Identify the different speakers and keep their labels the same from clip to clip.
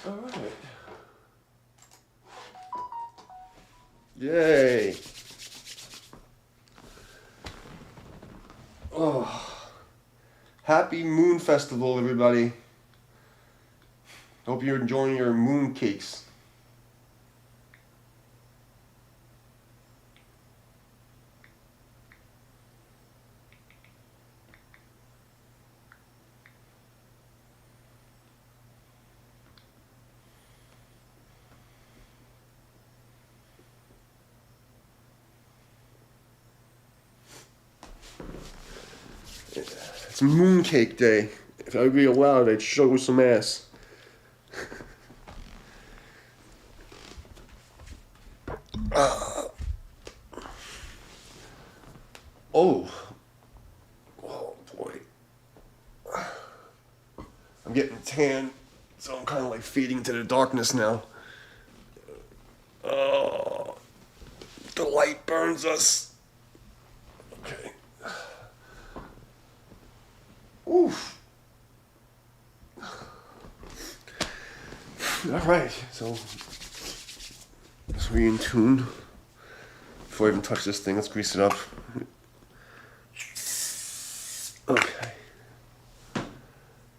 Speaker 1: All right. Yay. Oh. Happy Moon Festival, everybody. Hope you're enjoying your moon cakes. It's Mooncake Day. If I'd be allowed, I'd show some ass. Oh boy. I'm getting tan, so I'm kind of like fading into the darkness now. Oh, the light burns us. Okay. Oof. All right, so we in tune. Before I even touch this thing, let's grease it up. Okay.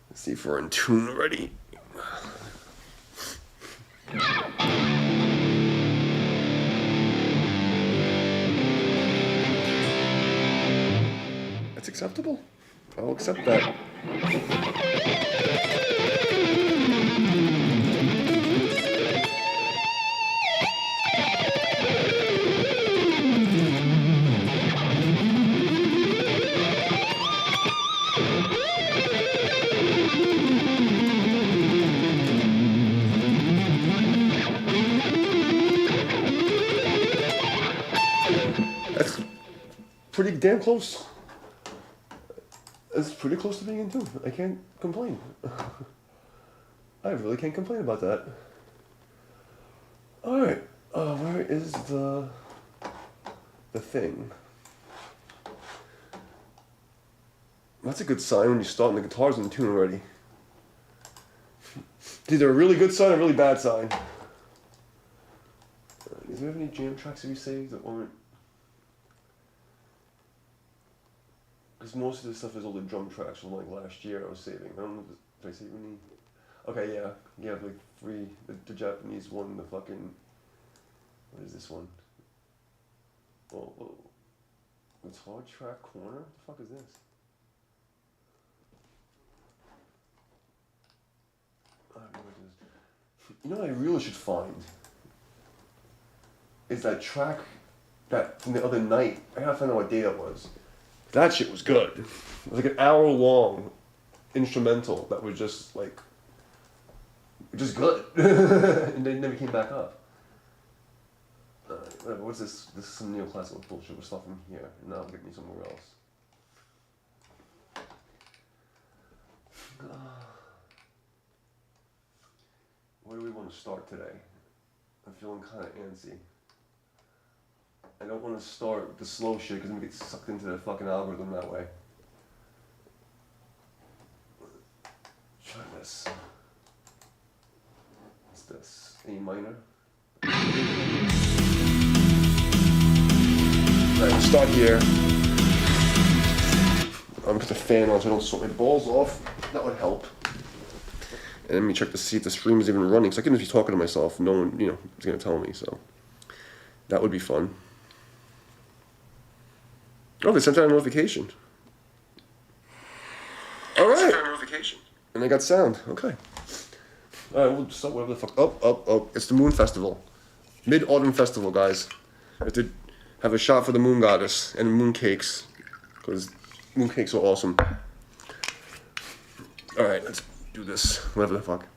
Speaker 1: Let's see if we're in tune already. That's acceptable. I'll accept that. That's pretty damn close. It's pretty close to being in tune. I can't complain. I really can't complain about that. Alright, where is the thing? That's a good sign when you start and the guitar's in tune already. It's either a really good sign or a really bad sign. Is there any jam tracks that we saved that weren't? Because most of this stuff is all the drum tracks from like last year I was saving. I don't know, did I save any? Okay, yeah. Yeah, like three. The Japanese one, the fucking... What is this one? Oh, Guitar track corner? What the fuck is this? I don't know what it is. You know what I really should find? Is that track that from the other night. I gotta find out what day that was. That shit was good. It was like an hour long instrumental that was just like, just good. And they never came back up. Whatever, what's this? This is some neoclassical bullshit. We're stopping here. Now I'll get me somewhere else. Where do we want to start today? I'm feeling kind of antsy. I don't want to start with the slow shit because I'm going to get sucked into the fucking algorithm that way. Try this. What's this? A minor? Alright, we'll start here. I'm put the fan on so I don't sweat my balls off. That would help. And let me check to see if the stream is even running. So I can just be talking to myself. No one, is going to tell me. So that would be fun. Oh, they sent out a notification. All right. Sent out a notification. And they got sound. Okay. All right, we'll start whatever the fuck. Oh. It's the Moon Festival. Mid-Autumn Festival, guys. I have to have a shot for the Moon Goddess and moon cakes. Because moon cakes are awesome. All right, let's do this. Whatever the fuck.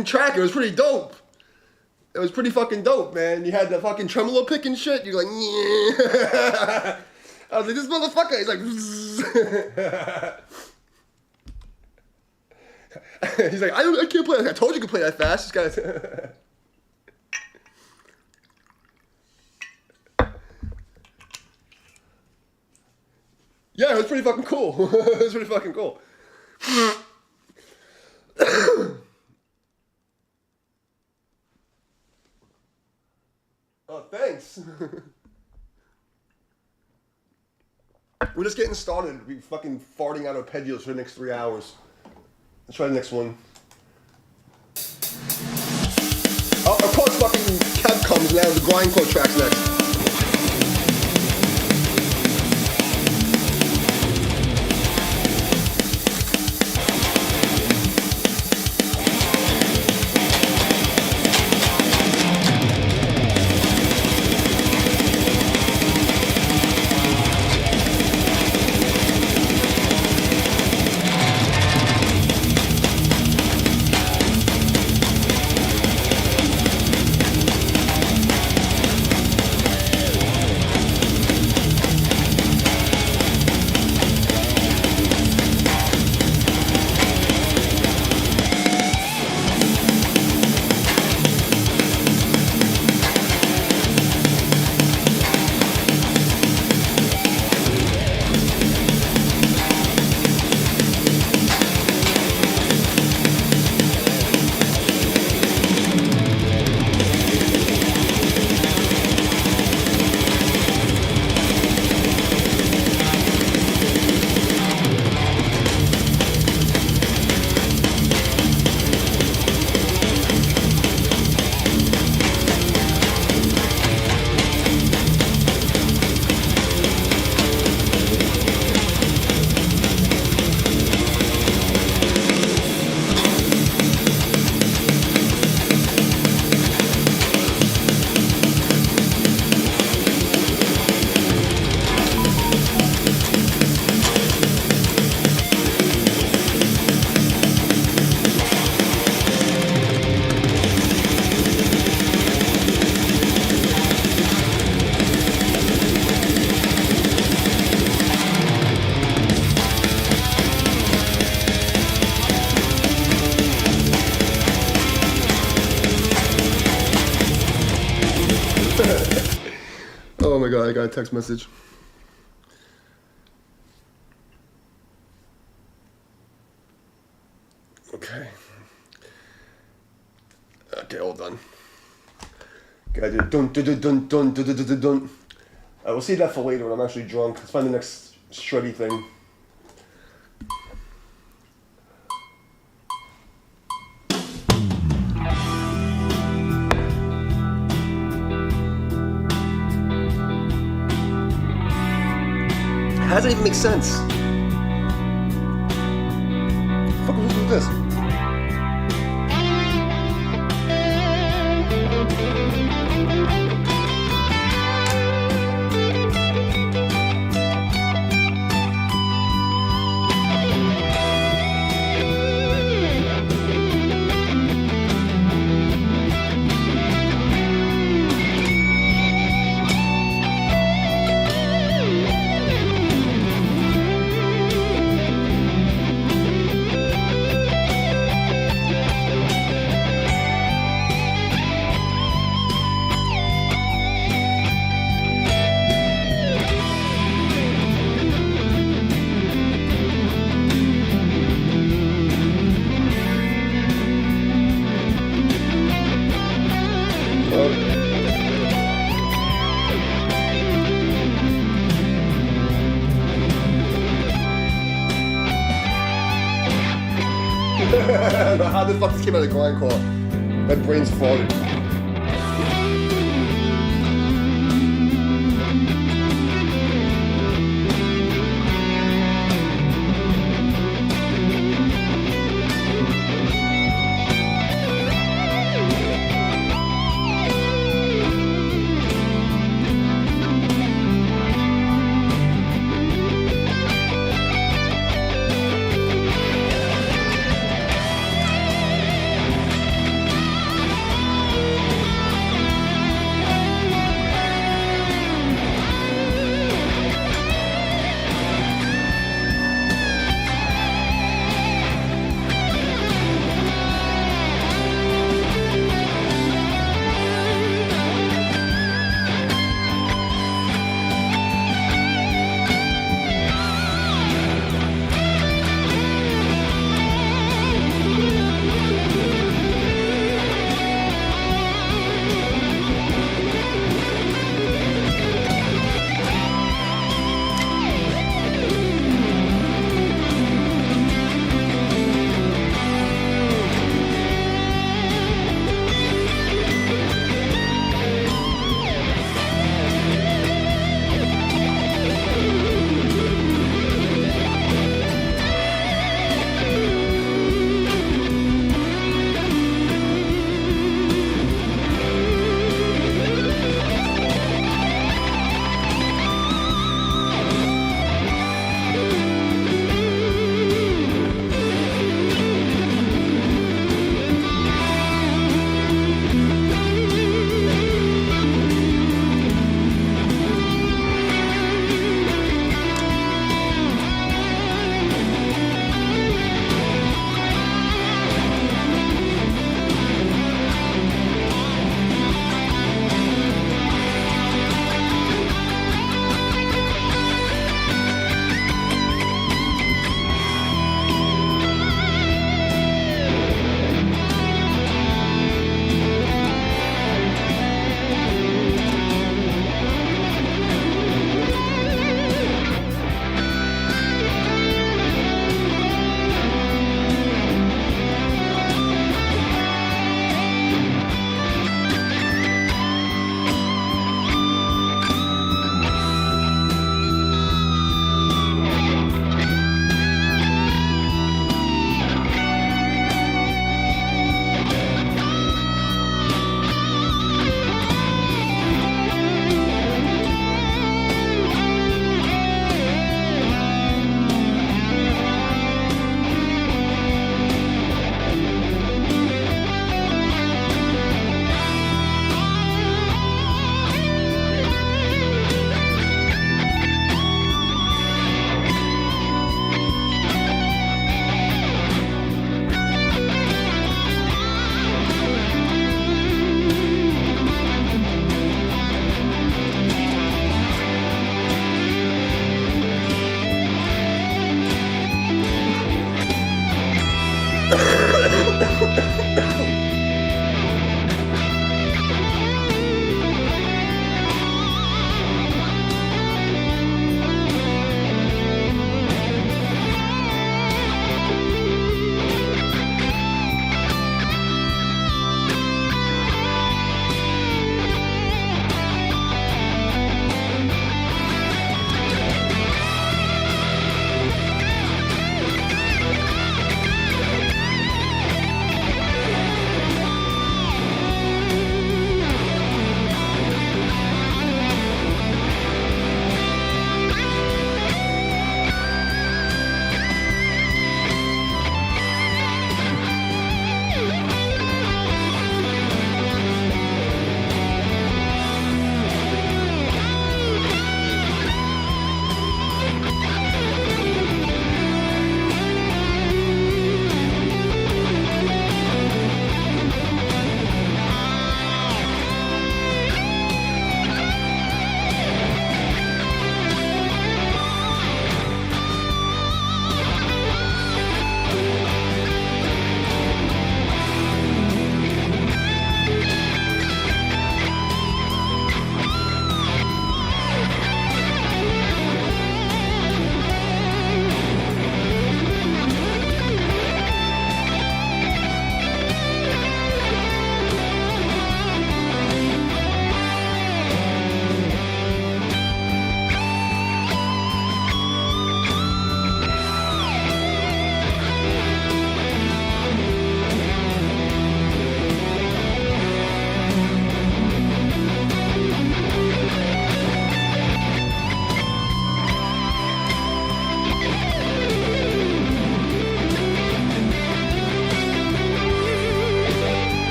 Speaker 1: fucking track. It was pretty dope. It was pretty fucking dope, man. You had the fucking tremolo pick and shit. You're like, yeah. I was like, this motherfucker. He's like, he's like, I can't play. I told you could play that fast. Just gotta. Yeah, it was pretty fucking cool. It was pretty fucking cool. Oh, thanks. We're just getting started. We're fucking farting out arpeggios for the next 3 hours. Let's try the next one. Oh, of course, fucking Kev comes now. The grindcore track's next. Oh my god, I got a text message. Okay. Okay, all done. Gotta do dun dun dun dun dun dun dun dun dun. We'll see that for later when I'm actually drunk. Let's find the next shreddy thing. How does that even make sense? What the fuck was with this? How the fuck this came out of the grindcore? My brain's farted.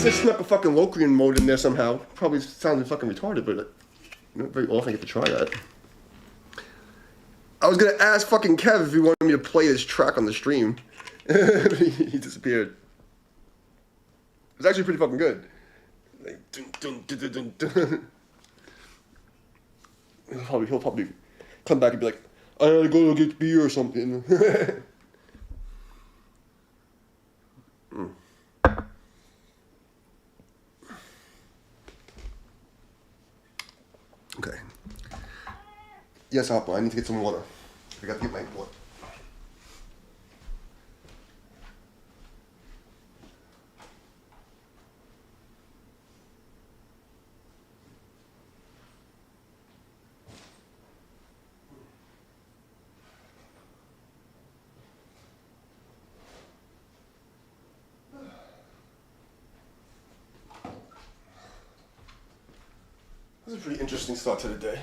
Speaker 1: I snuck a fucking Locrian mode in there somehow. Probably sounded fucking retarded, but not very often I get to try that. I was gonna ask fucking Kev if he wanted me to play this track on the stream. He disappeared. It was actually pretty fucking good. Like, dun, dun, dun, dun, dun, dun. He'll probably come back and be like, I gotta go get beer or something. Okay. Yes, Apple, I need to get some water. I gotta get my water. This is a pretty interesting start to the day.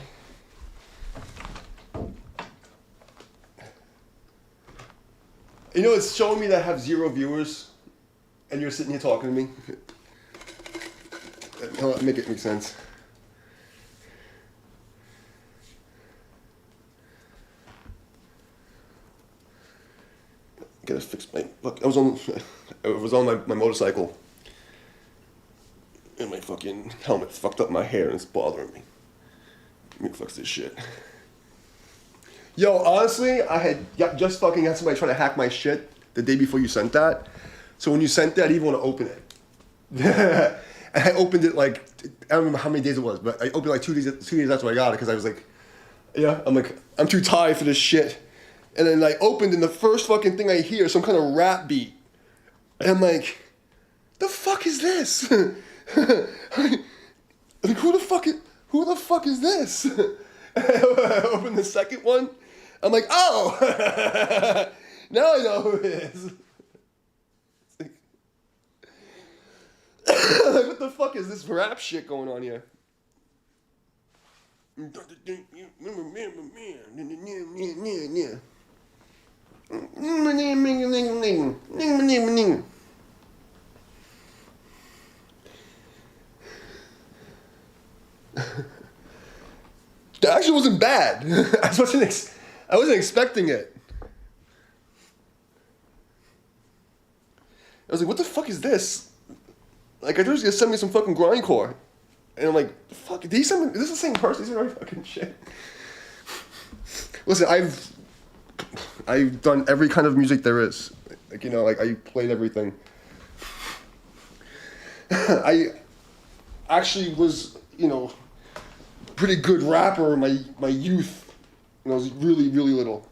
Speaker 1: You know, it's showing me that I have 0 viewers, and you're sitting here talking to me. Make it make sense. Gotta fix my look. I was on my motorcycle, and my fucking helmet fucked up my hair, and it's bothering me. Let me fix this shit. Yo, honestly, I had just fucking had somebody trying to hack my shit the day before you sent that. So when you sent that, I didn't even want to open it. And I opened it like, I don't remember how many days it was, but I opened it like 2 days after I got it, because I was like, yeah, I'm too tired for this shit. And then I opened, and the first fucking thing I hear is some kind of rap beat. And I'm like, the fuck is this? Like, who the fuck is this? I opened the second one. I'm like, oh, now I know who it is. Like, like, what the fuck is this rap shit going on here? That actually wasn't bad. I wasn't expecting it. I was like, what the fuck is this? Like, I just gonna send me some fucking grindcore. And I'm like, fuck, did he send me, is this the same person? These are already fucking shit. Listen, I've done every kind of music there is. Like, you know, like, I played everything. I actually was, you know, pretty good rapper in my youth when I was really, really little.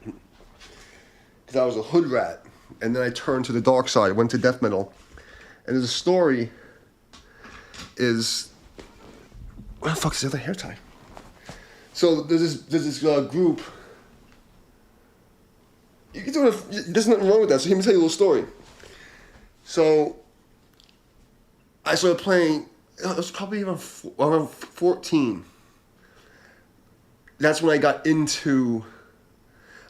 Speaker 1: Because I was a hood rat. And then I turned to the dark side, went to death metal. And the story is, what the fuck is the other hair tie? So there's this group. You can do it, there's nothing wrong with that. So let me tell you a little story. So I started playing, it was probably around 14. That's when I got into,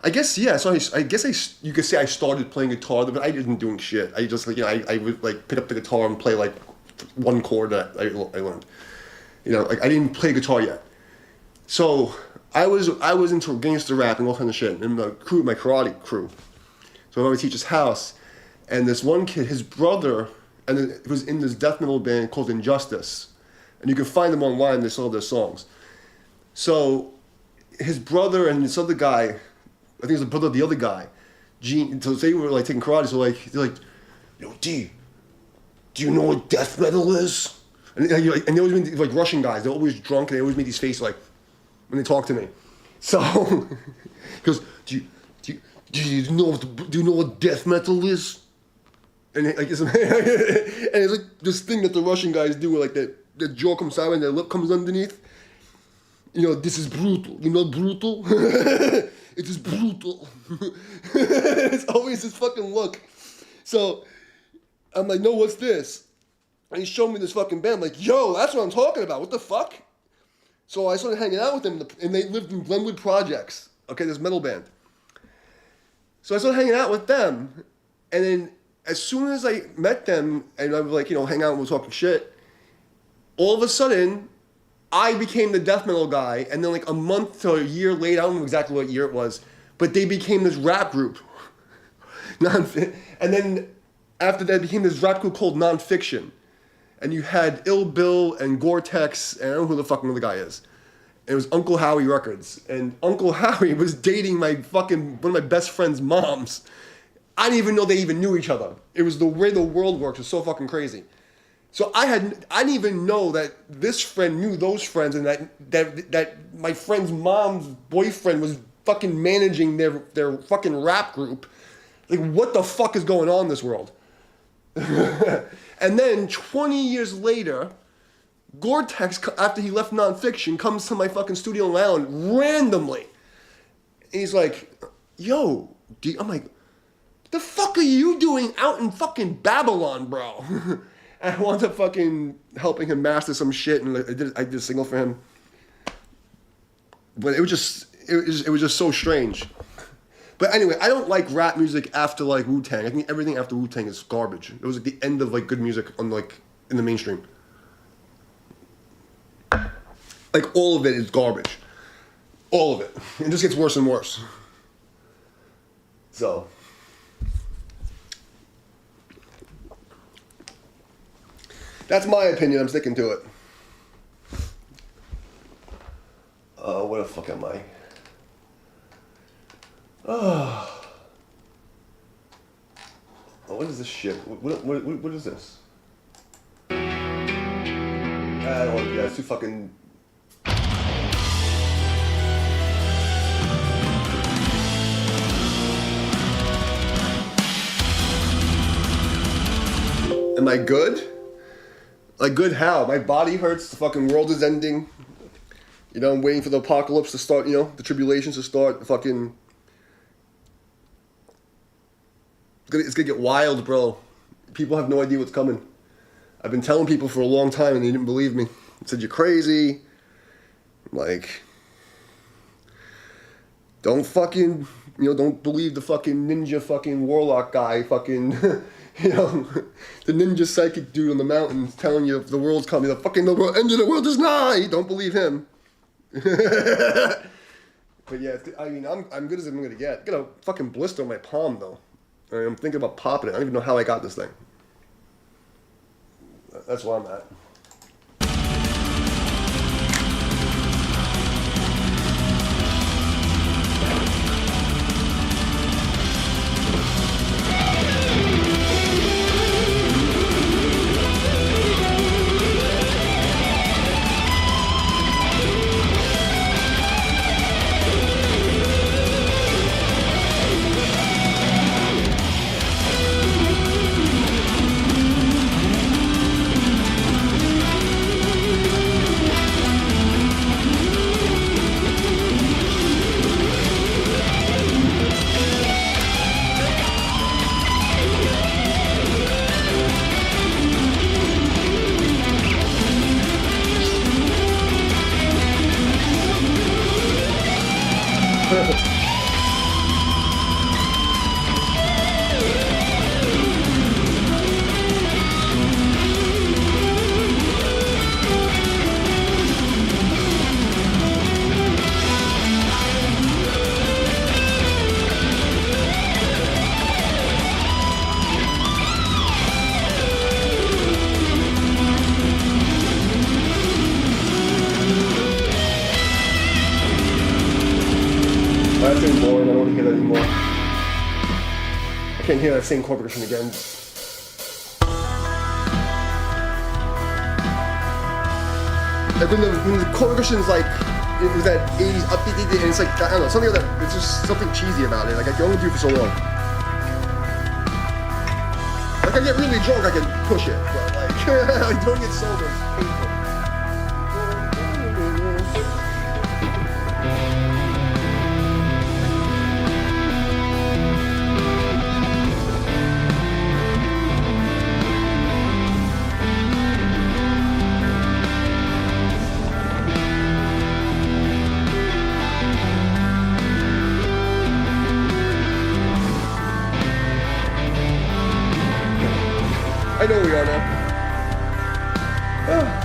Speaker 1: I guess, yeah, so you could say I started playing guitar, but I didn't doing shit. I just, like, you know, I would, like, pick up the guitar and play, like, one chord that I learned. You know, like, I didn't play guitar yet. So I was into gangster rap and all kind of shit, and my karate crew. So I went to my teacher's house, and this one kid, his brother, and it was in this death metal band called Injustice, and you can find them online. They all their songs. So his brother and this other guy, I think it was the brother of the other guy, Gene. So they were like taking karate. So they're like, yo, D, do you know what death metal is? And they always made, like, Russian guys. They're always drunk, and they always make these faces like when they talk to me. So he goes, do you know what death metal is? And like it's like this thing that the Russian guys do, where, like, the jaw comes out and their lip comes underneath. You know, this is brutal. You know, brutal. It is brutal. It's always this fucking look. So I'm like, no, what's this? And he showed me this fucking band. I'm like, yo, that's what I'm talking about. What the fuck? So I started hanging out with them, and they lived in Glenwood Projects. Okay, this metal band. So I started hanging out with them, and then as soon as I met them and I was like, hang out and we're talking shit, all of a sudden, I became the death metal guy, and then like a month to a year later, I don't know exactly what year it was, but they became this rap group. And then after that, became this rap group called Nonfiction. And you had Ill Bill and Gore-Tex, and I don't know who the fucking other guy is. And it was Uncle Howie Records. And Uncle Howie was dating one of my best friend's moms. I didn't even know they even knew each other. It was the way the world works. It was so fucking crazy. So I didn't even know that this friend knew those friends, and that my friend's mom's boyfriend was fucking managing their fucking rap group. Like, what the fuck is going on in this world? And then 20 years later, Gore-Tex, after he left Nonfiction, comes to my fucking studio lounge randomly. And he's like, yo, I'm like, what the fuck are you doing out in fucking Babylon, bro? And I wound up fucking helping him master some shit, and I did a single for him. But it was just so strange. But anyway, I don't like rap music after like Wu-Tang. I think everything after Wu-Tang is garbage. It was like the end of like good music on like in the mainstream. Like all of it is garbage. All of it. It just gets worse and worse. So that's my opinion. I'm sticking to it. Where the fuck am I? Oh, what is this shit? What is this? I don't want to do that. It's too fucking... Am I good? Like, good how? My body hurts, the fucking world is ending. I'm waiting for the apocalypse to start, the tribulations to start, fucking... It's gonna get wild, bro. People have no idea what's coming. I've been telling people for a long time and they didn't believe me. They said, you're crazy. Like, don't fucking, don't believe the fucking ninja fucking warlock guy fucking, the ninja psychic dude on the mountain telling you the world's coming. The end of the world is nigh. Don't believe him. But yeah, I'm good as I'm gonna get. Got a fucking blister on my palm though. I'm thinking about popping it. I don't even know how I got this thing. That's where I'm at. That's getting boring. I don't want to hear that anymore. I can't hear that same chord progression again. Like when the chord progression is like, it was that 80s upbeat, and it's like, I don't know, something like that. There's just something cheesy about it. Like I can only do it for so long. Like I get really drunk, I can push it, but like doing it sober is painful. I know we are now. Ah.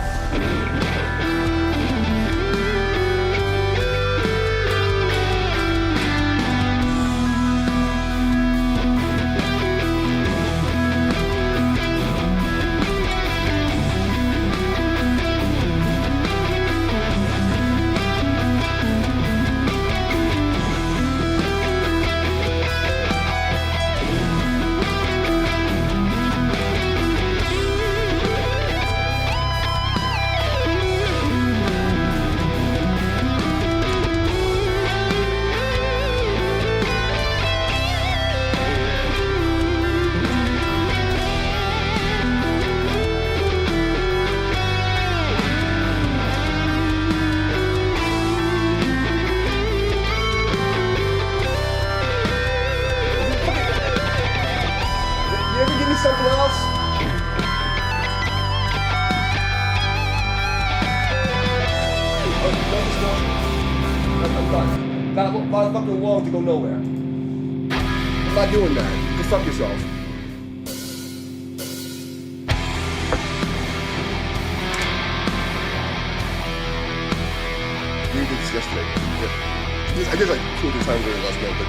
Speaker 1: Something else? Oh, no, it's not. I'm done. That fucking wall to go nowhere. I'm not doing that. Go fuck yourself. We did this yesterday. Yeah. I did like 2 or 3 times during last night, but...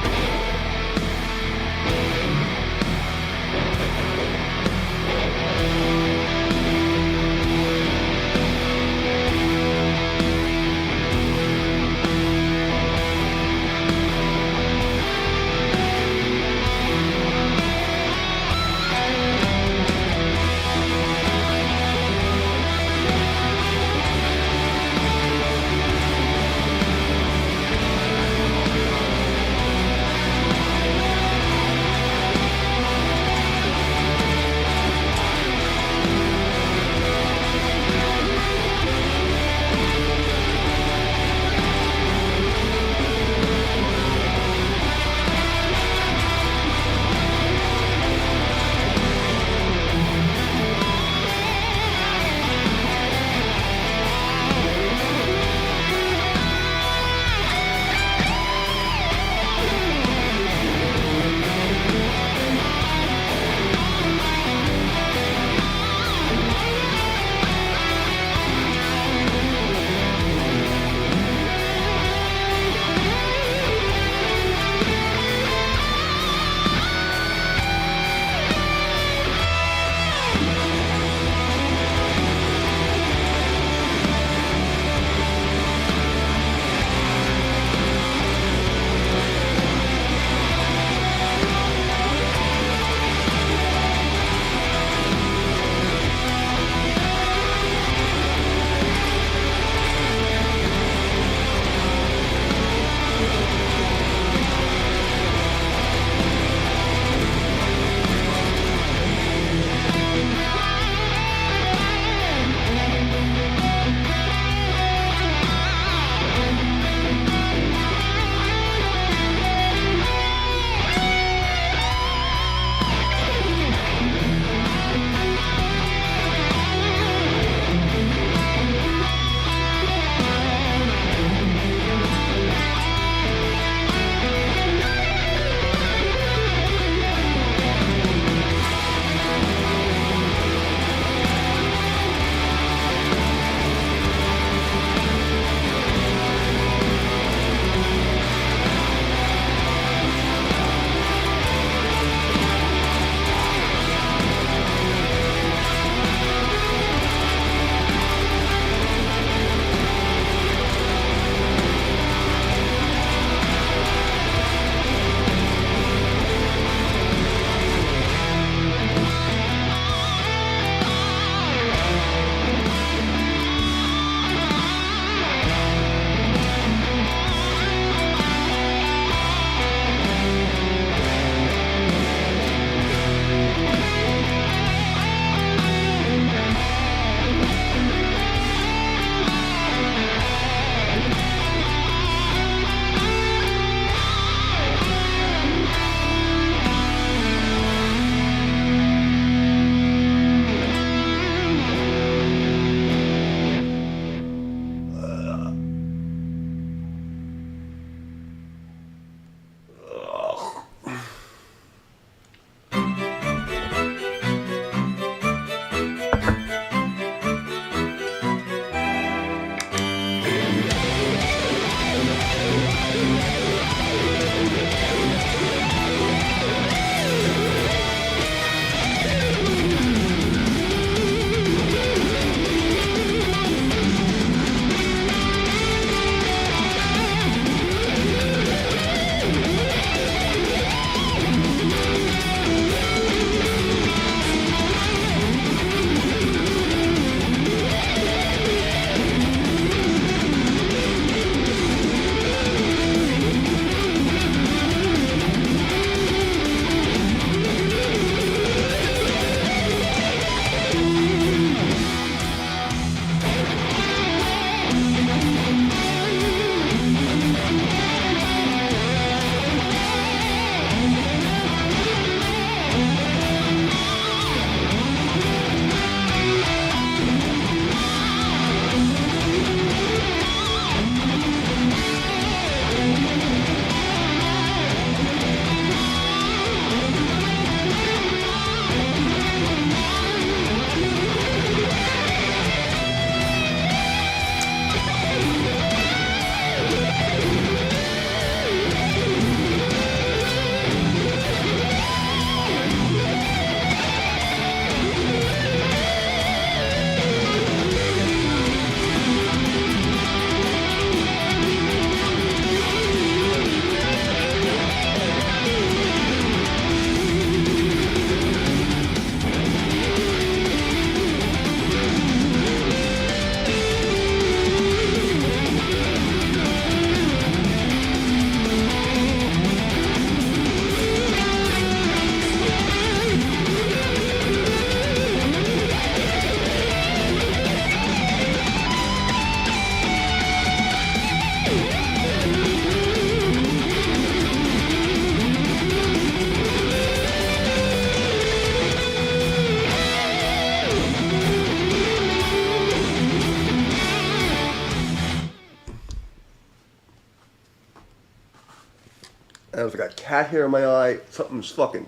Speaker 1: I got cat hair in my eye. Something's fucking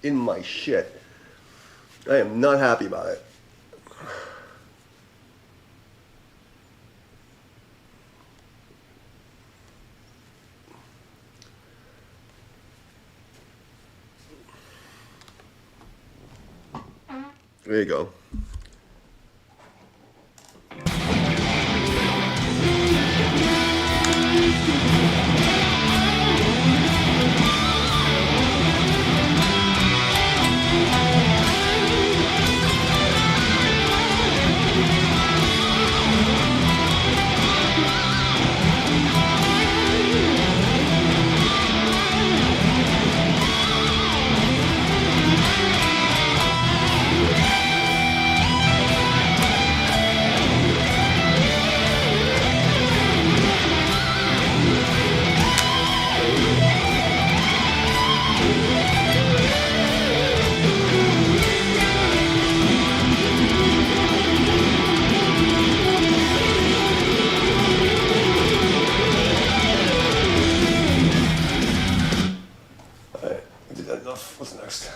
Speaker 1: in my shit. I am not happy about it. There you go. Enough. What's next?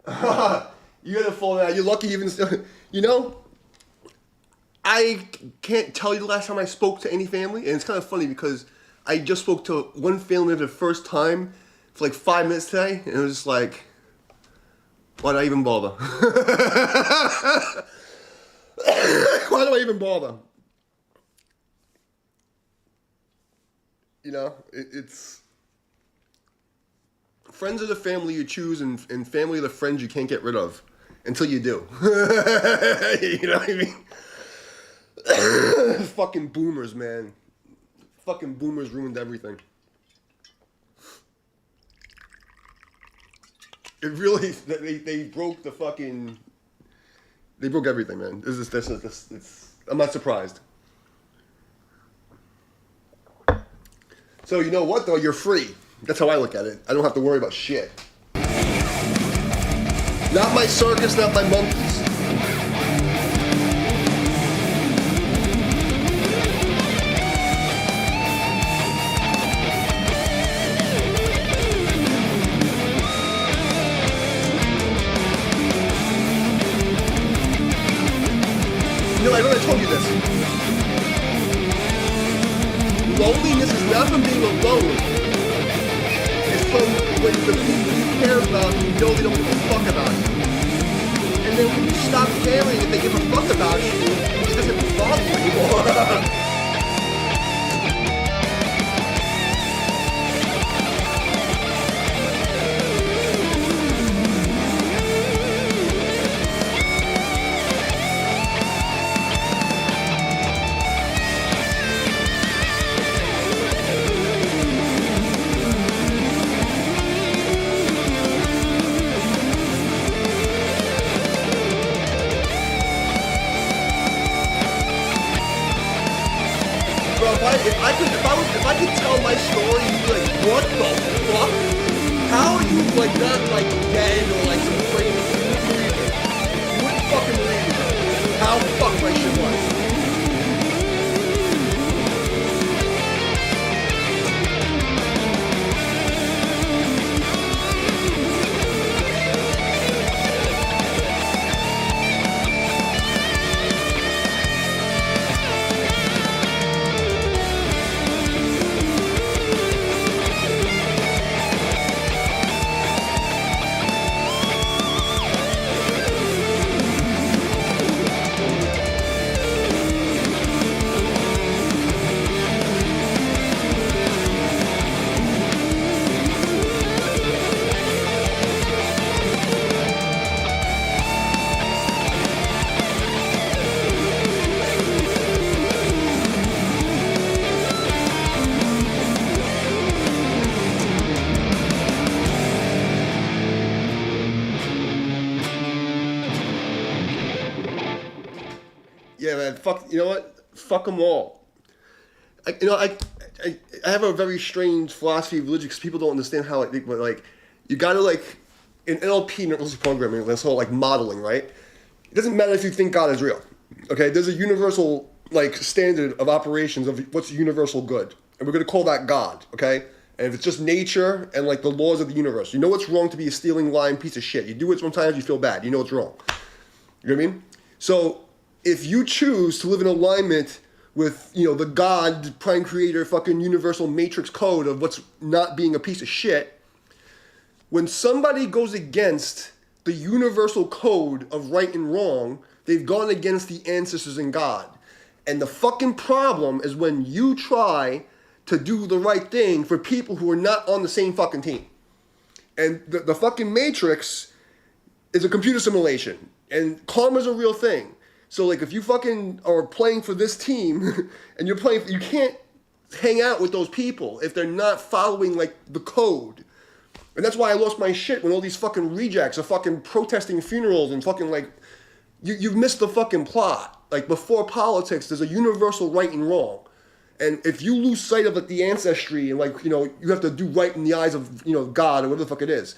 Speaker 1: You gotta fall out. You're lucky even still. You know, I can't tell you the last time I spoke to any family, and it's kind of funny because I just spoke to one family for the first time for like 5 minutes today, and it was just like, why do I even bother? Why do I even bother? You know, it's friends are the family you choose, and family are the friends you can't get rid of until you do. You know what I mean? Fucking boomers, man. Fucking boomers ruined everything. It really, they broke the fucking, they broke everything, man. I'm not surprised. So you know what though? You're free. That's how I look at it. I don't have to worry about shit. Not my circus, not my monkeys. You know, I know I told you this. Loneliness is not from being alone. It's from when the people you care about, you know they don't give a fuck about you. And then when you stop caring and they give a fuck about you, it doesn't bother you anymore. Bro, if I could tell my story, you'd be like, what the fuck? How are you like not like dead or like some crazy? You wouldn't fucking believe it. How fucked my shit was. Yeah, man. Fuck. You know what? Fuck them all. I have a very strange philosophy of religion because people don't understand how it. But like, you gotta like, in NLP, neurological programming, this whole like modeling, right? It doesn't matter if you think God is real. Okay, there's a universal like standard of operations of what's universal good, and we're gonna call that God. Okay, and if it's just nature and like the laws of the universe, you know what's wrong to be a stealing, lying piece of shit. You do it sometimes, you feel bad. You know it's wrong. You know what I mean? So if you choose to live in alignment with, you know, the God, prime creator, fucking universal matrix code of what's not being a piece of shit, when somebody goes against the universal code of right and wrong, they've gone against the ancestors and God. And the fucking problem is when you try to do the right thing for people who are not on the same fucking team. And the fucking matrix is a computer simulation. And karma's a real thing. So like if you fucking are playing for this team and you're playing, you can't hang out with those people if they're not following like the code. And that's why I lost my shit when all these fucking rejects are fucking protesting funerals and fucking like, you've missed the fucking plot. Like before politics, there's a universal right and wrong. And if you lose sight of like the ancestry and like, you know, you have to do right in the eyes of, you know, God or whatever the fuck it is,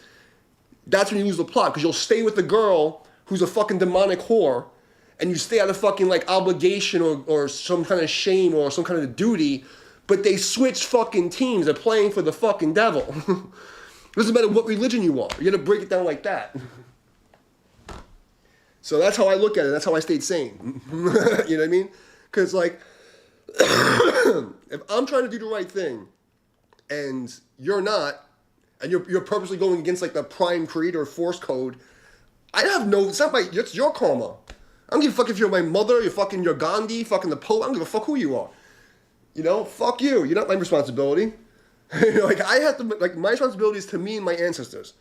Speaker 1: that's when you lose the plot because you'll stay with the girl who's a fucking demonic whore and you stay out of fucking like obligation or some kind of shame or some kind of duty, but they switch fucking teams. They're playing for the fucking devil. It doesn't matter what religion you are. You gotta break it down like that.
Speaker 2: So that's how I look at it. That's how I stayed sane. You know what I mean? Because like, if I'm trying to do the right thing, and you're not, and you're purposely going against like the prime creator force code, I have no. It's not my. It's your karma. I don't give a fuck if you're my mother, you're Gandhi, fucking the Pope. I don't give a fuck who you are. You know, fuck you. You're not my responsibility. Like I have to. Like my responsibility is to me and my ancestors.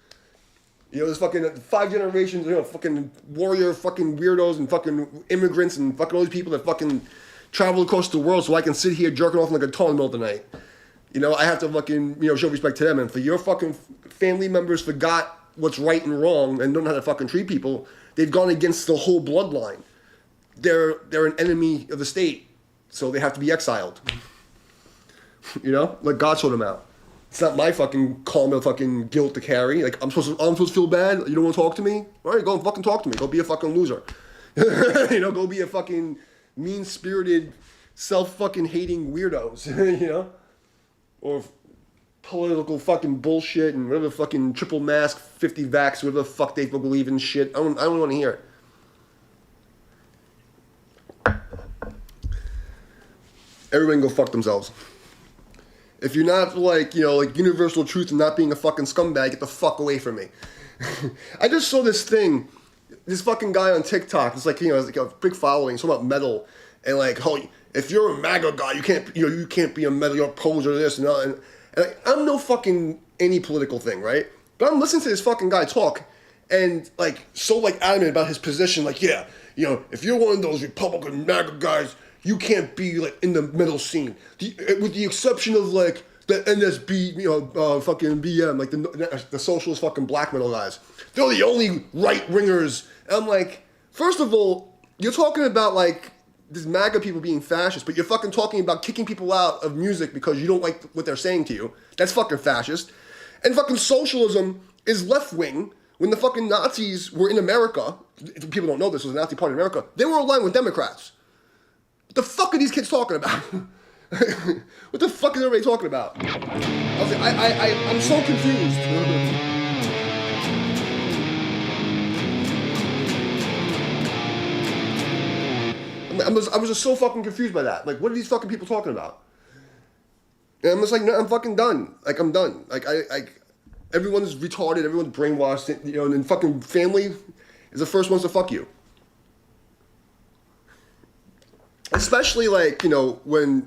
Speaker 2: You know, there's fucking 5 generations, fucking warrior, fucking weirdos, and fucking immigrants, and fucking all these people that fucking travel across the world so I can sit here jerking off like a guitar in the middle of the night. You know, I have to fucking, show respect to them. And for your fucking family members forgot what's right and wrong and don't know how to fucking treat people, they've gone against the whole bloodline. They're an enemy of the state, so they have to be exiled. You know? Like God sort them out. It's not my fucking karma fucking guilt to carry. Like, I'm supposed to feel bad? You don't want to talk to me? All right, go and fucking talk to me. Go be a fucking loser. Go be a fucking mean-spirited, self-fucking hating weirdos, Or political fucking bullshit and whatever fucking triple mask, 50 vax, whatever the fuck they believe in shit. I don't want to hear it. Everyone go fuck themselves. If you're not like universal truth and not being a fucking scumbag, get the fuck away from me. I just saw this thing, this fucking guy on TikTok. It's like, it's like a big following. It's about metal and like, oh, if you're a MAGA guy, you can't be a metal. You're a poser. This and that. And I'm no fucking any political thing, right? But I'm listening to this fucking guy talk, and like so like adamant about his position. Like, yeah, if you're one of those Republican MAGA guys, you can't be like in the metal scene, with the exception of like the NSB, fucking BM, like the socialist fucking black metal guys. They're the only right wingers. And I'm like, first of all, you're talking about like these MAGA people being fascist, but you're fucking talking about kicking people out of music because you don't like what they're saying to you. That's fucking fascist. And fucking socialism is left wing. When the fucking Nazis were in America, if people don't know this, was the Nazi Party in America, they were aligned with Democrats. What the fuck are these kids talking about? What the fuck is everybody talking about? I'm so confused. I was just so fucking confused by that. Like, what are these fucking people talking about? And I'm just like, no, I'm fucking done. Like, I'm done. Like, everyone's retarded, everyone's brainwashed, and then fucking family is the first ones to fuck you. Especially like, especially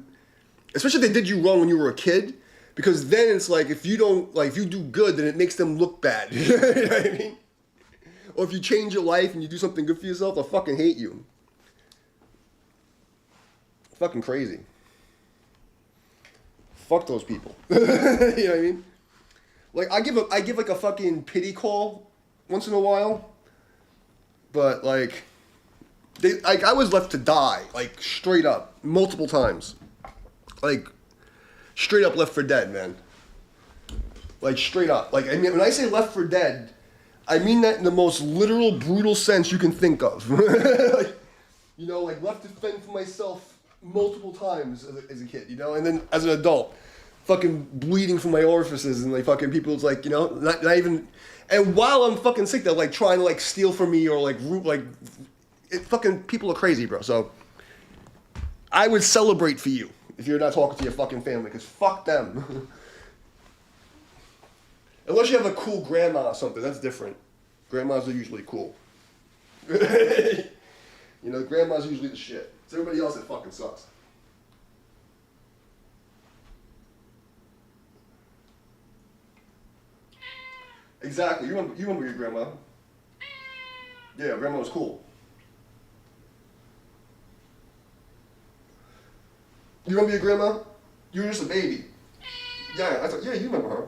Speaker 2: if they did you wrong when you were a kid, because then it's like, if you do good, then it makes them look bad. You know what I mean? Or if you change your life and you do something good for yourself, they'll fucking hate you. Fucking crazy. Fuck those people. You know what I mean? Like, I give like a fucking pity call once in a while, but like, I was left to die, like, straight up, multiple times. Like, straight up left for dead, man. Like, straight up. Like, I mean, when I say left for dead, I mean that in the most literal, brutal sense you can think of. Like, like, left to fend for myself multiple times as a kid, and then as an adult, fucking bleeding from my orifices, and, like, fucking people's, like, not even... And while I'm fucking sick, they're, like, trying to, like, steal from me or, like, fucking people are crazy, bro. So I would celebrate for you if you're not talking to your fucking family, because fuck them. Unless you have a cool grandma or something, that's different. Grandmas are usually cool. Grandma's usually the shit. It's everybody else that fucking sucks. Exactly. You remember your grandma? Yeah, grandma was cool. You remember your grandma? You were just a baby. Yeah, I thought, yeah, you remember her.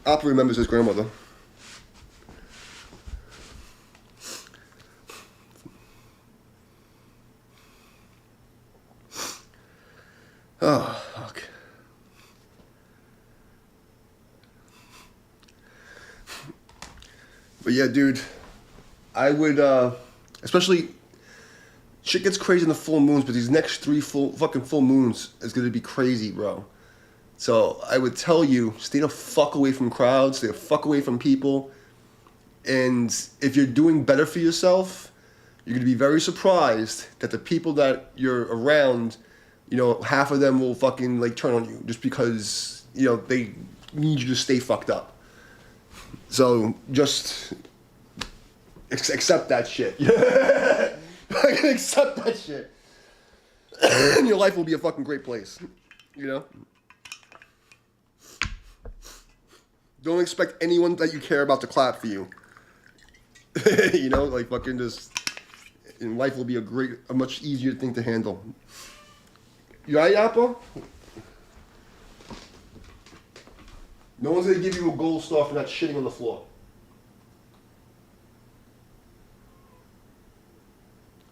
Speaker 2: Appa remembers his grandmother. Oh, fuck. But yeah, dude, I would, especially, Shit gets crazy in the full moons, but these next 3 full moons is gonna be crazy, bro. So I would tell you, stay the fuck away from crowds, stay the fuck away from people. And if you're doing better for yourself, you're going to be very surprised that the people that you're around, half of them will fucking like turn on you just because, they need you to stay fucked up. So just accept that shit. Accept that shit. And your life will be a fucking great place. Don't expect anyone that you care about to clap for you. Like fucking just, and life will be a much easier thing to handle. You alright, Apple? No one's gonna give you a gold star for not shitting on the floor.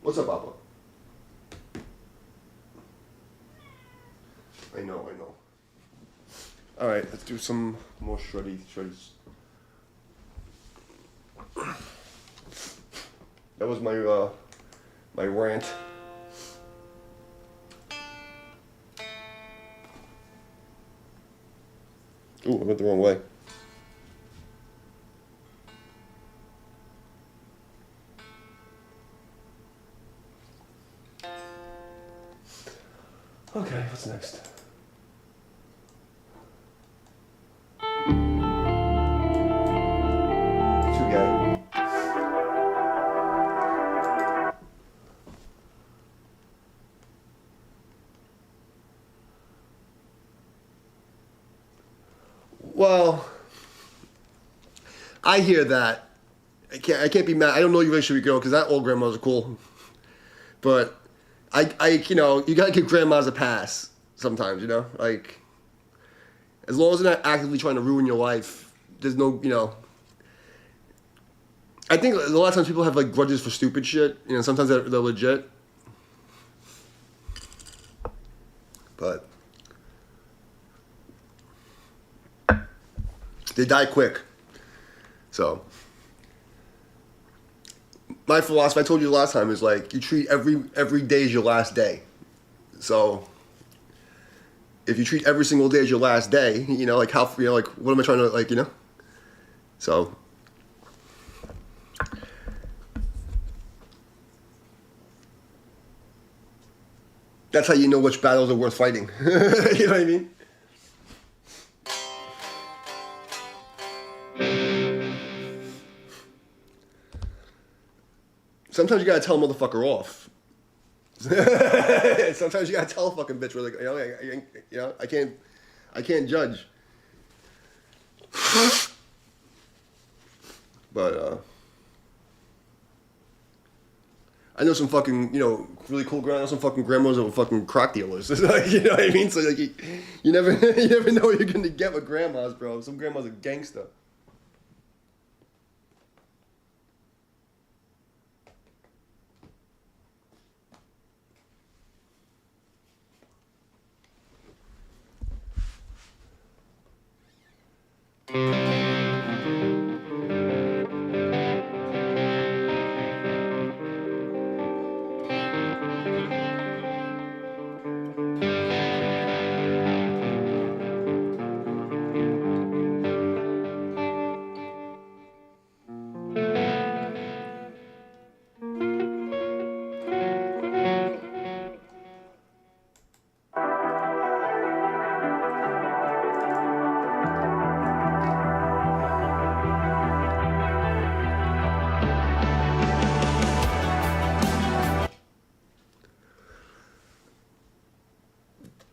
Speaker 2: What's up, Apple? I know. Alright, let's do some more shreddies. That was my rant. Ooh, I went the wrong way. Okay, what's next? Too gay. Well, I hear that. I can't be mad. I don't know your relationship with your girl because that old grandmas are cool. But you gotta give grandmas a pass sometimes, like, as long as they're not actively trying to ruin your life, there's no, I think a lot of times people have like grudges for stupid shit, sometimes they're legit, but they die quick. So my philosophy, I told you last time, is like you treat every day as your last day. So if you treat every single day as your last day, like how, like what am I trying to, like, So that's how you know which battles are worth fighting. You know what I mean? Sometimes you gotta tell a motherfucker off. Sometimes you gotta tell a fucking bitch, like, I can't judge. But I know some fucking, really cool grandmas. I know some fucking grandmas that were fucking crack dealers. Like, you know what I mean? So like, you never know what you're gonna get with grandmas, bro. Some grandmas are gangster.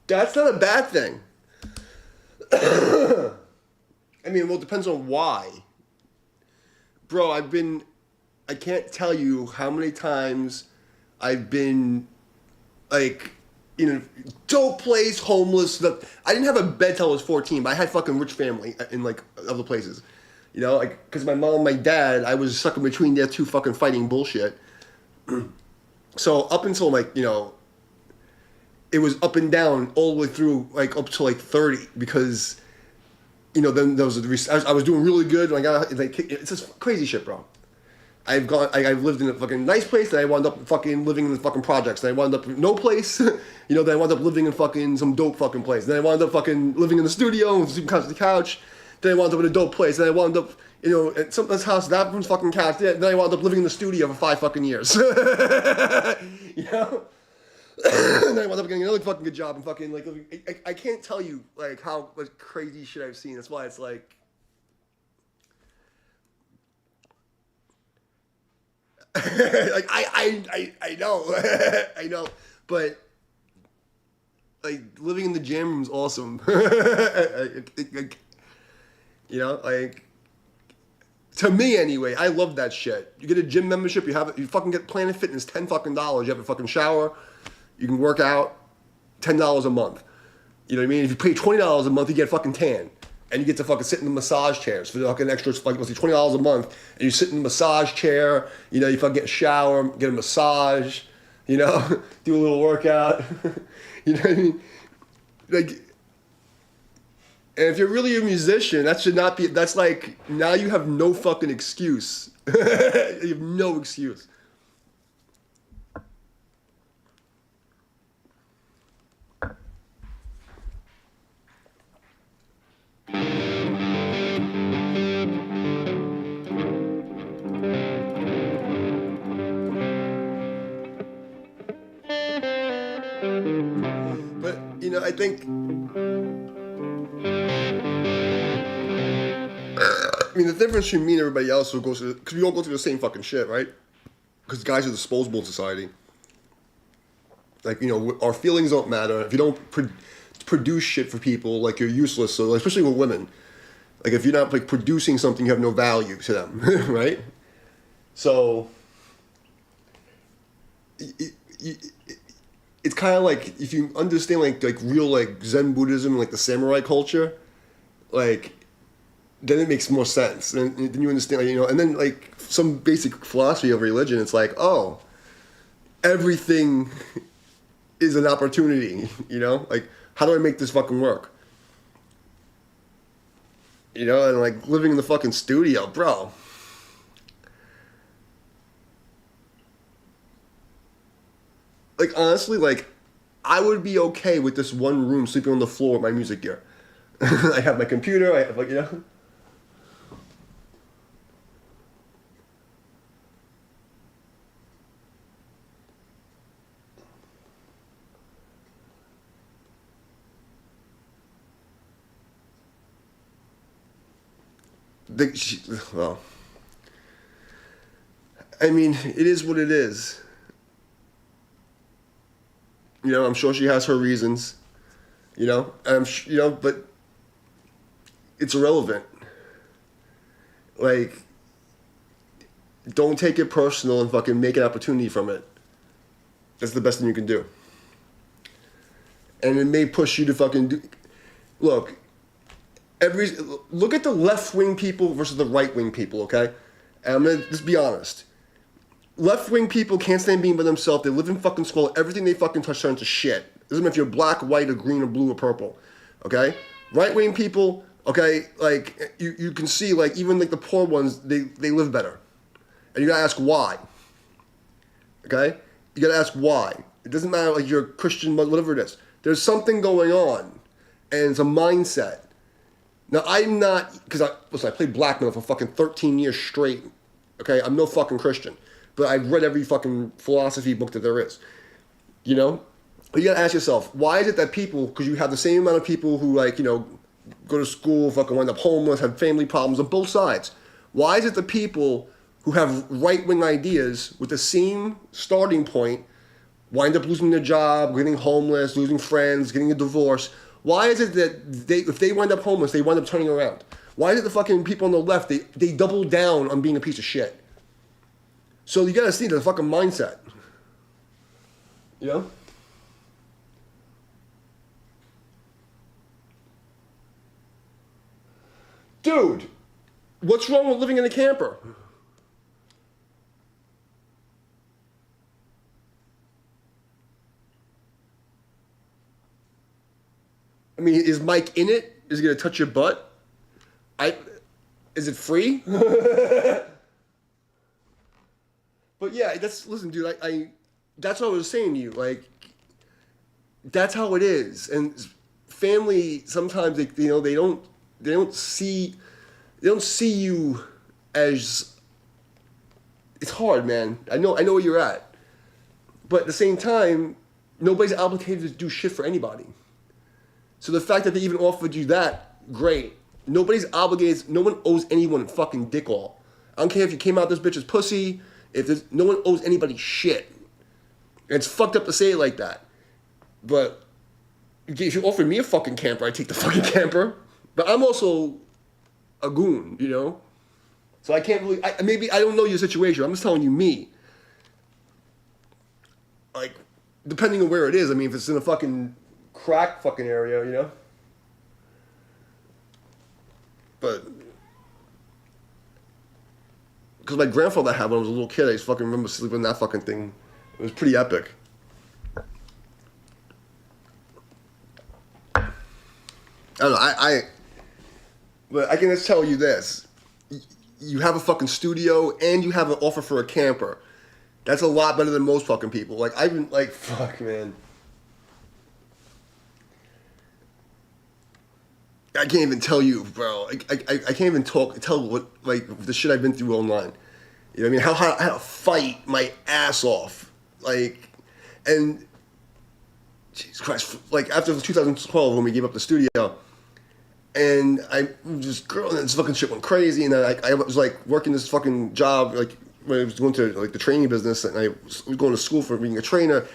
Speaker 2: That's not a bad thing. I mean, well, it depends on why. Bro, I can't tell you how many times I've been, like, in a dope place, homeless. I didn't have a bed till I was 14, but I had fucking rich family in, like, other places. Like, because my mom and my dad, I was stuck in between their two fucking fighting bullshit. So up until, like, it was up and down all the way through, like, up to, like, 30, because, then there was I was doing really good, and I got, like, it's just crazy shit, bro. I've lived in a fucking nice place, then I wound up fucking living in the fucking projects, then I wound up in no place, then I wound up living in fucking some dope fucking place, then I wound up fucking living in the studio and sleeping on the couch, then I wound up in a dope place, then I wound up, at somebody's house, that one's fucking couch, then I wound up living in the studio for 5 fucking years. And then I wound up getting another fucking good job and fucking like, I can't tell you like how much crazy shit I've seen. That's why it's like, like I know, I know, but like living in the gym is awesome. Like to me anyway, I love that shit. You get a gym membership, you fucking get Planet Fitness, $10 fucking dollars. You have a fucking shower, you can work out, $10 a month. You know what I mean? If you pay $20 a month, you get fucking tan. And you get to fucking sit in the massage chairs for fucking extra, like, let's say $20 a month, and you sit in the massage chair, you fucking get a shower, get a massage, do a little workout, you know what I mean? Like, and if you're really a musician, that should not be, that's like, now you have no fucking excuse. You have no excuse. But, I think, the difference between me and everybody else who goes through, because we all go through the same fucking shit, right? Because guys are disposable in society. Like, our feelings don't matter. If you don't produce shit for people, like, you're useless. So, like, especially with women. Like, if you're not, like, producing something, you have no value to them, right? So, it's kind of like, if you understand, like real, like, Zen Buddhism, like, the samurai culture, like, then it makes more sense. And then you understand, like, and then, like, some basic philosophy of religion, it's like, oh, everything is an opportunity, Like, how do I make this fucking work? And, like, living in the fucking studio, bro. Like, honestly, like, I would be okay with this one room sleeping on the floor with my music gear. I have my computer, I have, like, Well, I mean, it is what it is. I'm sure she has her reasons. But it's irrelevant. Like, don't take it personal and fucking make an opportunity from it. That's the best thing you can do. And it may push you to fucking do. Look at the left-wing people versus the right-wing people, okay? And I'm gonna just be honest. Left-wing people can't stand being by themselves. They live in fucking squalor. Everything they fucking touch turns to shit. Doesn't matter if you're black, white, or green, or blue, or purple, okay? Right-wing people, okay, like, you can see, like, even, like, the poor ones, they live better. And you gotta ask why, okay? You gotta ask why. It doesn't matter, like, you're a Christian, whatever it is. There's something going on, and it's a mindset. Now, I'm not, because I played black metal for fucking 13 years straight, okay? I'm no fucking Christian, but I've read every fucking philosophy book that there is, But you gotta ask yourself, why is it that people, because you have the same amount of people who, like, go to school, fucking wind up homeless, have family problems on both sides. Why is it the people who have right-wing ideas with the same starting point wind up losing their job, getting homeless, losing friends, getting a divorce? Why is it that if they wind up homeless, they wind up turning around? Why is it the fucking people on the left, they double down on being a piece of shit? So you gotta see the fucking mindset. Dude, what's wrong with living in a camper? I mean, is Mike in it? Is he gonna touch your butt? Is it free? But yeah, listen, dude. That's what I was saying to you. Like, that's how it is. And family sometimes they don't see you as. It's hard, man. I know where you're at, but at the same time, nobody's obligated to do shit for anybody. So the fact that they even offered you that, great. Nobody's obligated. No one owes anyone fucking dick all. I don't care if you came out this bitch's pussy. No one owes anybody shit. And it's fucked up to say it like that. But if you offered me a fucking camper, I'd take the fucking camper. But I'm also a goon, you know? So I can't really... maybe I don't know your situation. I'm just telling you me. Like, depending on where it is. I mean, if it's in a fucking crack fucking area, you know? But... Because my grandfather had when I was a little kid. I just fucking remember sleeping in that fucking thing. It was pretty epic. I don't know, but I can just tell you this. You have a fucking studio and you have an offer for a camper. That's a lot better than most fucking people. Like, I've been, like, fuck, man. I can't even tell you, bro. I can't even tell what, like, the shit I've been through online. You know what I mean? How I had to fight my ass off. Like, and, Jesus Christ, like, after 2012 when we gave up the studio, and I was girl, and this fucking shit went crazy, and I was, like, working this fucking job, like, when I was going to, like, the training business, and I was going to school for being a trainer.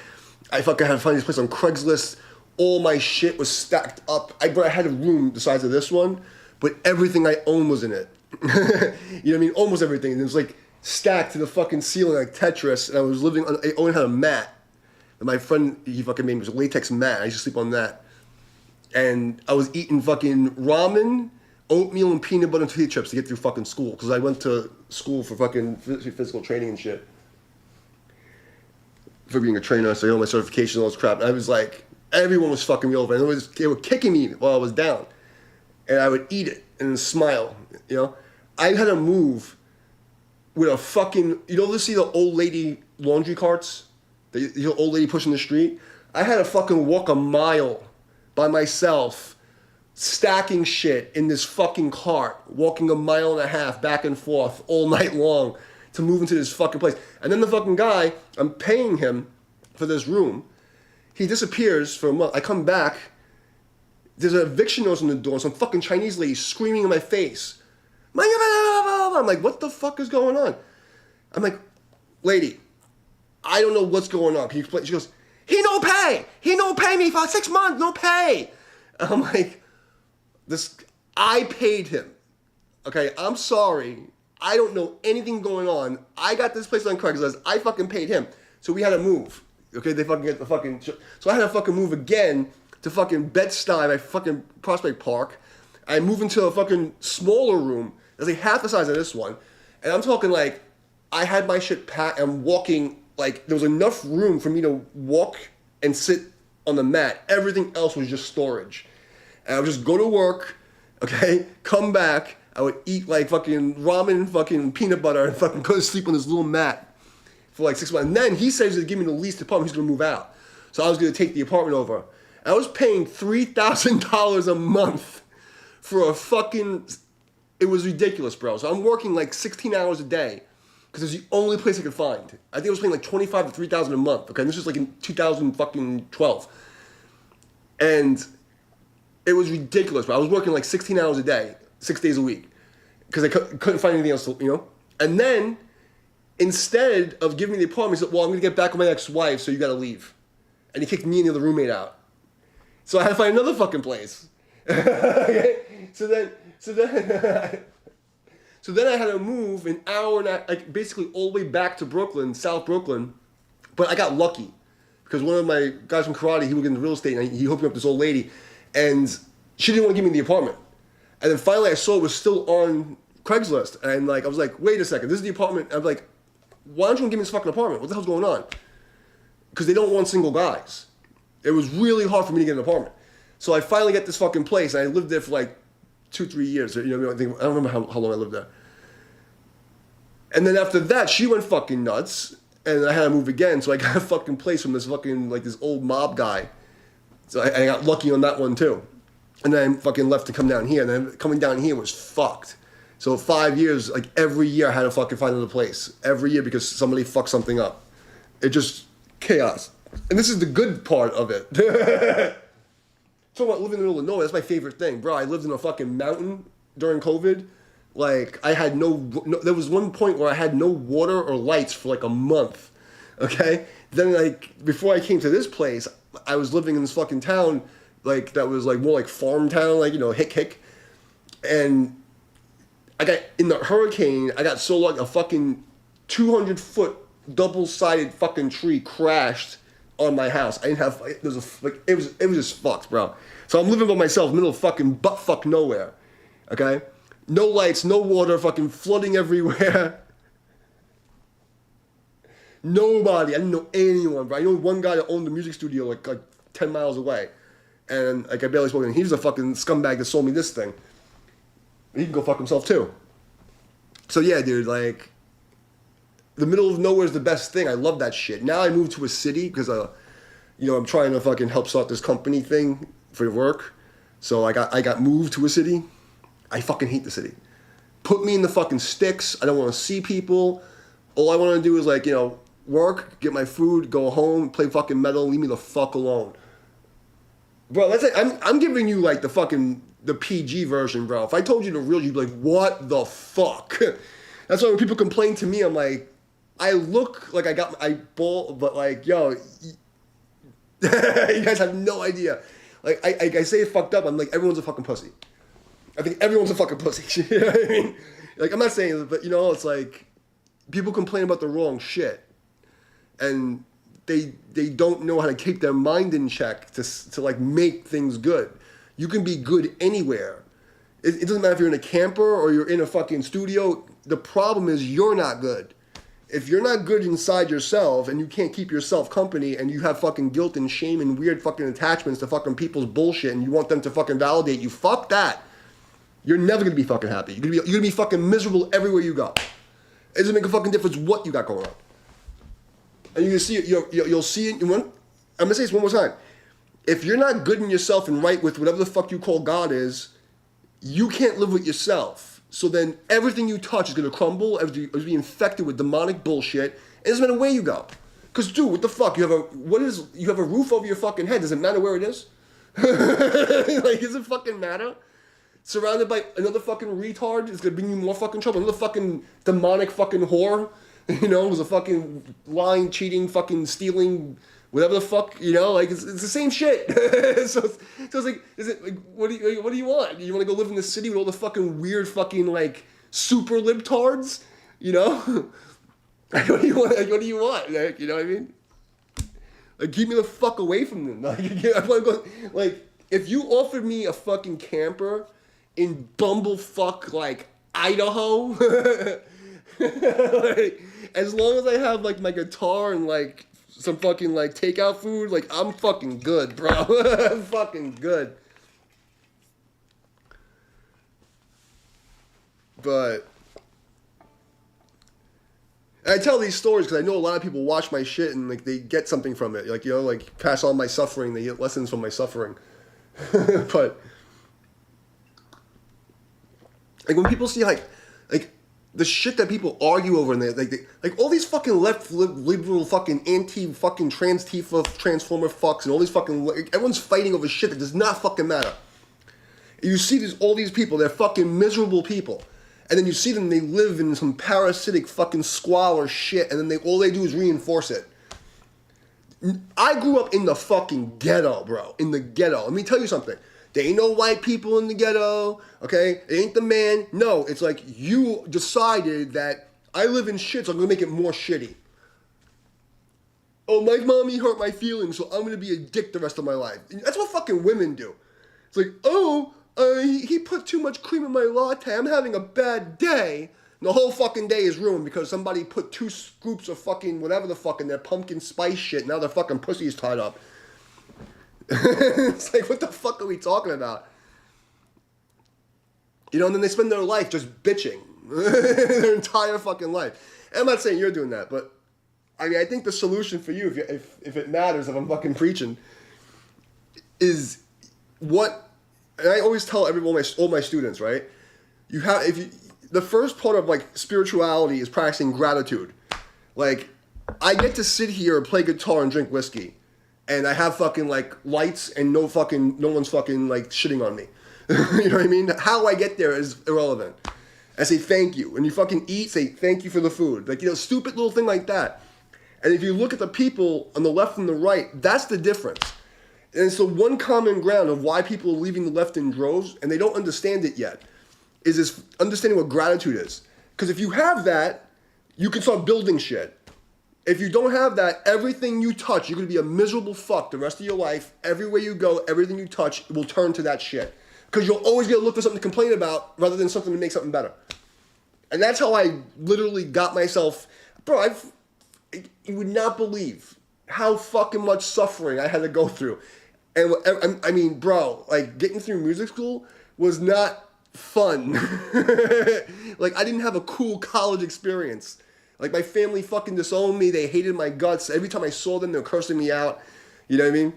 Speaker 2: I fucking had to find this place on Craigslist. All my shit was stacked up. I had a room the size of this one, but everything I owned was in it. You know what I mean? Almost everything. And it was like stacked to the fucking ceiling like Tetris. And I was I only had a mat. And my friend, he fucking made me a latex mat. I used to sleep on that. And I was eating fucking ramen, oatmeal, and peanut butter and tortilla chips to get through fucking school. Because I went to school for fucking physical training and shit. For being a trainer, so I got my certification and all this crap. And I was like... Everyone was fucking me over, and they were kicking me while I was down, and I would eat it and then smile. You know, I had to move with a fucking. You know, see the old lady laundry carts, the old lady pushing the street. I had to fucking walk a mile by myself, stacking shit in this fucking cart, walking a mile and a half back and forth all night long to move into this fucking place. And then the fucking guy, I'm paying him for this room. He disappears for a month. I come back. There's an eviction notice on the door. Some fucking Chinese lady screaming in my face. I'm like, what the fuck is going on? I'm like, lady, I don't know what's going on. Can you explain? She goes, he no pay. He no pay me for 6 months. No pay. I'm like, I paid him. Okay, I'm sorry. I don't know anything going on. I got this place on Craigslist. I fucking paid him. So we had to move. Okay, they fucking get the fucking... So I had to fucking move again to fucking Bed-Stuy, my fucking Prospect Park. I moved into a fucking smaller room. That's like half the size of this one. And I'm talking like, I had my shit packed and walking, like, there was enough room for me to walk and sit on the mat. Everything else was just storage. And I would just go to work, okay, come back. I would eat like fucking ramen, fucking peanut butter, and fucking go to sleep on this little mat. For like 6 months. And then he says he's going to give me the leased apartment. He's going to move out. So I was going to take the apartment over. I was paying $3,000 a month for a fucking... It was ridiculous, bro. So I'm working like 16 hours a day because it's the only place I could find. I think I was paying like $25,000 to $3,000 a month. Okay, and this was like in 2012. And it was ridiculous, bro. I was working like 16 hours a day, 6 days a week because I couldn't find anything else, to, you know? And then... Instead of giving me the apartment, he said, well, I'm going to get back with my ex-wife, so you got to leave. And he kicked me and the other roommate out. So I had to find another fucking place. Okay? So then I had to move an hour and like basically all the way back to Brooklyn, South Brooklyn. But I got lucky because one of my guys from karate, he was in real estate, and he hooked me up with this old lady, and she didn't want to give me the apartment. And then finally I saw it was still on Craigslist, and like I was like, wait a second, this is the apartment. I'm like, why don't you give me this fucking apartment? What the hell's going on? Because they don't want single guys. It was really hard for me to get an apartment. So I finally get this fucking place, and I lived there for like 2-3 years. You know, I don't remember how long I lived there. And then after that, she went fucking nuts, and I had to move again. So I got a fucking place from this fucking like this old mob guy. So I got lucky on that one too. And then I fucking left to come down here, and then coming down here was fucked. So 5 years, like every year, I had to fucking find another place every year because somebody fucked something up. It just chaos. And this is the good part of it. Talking about living in the middle of nowhere, that's my favorite thing, bro. I lived in a fucking mountain during COVID. Like I had no. There was one point where I had no water or lights for like a month. Okay. Then like before I came to this place, I was living in this fucking town, like that was like more like farm town, like hick, and I got in the hurricane. I got so like a fucking 200-foot double-sided fucking tree crashed on my house. I didn't have it was just fucked, bro. So I'm living by myself, middle of fucking buttfuck nowhere. Okay, no lights, no water, fucking flooding everywhere. Nobody. I didn't know anyone, bro. I know one guy that owned a music studio like 10 miles away, and like I barely spoke to him. He was a fucking scumbag that sold me this thing. He can go fuck himself too. So yeah, dude, like the middle of nowhere is the best thing. I love that shit. Now I moved to a city because I'm trying to fucking help start this company thing for work. So I got moved to a city. I fucking hate the city. Put me in the fucking sticks. I don't want to see people. All I want to do is like, work, get my food, go home, play fucking metal, leave me the fuck alone. Bro, that's it. I'm giving you like the PG version, bro. If I told you the real, you'd be like, what the fuck? That's why when people complain to me, I'm like, I look like I ball, but like, yo, you guys have no idea. Like, I say it fucked up, I'm like, everyone's a fucking pussy. I think everyone's a fucking pussy. You know what I mean? Like, I'm not saying it, but it's like, people complain about the wrong shit. And they don't know how to keep their mind in check to like make things good. You can be good anywhere. It doesn't matter if you're in a camper or you're in a fucking studio. The problem is you're not good. If you're not good inside yourself and you can't keep yourself company and you have fucking guilt and shame and weird fucking attachments to fucking people's bullshit and you want them to fucking validate you, fuck that. You're never gonna be fucking happy. You're gonna be fucking miserable everywhere you go. It doesn't make a fucking difference what you got going on. And you can see it. You'll see it. I'm gonna say this one more time. If you're not good in yourself and right with whatever the fuck you call God is, you can't live with yourself. So then everything you touch is gonna crumble. It's gonna be infected with demonic bullshit. It doesn't matter where you go. Cause dude, what the fuck? You have a roof over your fucking head. Does it matter where it is? Like, does it fucking matter? Surrounded by another fucking retard is gonna bring you more fucking trouble. Another fucking demonic fucking whore. Who's a fucking lying, cheating, fucking stealing, whatever the fuck, like it's the same shit. so it's like, is it like, what do you want? You want to go live in the city with all the fucking weird fucking like super libtards? Like, what do you want? Like, what do you want? Like, you know what I mean? Like, keep me the fuck away from them. Like, if you offered me a fucking camper in bumblefuck like Idaho. Like, as long as I have like my guitar and like some fucking like takeout food, like I'm fucking good, bro. I'm fucking good. But I tell these stories because I know a lot of people watch my shit and like they get something from it. Like, like pass on my suffering, they get lessons from my suffering. But like when people see like the shit that people argue over, and like all these fucking left liberal fucking anti fucking transformer fucks and all these fucking everyone's fighting over shit that does not fucking matter. You see all these people, they're fucking miserable people, and then you see them, they live in some parasitic fucking squalor shit, and then all they do is reinforce it. I grew up in the fucking ghetto, bro. In the ghetto. Let me tell you something. There ain't no white people in the ghetto, okay? It ain't the man. No, it's like you decided that I live in shit, so I'm gonna make it more shitty. Oh, my mommy hurt my feelings, so I'm gonna be a dick the rest of my life. That's what fucking women do. It's like, he put too much cream in my latte. I'm having a bad day. And the whole fucking day is ruined because somebody put 2 scoops of fucking whatever the fuck in their pumpkin spice shit. Now their fucking pussy's tied up. It's like, what the fuck are we talking about? And then they spend their life just bitching. their entire fucking life. And I'm not saying you're doing that, but I mean, I think the solution for you, if it matters, if I'm fucking preaching, is what, and I always tell all my students, right? The first part of like spirituality is practicing gratitude. Like, I get to sit here and play guitar and drink whiskey, and I have fucking like lights and no one's fucking like shitting on me. You know what I mean? How I get there is irrelevant. I say thank you. When you fucking eat, say thank you for the food. Like, stupid little thing like that. And if you look at the people on the left and the right, that's the difference. And it's the one common ground of why people are leaving the left in droves, and they don't understand it yet, is this understanding what gratitude is. Because if you have that, you can start building shit. If you don't have that, everything you touch, you're going to be a miserable fuck the rest of your life. Everywhere you go, everything you touch will turn to that shit. Because you'll always get to look for something to complain about rather than something to make something better. And that's how I literally got myself... Bro, you would not believe how fucking much suffering I had to go through. And I mean, bro, like, getting through music school was not fun. Like, I didn't have a cool college experience. Like, my family fucking disowned me. They hated my guts. Every time I saw them, they were cursing me out. You know what I mean?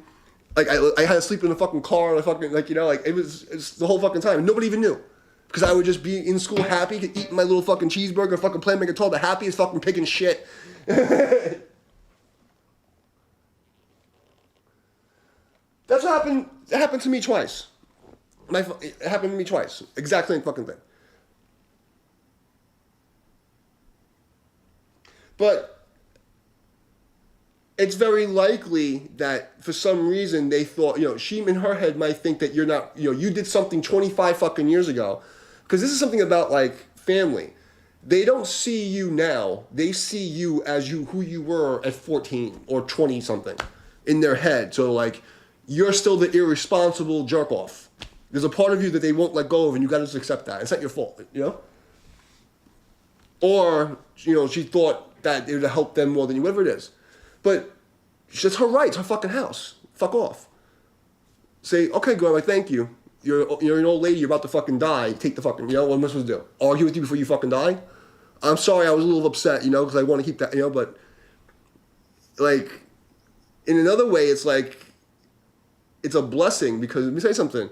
Speaker 2: Like, I had to sleep in a fucking car, and I fucking, like, it was the whole fucking time. Nobody even knew. Because I would just be in school happy, eating my little fucking cheeseburger, fucking playing my guitar, the happiest fucking picking shit. That's what happened. It happened to me twice. It happened to me twice. Exactly the fucking thing. But it's very likely that for some reason they thought, she in her head might think that you're not, you did something 25 fucking years ago. Because this is something about like family. They don't see you now. They see you as who you were at 14 or 20 something in their head. So like, you're still the irresponsible jerk off. There's a part of you that they won't let go of, and you gotta just accept that. It's not your fault, Or, she thought that it would help them more than you, whatever it is. But it's her right. It's her fucking house. Fuck off. Say, okay, Grandma, thank you. You're an old lady. You're about to fucking die. Take the fucking, what am I supposed to do? Argue with you before you fucking die? I'm sorry, I was a little upset, because I want to keep that, but, like, in another way, it's like, it's a blessing, because, let me say something.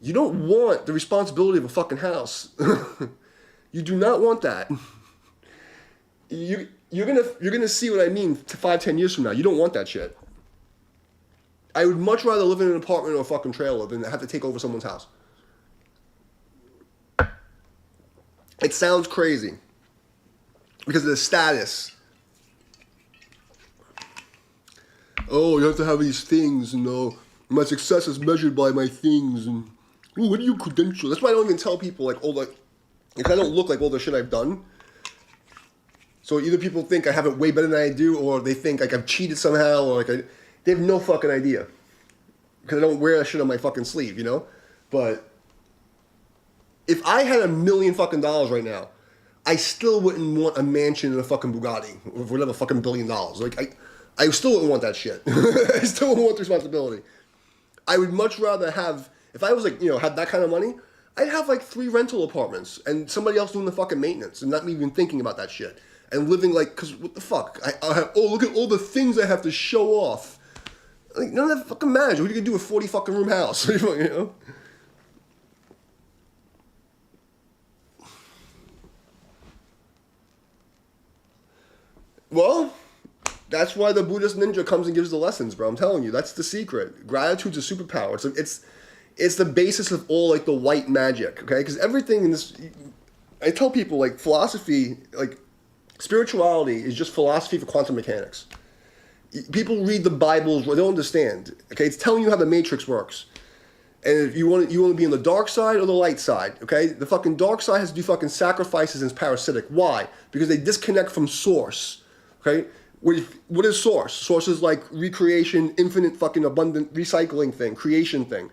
Speaker 2: You don't want the responsibility of a fucking house. You do not want that. You're gonna see what I mean 5-10 years from now. You don't want that shit. I would much rather live in an apartment or a fucking trailer than have to take over someone's house. It sounds crazy because of the status. Oh, you have to have these things, my success is measured by my things, and what are your credentials? That's why I don't even tell people like I don't look like all the shit I've done. So either people think I have it way better than I do, or they think like I've cheated somehow, or they have no fucking idea. Because I don't wear that shit on my fucking sleeve, But if I had $1 million fucking dollars right now, I still wouldn't want a mansion in a fucking Bugatti or whatever fucking $1 billion. Like I still wouldn't want that shit. I still wouldn't want the responsibility. I would much rather have, if I was like, had that kind of money, I'd have like 3 rental apartments and somebody else doing the fucking maintenance and not even thinking about that shit. And living like, because what the fuck? I have, look at all the things I have to show off. Like, none of that fucking matters. What are you going to do with a 40 fucking room house? Well, that's why the Buddhist ninja comes and gives the lessons, bro. I'm telling you, that's the secret. Gratitude's a superpower. It's the basis of all like the white magic, okay? Because everything in this, I tell people like philosophy, like spirituality is just philosophy for quantum mechanics. People read the Bible, they don't understand, okay? It's telling you how the matrix works. And if you want to be on the dark side or the light side, okay? The fucking dark side has to do fucking sacrifices and is parasitic. Why? Because they disconnect from source, okay? What is source? Source is like recreation, infinite fucking abundant recycling thing, creation thing.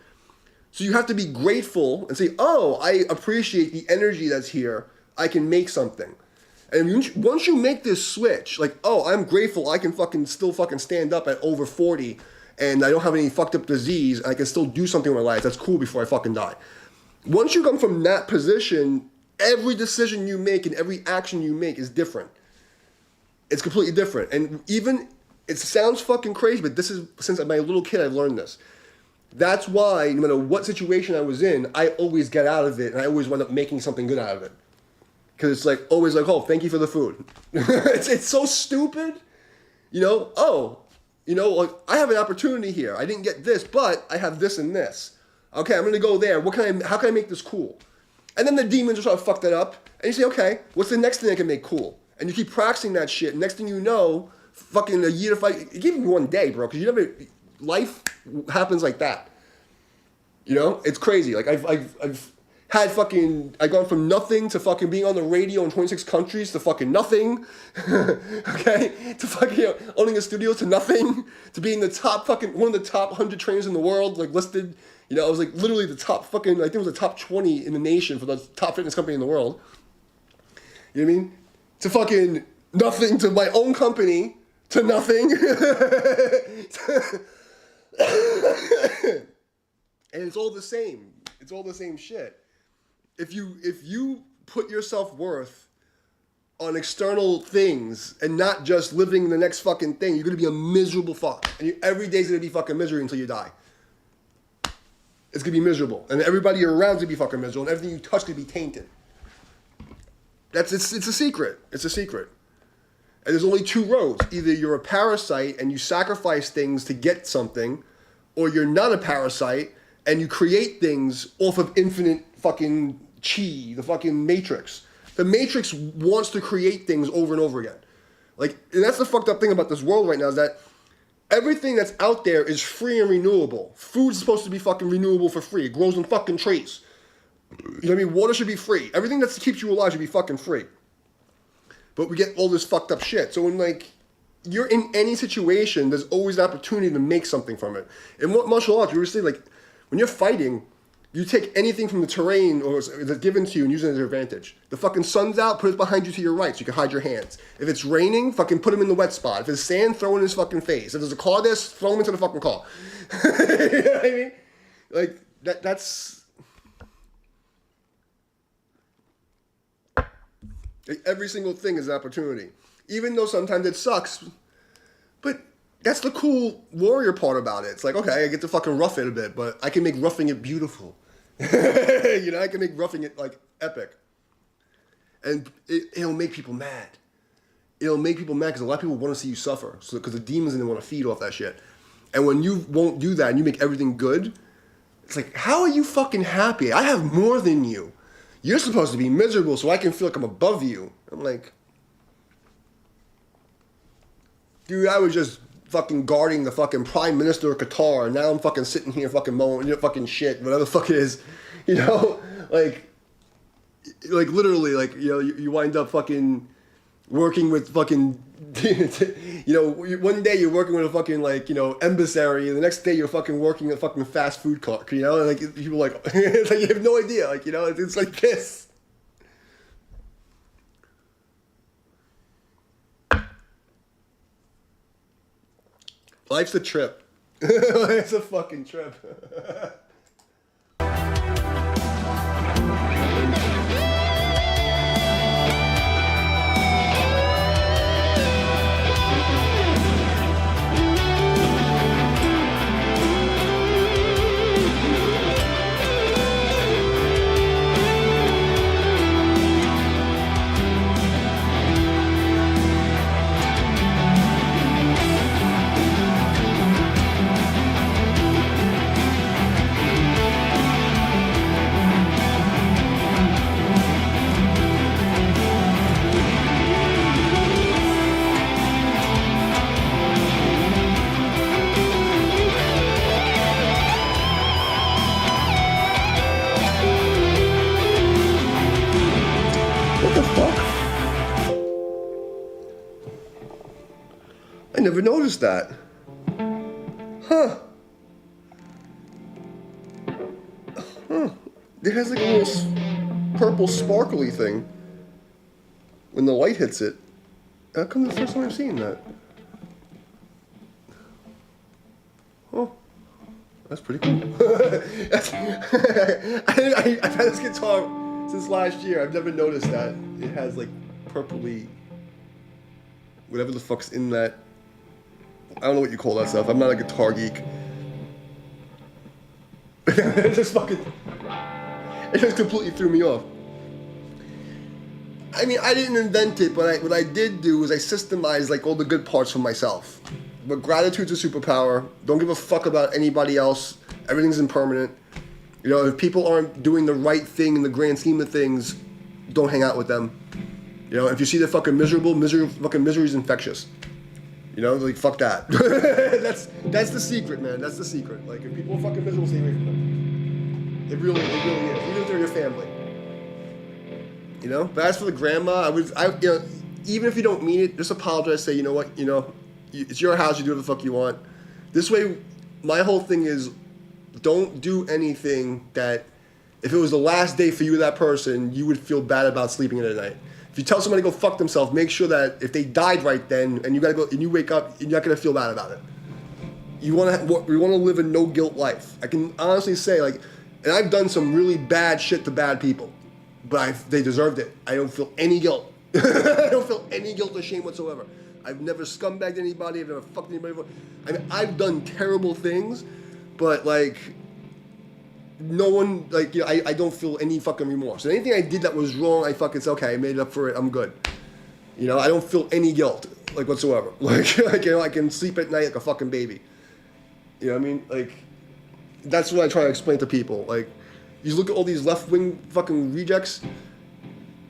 Speaker 2: So you have to be grateful and say, oh, I appreciate the energy that's here. I can make something. And once you make this switch, like, oh, I'm grateful I can still stand up at over 40 and I don't have any fucked up disease and I can still do something with my life that's cool before I fucking die. Once you come from that position, every decision you make and every action you make is different. It's completely different. And even, it sounds fucking crazy, but this is, since I'm a little kid, I've learned this. That's why, no matter what situation I was in, I always get out of it, and I always wind up making something good out of it. Because it's like, always like, oh, thank you for the food. It's so stupid. You know, oh, you know, like, I have an opportunity here. I didn't get this, but I have this and this. Okay, I'm going to go there. How can I make this cool? And then the demons will try to fuck that up. And you say, okay, what's the next thing I can make cool? And you keep practicing that shit. Next thing you know, fucking a year to fight. It gave me one day, bro, because you never, life happens like that. You know, it's crazy. Like I've had fucking, I've gone from nothing to fucking being on the radio in 26 countries to fucking nothing. Okay, to fucking owning a studio to nothing, to being the top fucking, one of the top 100 trainers in the world, like listed. You know, I was like literally the top fucking, I think it was the top 20 in the nation for the top fitness company in the world. You know what I mean? To fucking nothing, to my own company, to nothing. And it's all the same. It's all the same shit. If you put your self-worth on external things and not just living the next fucking thing, you're gonna be a miserable fuck. And every day's gonna be fucking misery until you die. It's gonna be miserable. And everybody you're around is gonna be fucking miserable, and everything you touch is gonna be tainted. It's a secret. It's a secret. And there's only two roads. Either you're a parasite and you sacrifice things to get something, or you're not a parasite and you create things off of infinite fucking chi, the fucking Matrix. The Matrix wants to create things over and over again. Like, and that's the fucked up thing about this world right now, is that everything that's out there is free and renewable. Food's supposed to be fucking renewable for free. It grows in fucking trees. You know what I mean? Water should be free. Everything that keeps you alive should be fucking free. But we get all this fucked up shit. So when, like, you're in any situation, there's always an opportunity to make something from it. In martial arts, we always say, like, when you're fighting, you take anything from the terrain or that's given to you and use it as your advantage. The fucking sun's out, put it behind you to your right so you can hide your hands. If it's raining, fucking put him in the wet spot. If it's sand, throw it in his fucking face. If there's a car there, throw him into the fucking car. You know what I mean? Like, that's... Like, every single thing is an opportunity. Even though sometimes it sucks, but that's the cool warrior part about it. It's like, okay, I get to fucking rough it a bit, but I can make roughing it beautiful. You know, I can make roughing it, like, epic. And it'll make people mad. It'll make people mad because a lot of people want to see you suffer. So, because the demons in them want to feed off that shit. And when you won't do that and you make everything good, it's like, how are you fucking happy? I have more than you. You're supposed to be miserable so I can feel like I'm above you. I'm like, dude, I was just fucking guarding the fucking prime minister of Qatar, and now I'm fucking sitting here fucking mowing, you know, fucking shit, whatever the fuck it is. You know, like literally, like, you know, you wind up fucking working with fucking, you know, one day you're working with a fucking, like, you know, emissary, and the next day you're fucking working at a fucking fast food cart, you know, and like, people like, it's like, you have no idea, like, you know, it's like this. Life's a trip. It's a fucking trip. I never noticed that. Huh. It has like a little purple sparkly thing when the light hits it. How come the first time I've seen that? Oh, that's pretty cool. I've had this guitar Since last year, I've never noticed that it has like purpley, whatever the fuck's in that. I don't know what you call that stuff. I'm not a guitar geek. It just completely threw me off. I mean, I didn't invent it, but what I did do is I systemized like all the good parts for myself. But gratitude's a superpower. Don't give a fuck about anybody else. Everything's impermanent. You know, if people aren't doing the right thing in the grand scheme of things, don't hang out with them. You know, if you see they're fucking miserable, fucking misery is infectious. You know, like fuck that. that's the secret, man. That's the secret. Like if people are fucking miserable, stay away from them. It really is. Even if they're your family. You know. But as for the grandma, you know, even if you don't mean it, just apologize. Say, you know what, you know, it's your house. You do whatever the fuck you want. This way, my whole thing is, don't do anything that, if it was the last day for you with that person, you would feel bad about sleeping in at night. If you tell somebody to go fuck themselves, make sure that if they died right then and you gotta go and you wake up, you're not gonna feel bad about it. We want to live a no guilt life. I can honestly say, like, and I've done some really bad shit to bad people, but they deserved it. I don't feel any guilt. I don't feel any guilt or shame whatsoever. I've never scumbagged anybody. I've never fucked anybody. I mean, I've done terrible things, but like, no one, like, you know, I don't feel any fucking remorse. And anything I did that was wrong, I fucking say, okay, I made up for it. I'm good. You know, I don't feel any guilt, like, whatsoever. Like, you know, I can sleep at night like a fucking baby. You know what I mean? Like, that's what I try to explain to people. Like, you look at all these left-wing fucking rejects,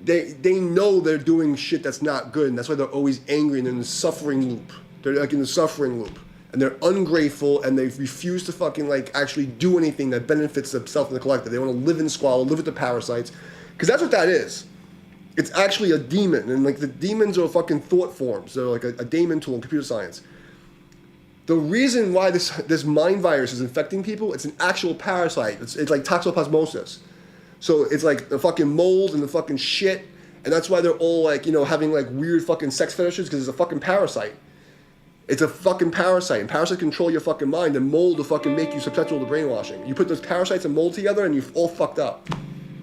Speaker 2: they know they're doing shit that's not good, and that's why they're always angry and in the suffering loop. They're like in the suffering loop. And they're ungrateful, and they refuse to fucking, like, actually do anything that benefits themselves and the collective. They want to live in squalor, live with the parasites. Because that's what that is. It's actually a demon. And, like, the demons are fucking thought forms. They're like a daemon tool in computer science. The reason why this mind virus is infecting people, it's an actual parasite. It's like toxoplasmosis. So it's like the fucking mold and the fucking shit. And that's why they're all, like, you know, having, like, weird fucking sex fetishes, because it's a fucking parasite. It's a fucking parasite, and parasites control your fucking mind, and mold will fucking make you susceptible to brainwashing. You put those parasites and mold together, and you've all fucked up.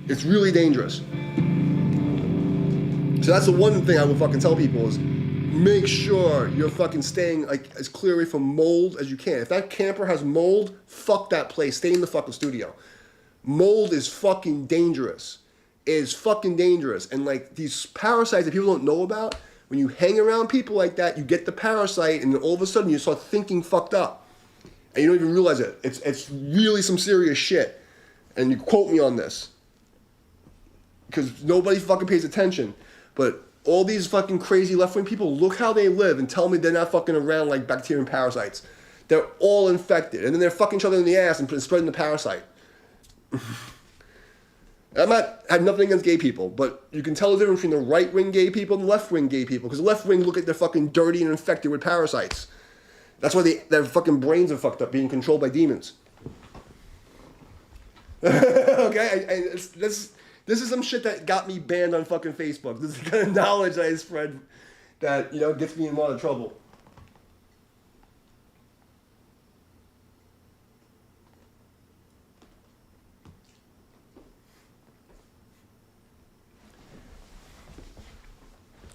Speaker 2: It's really dangerous. So that's the one thing I would fucking tell people is, make sure you're fucking staying, like, as clear away from mold as you can. If that camper has mold, fuck that place. Stay in the fucking studio. Mold is fucking dangerous. It is fucking dangerous. And, like, these parasites that people don't know about, when you hang around people like that, you get the parasite, and then all of a sudden you start thinking fucked up. And you don't even realize it. It's really some serious shit. And you quote me on this. Because nobody fucking pays attention. But all these fucking crazy left-wing people, look how they live and tell me they're not fucking around like bacteria and parasites. They're all infected. And then they're fucking each other in the ass and spreading the parasite. I have nothing against gay people, but you can tell the difference between the right-wing gay people and the left-wing gay people, because the left-wing look like they're fucking dirty and infected with parasites. That's why their fucking brains are fucked up, being controlled by demons. Okay? This is some shit that got me banned on fucking Facebook. This is the kind of knowledge that I spread that, you know, gets me in a lot of trouble.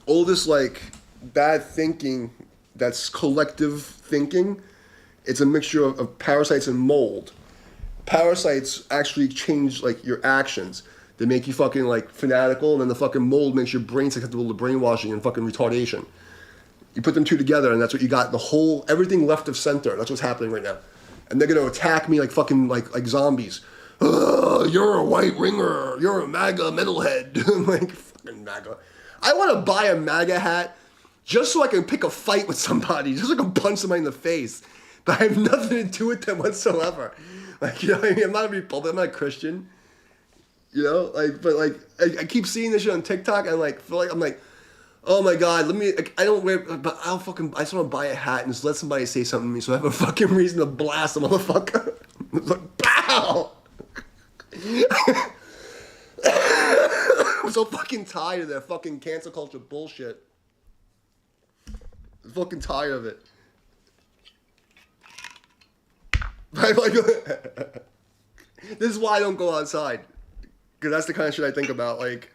Speaker 2: All this, like, bad thinking that's collective thinking, it's a mixture of parasites and mold. Parasites actually change, like, your actions. They make you fucking, like, fanatical, and then the fucking mold makes your brain susceptible to brainwashing and fucking retardation. You put them two together, and that's what you got. Everything left of center. That's what's happening right now. And they're gonna attack me like fucking, like zombies. You're a white ringer. You're a MAGA metalhead. I'm like, fucking MAGA. I want to buy a MAGA hat just so I can pick a fight with somebody, just so I can punch somebody in the face. But I have nothing to do with them whatsoever. Like, you know what I mean? I'm not a Republican, I'm not a Christian. You know? Like, but like, I keep seeing this shit on TikTok, and like, feel like I'm like, oh my God, I don't wear, but I just want to buy a hat and just let somebody say something to me so I have a fucking reason to blast a motherfucker. It's like, pow! I'm so fucking tired of that fucking cancel culture bullshit. I'm fucking tired of it. This is why I don't go outside. Because that's the kind of shit I think about, like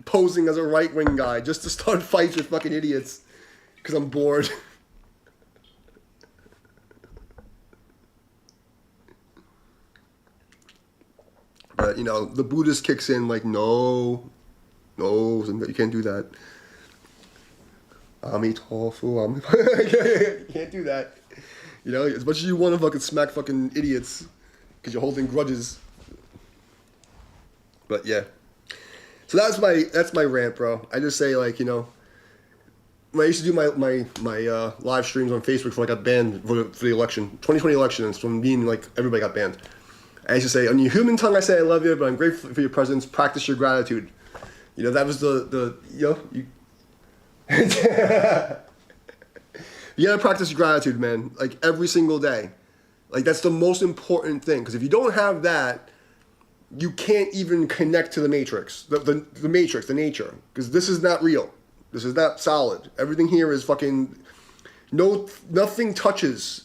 Speaker 2: posing as a right-wing guy just to start fights with fucking idiots because I'm bored. But, you know, the Buddhist kicks in like, no, you can't do that. I'm tofu, you can't do that. You know, as much as you want to fucking smack fucking idiots because you're holding grudges. But yeah. So that's my rant, bro. I just say, like, you know, when I used to do my live streams on Facebook before I got banned for the election, 2020 elections, from being like everybody got banned. I used to say, on your human tongue I say I love you, but I'm grateful for your presence. Practice your gratitude. You know, that was the you know, you gotta practice gratitude, man. Like every single day. Like that's the most important thing. Because if you don't have that, you can't even connect to the matrix, the matrix, the nature. Because this is not real. This is not solid. Everything here is fucking nothing touches.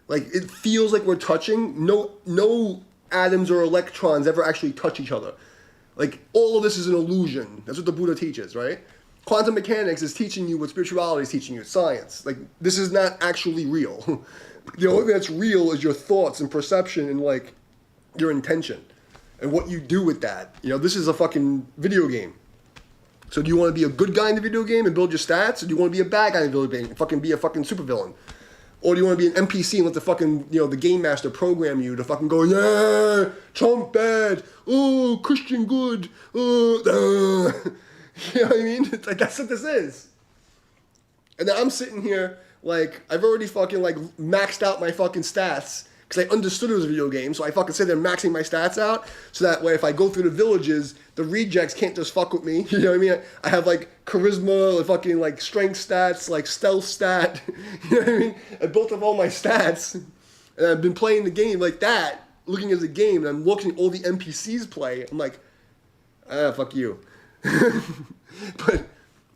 Speaker 2: Like it feels like we're touching. No atoms or electrons ever actually touch each other. Like all of this is an illusion. That's what the Buddha teaches, right? Quantum mechanics is teaching you what spirituality is teaching you. It's science. Like this is not actually real. The only thing that's real is your thoughts and perception and like your intention and what you do with that. You know, this is a fucking video game. So do you want to be a good guy in the video game and build your stats, or do you want to be a bad guy in the video game and fucking be a fucking supervillain? Or do you want to be an NPC and let the fucking, you know, the game master program you to fucking go, yeah, Trump bad, oh, Christian good, you know what I mean? It's like, that's what this is. And then I'm sitting here, like, I've already fucking, like, maxed out my fucking stats because I understood it was a video game, so I fucking sit there maxing my stats out so that way if I go through the villages, the rejects can't just fuck with me. You know what I mean? I have, like, charisma, like, fucking, like, strength stats, like, stealth stat. You know what I mean? I built up all my stats, and I've been playing the game like that, looking at the game, and I'm looking at all the NPCs play. I'm like, fuck you. But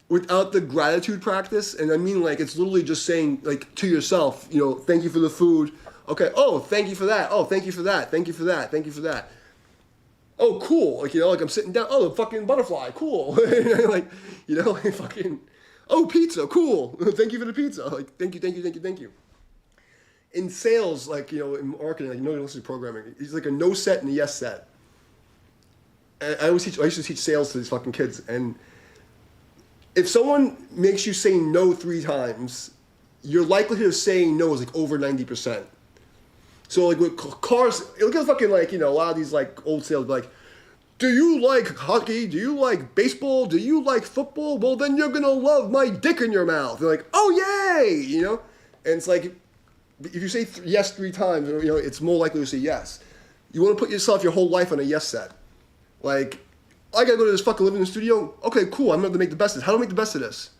Speaker 2: without the gratitude practice, and I mean, like, it's literally just saying, like, to yourself, you know, thank you for the food. Okay, oh, thank you for that. Oh, thank you for that. Thank you for that. Thank you for that. Oh, cool. Like, you know, like I'm sitting down. Oh, the fucking butterfly. Cool. Like, you know, like fucking, oh, pizza. Cool. Thank you for the pizza. Like, thank you. In sales, like, you know, in marketing, like, you know, you listen to programming. It's like a no set and a yes set. And I used to teach sales to these fucking kids. And if someone makes you say no 3 times, your likelihood of saying no is like over 90%. So like with cars, look at fucking like, you know, a lot of these like old sales, like, do you like hockey? Do you like baseball? Do you like football? Well, then you're gonna love my dick in your mouth. They're like, oh yay, you know? And it's like, if you say yes 3 times, you know, it's more likely to say yes. You want to put yourself your whole life on a yes set. Like, I gotta go to this fucking living in the studio. Okay, cool. I'm gonna make the best of this. How do I make the best of this?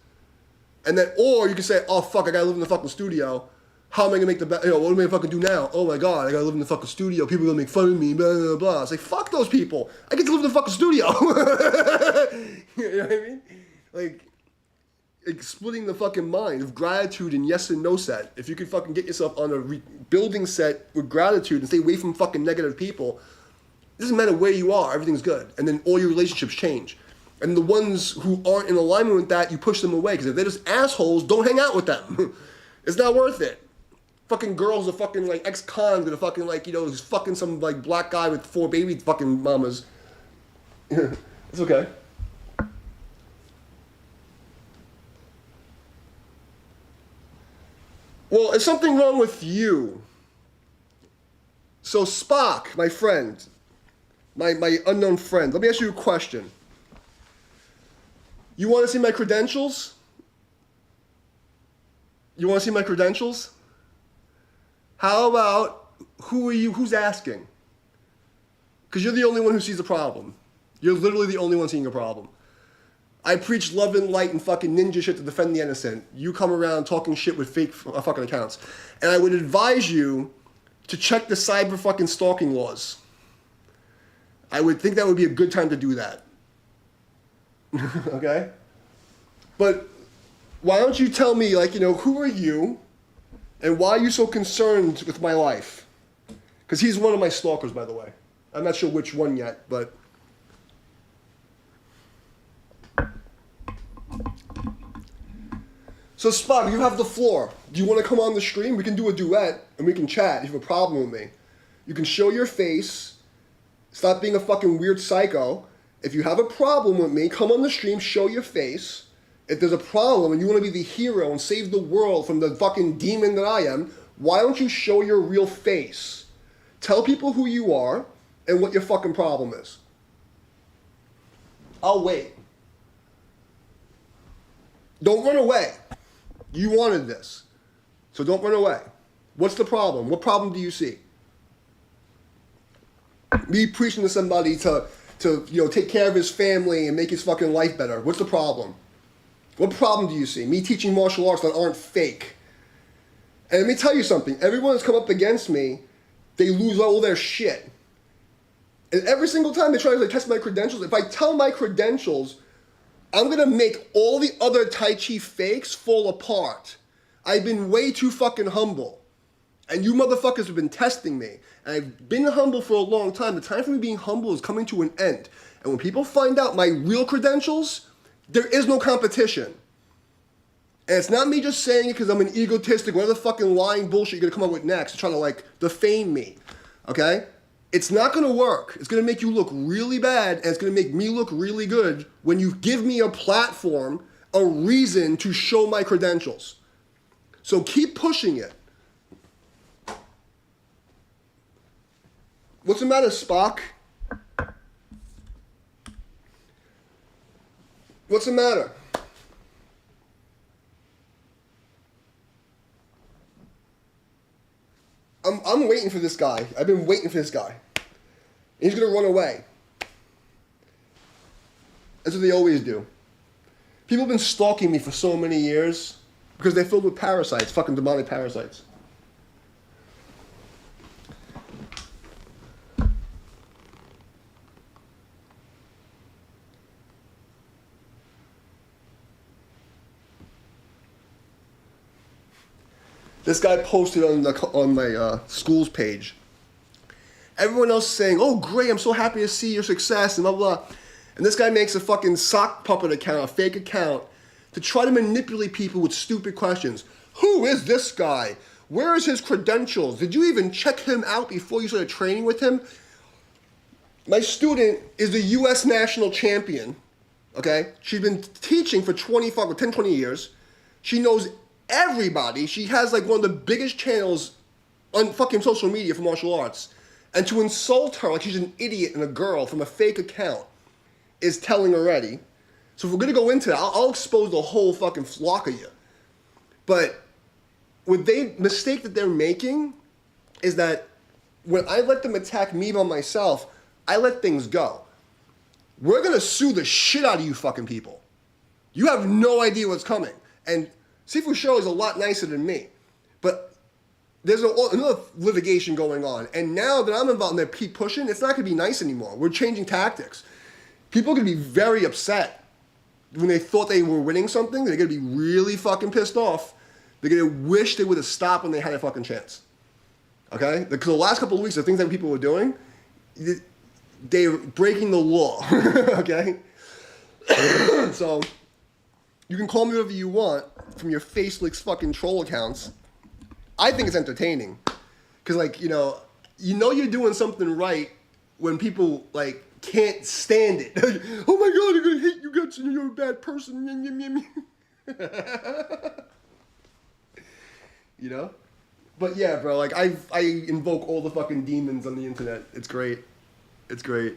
Speaker 2: And then, or you can say, oh fuck, I gotta live in the fucking studio. How am I gonna make the best? You know, what am I gonna fucking do now? Oh my god, I gotta live in the fucking studio. People are gonna make fun of me. Blah blah blah. It's like, fuck those people. I get to live in the fucking studio. You know what I mean? Like splitting the fucking mind of gratitude and yes and no set. If you could fucking get yourself on a building set with gratitude and stay away from fucking negative people, it doesn't matter where you are, everything's good. And then all your relationships change. And the ones who aren't in alignment with that, you push them away. Because if they're just assholes, don't hang out with them. It's not worth it. Fucking girls are fucking like ex-cons that are fucking like, you know, just fucking some like black guy with 4 baby fucking mamas. It's okay. Well, is something wrong with you? So Spock, my friend, my unknown friend, let me ask you a question. You want to see my credentials? You want to see my credentials? How about, who are you, who's asking? Because you're the only one who sees the problem. You're literally the only one seeing a problem. I preach love and light and fucking ninja shit to defend the innocent. You come around talking shit with fake fucking accounts. And I would advise you to check the cyber fucking stalking laws. I would think that would be a good time to do that. Okay? But why don't you tell me, like, you know, who are you and why are you so concerned with my life? Because he's one of my stalkers, by the way. I'm not sure which one yet, but. So Spock, you have the floor. Do you want to come on the stream? We can do a duet and we can chat if you have a problem with me. You can show your face. Stop being a fucking weird psycho. If you have a problem with me, come on the stream, show your face. If there's a problem and you want to be the hero and save the world from the fucking demon that I am, why don't you show your real face? Tell people who you are and what your fucking problem is. I'll wait. Don't run away. You wanted this. So don't run away. What's the problem? What problem do you see? Me preaching to somebody to take care of his family and make his fucking life better. What's the problem? What problem do you see? Me teaching martial arts that aren't fake. And let me tell you something. Everyone that's come up against me, they lose all their shit. And every single time they try to test my credentials, if I tell my credentials, I'm going to make all the other Tai Chi fakes fall apart. I've been way too fucking humble. And you motherfuckers have been testing me. And I've been humble for a long time. The time for me being humble is coming to an end. And when people find out my real credentials, there is no competition. And it's not me just saying it because I'm an egotistic, whatever fucking lying bullshit you're going to come up with next, trying to defame me. Okay? It's not going to work. It's going to make you look really bad, and it's going to make me look really good when you give me a platform, a reason to show my credentials. So keep pushing it. What's the matter, Spock? What's the matter? I'm waiting for this guy. I've been waiting for this guy. He's gonna run away. That's what they always do. People have been stalking me for so many years because they're filled with parasites, fucking demonic parasites. This guy posted on my school's page. Everyone else saying, "Oh, great! I'm so happy to see your success," and blah blah. And this guy makes a fucking sock puppet account, a fake account, to try to manipulate people with stupid questions. Who is this guy? Where is his credentials? Did you even check him out before you started training with him? My student is the U.S. national champion. Okay, she's been teaching for 10, 20 years. She knows everybody. She has one of the biggest channels on fucking social media for martial arts. And to insult her like she's an idiot and a girl from a fake account is telling already. So if we're going to go into that, I'll expose the whole fucking flock of you. But what they mistake that they're making is that when I let them attack me by myself, I let things go. We're going to sue the shit out of you fucking people. You have no idea what's coming. And Sifu Show is a lot nicer than me. But there's another litigation going on. And now that I'm involved and they keep pushing, it's not going to be nice anymore. We're changing tactics. People are going to be very upset when they thought they were winning something. They're going to be really fucking pissed off. They're going to wish they would have stopped when they had a fucking chance. Okay? Because the last couple of weeks, the things that people were doing, they're breaking the law. Okay? So, you can call me whatever you want from your faceless fucking troll accounts. I think it's entertaining. Because, you're doing something right when people, can't stand it. Oh my God, I'm going to hate you guys and you're a bad person. But yeah, bro, I invoke all the fucking demons on the internet. It's great. It's great.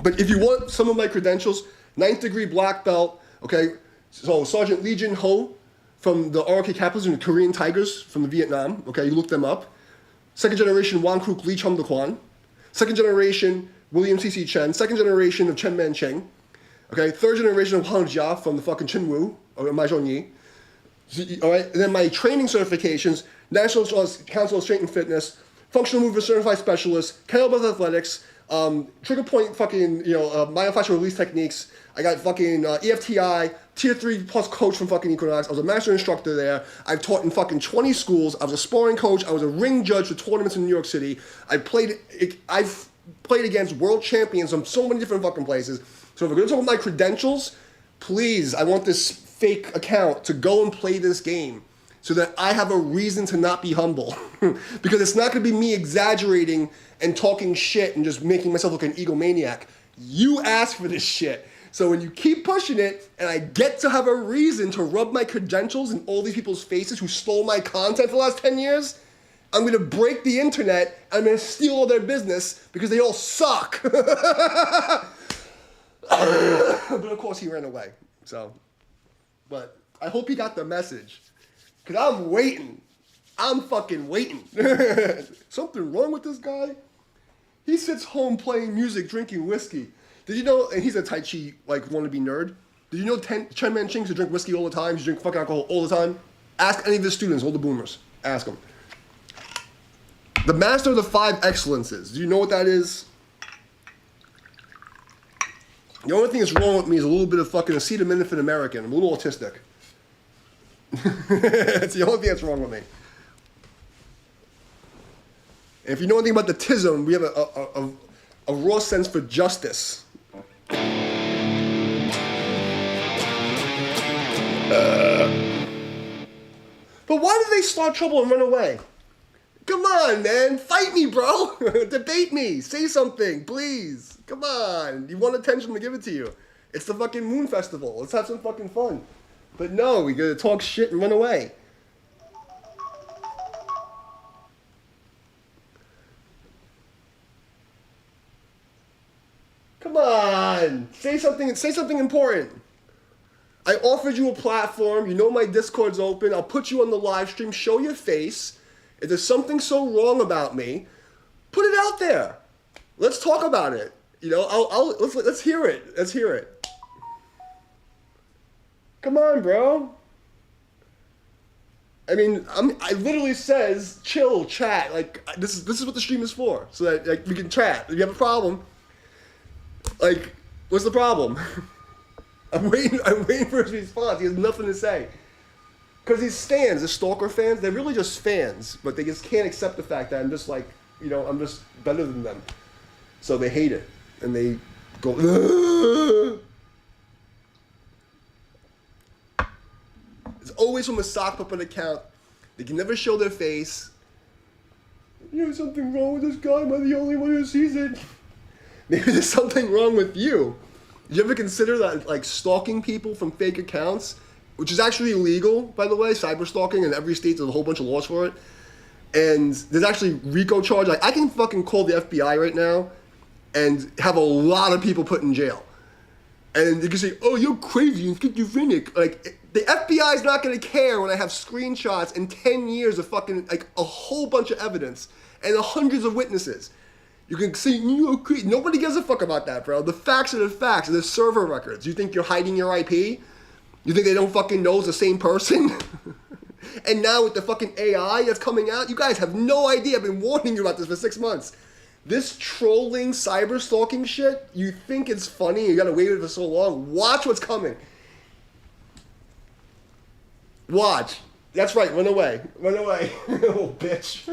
Speaker 2: But if you want some of my credentials, 9th degree black belt, okay? So Sergeant Lee Jin Ho from the ROK Capitals and the Korean Tigers from the Vietnam, okay? You look them up. 2nd generation Wan Kruk Lee Chum De Kwan. 2nd generation William C.C. Chen. 2nd generation of Chen Man Cheng. Okay? 3rd generation of Hang Jia from the fucking Chin Wu, or Mai Zhong Yi. All right? And then my training certifications, National Council of Strength and Fitness, Functional Mover Certified Specialist, Kettlebell Athletics, Trigger point fucking, myofascial release techniques. I got fucking EFTI, tier 3 plus coach from fucking Equinox. I was a master instructor there. I've taught in fucking 20 schools. I was a sparring coach. I was a ring judge for tournaments in New York City. I've played against world champions from so many different fucking places. So if we're gonna talk about my credentials, please, I want this fake account to go and play this game so that I have a reason to not be humble. Because it's not gonna be me exaggerating and talking shit and just making myself look like an egomaniac. You asked for this shit. So when you keep pushing it, and I get to have a reason to rub my credentials in all these people's faces who stole my content for the last 10 years, I'm gonna break the internet, I'm gonna steal all their business because they all suck. But of course he ran away, so. But I hope he got the message, because I'm waiting. I'm fucking waiting. Something wrong with this guy? He sits home playing music, drinking whiskey. Did you know, and he's a Tai Chi, wannabe nerd. Did you know Chen Man Ching used to drink whiskey all the time? He used to drink fucking alcohol all the time? Ask any of his students, all the boomers. Ask them. The master of the 5 excellences. Do you know what that is? The only thing that's wrong with me is a little bit of fucking acetaminophen American. I'm a little autistic. It's the only thing that's wrong with me. And if you know anything about the TISM, we have a raw sense for justice. But why did they start trouble and run away? Come on, man. Fight me, bro. Debate me. Say something, please. Come on. You want attention to give it to you. It's the fucking Moon Festival. Let's have some fucking fun. But no, we gotta talk shit and run away. Come on. Say something important. I offered you a platform. You know my Discord's open. I'll put you on the live stream. Show your face. If there's something so wrong about me, put it out there. Let's talk about it. Let's hear it. Let's hear it. Come on, bro. I mean, I literally says chill, chat. This is what the stream is for, so that we can chat. If you have a problem, what's the problem? I'm waiting for his response. He has nothing to say. Because these fans, the stalker fans, they're really just fans, but they just can't accept the fact that I'm just I'm just better than them. So they hate it. And they go, ugh! It's always from a sock puppet account. They can never show their face. There's something wrong with this guy. Am I the only one who sees it? Maybe there's something wrong with you. Did you ever consider that, stalking people from fake accounts, which is actually illegal, by the way, cyber stalking, in every state, there's a whole bunch of laws for it. And there's actually RICO charge. I can fucking call the FBI right now and have a lot of people put in jail. And you can say, oh, you're crazy and schizophrenic. The FBI is not going to care when I have screenshots and 10 years of fucking, a whole bunch of evidence and hundreds of witnesses. You can say, you're crazy. Nobody gives a fuck about that, bro. The facts are the facts. There's server records. You think you're hiding your IP? You think they don't fucking know it's the same person? And now with the fucking AI that's coming out, you guys have no idea. I've been warning you about this for 6 months. This trolling, cyber stalking shit, you think it's funny, you gotta wait for so long. Watch what's coming. Watch. That's right, run away. Run away. Little bitch.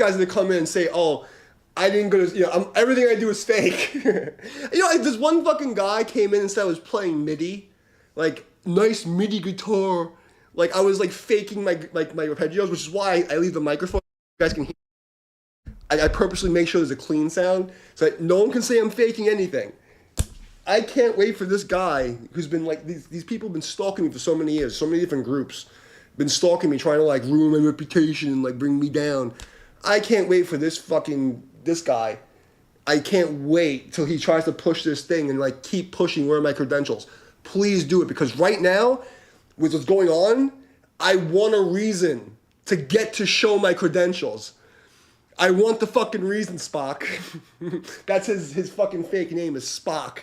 Speaker 2: guy's gonna come in and say, oh, I didn't go to, everything I do is fake. Like this one fucking guy came in and said I was playing MIDI, like nice MIDI guitar. Like I was like faking my arpeggios, which is why I leave the microphone. You guys can hear. I purposely make sure there's a clean sound so that no one can say I'm faking anything. I can't wait for this guy who's been like, these people have been stalking me for so many years, so many different groups, been stalking me, trying to like ruin my reputation and like bring me down. I can't wait for this guy. I can't wait till he tries to push this thing and like keep pushing where are my credentials. Please do it, because right now, with what's going on, I want a reason to get to show my credentials. I want the fucking reason, Spock. That's his fucking fake name is Spock.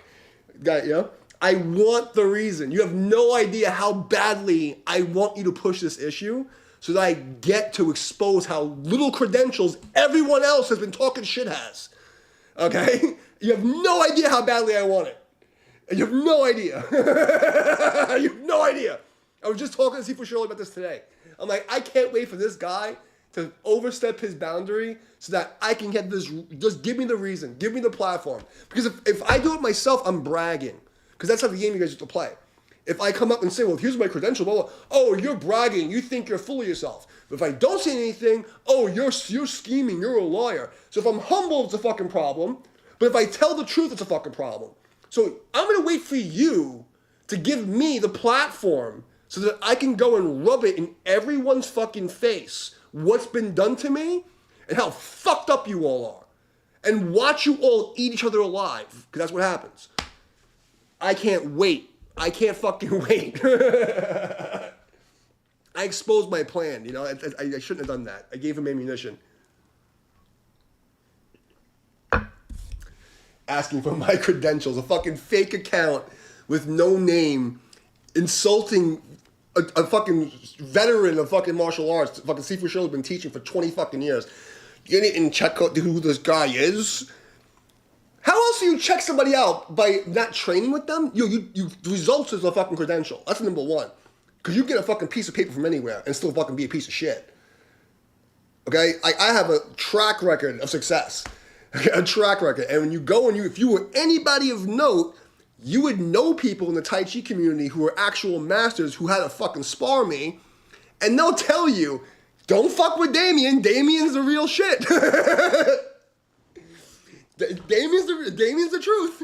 Speaker 2: Got it, you know? I want the reason. You have no idea how badly I want you to push this issue so that I get to expose how little credentials everyone else has been talking shit has. Okay? You have no idea how badly I want it. You have no idea. You have no idea. I was just talking to C4 Shirley about this today. I'm like, I can't wait for this guy to overstep his boundary so that I can get this. Just give me the reason. Give me the platform. Because if I do it myself, I'm bragging. Because that's how the game you guys used to play. If I come up and say, well, here's my credential, blah, blah, oh, you're bragging. You think you're full of yourself. But if I don't say anything, oh, you're scheming. You're a liar. So if I'm humble, it's a fucking problem. But if I tell the truth, it's a fucking problem. So I'm going to wait for you to give me the platform so that I can go and rub it in everyone's fucking face what's been done to me and how fucked up you all are. And watch you all eat each other alive, because that's what happens. I can't wait. I can't fucking wait. I exposed my plan, I shouldn't have done that. I gave him ammunition. Asking for my credentials, a fucking fake account with no name, insulting a fucking veteran of fucking martial arts. Fucking C4 Shirley's been teaching for 20 fucking years. You didn't check out who this guy is. How else do you check somebody out by not training with them? The results is a fucking credential. That's number one. Because you get a fucking piece of paper from anywhere and still fucking be a piece of shit. Okay? I have a track record of success. A track record. And when you go and if you were anybody of note, you would know people in the Tai Chi community who are actual masters who had to fucking spar me, and they'll tell you, don't fuck with Damien. Damien's the real shit. Damien's the truth.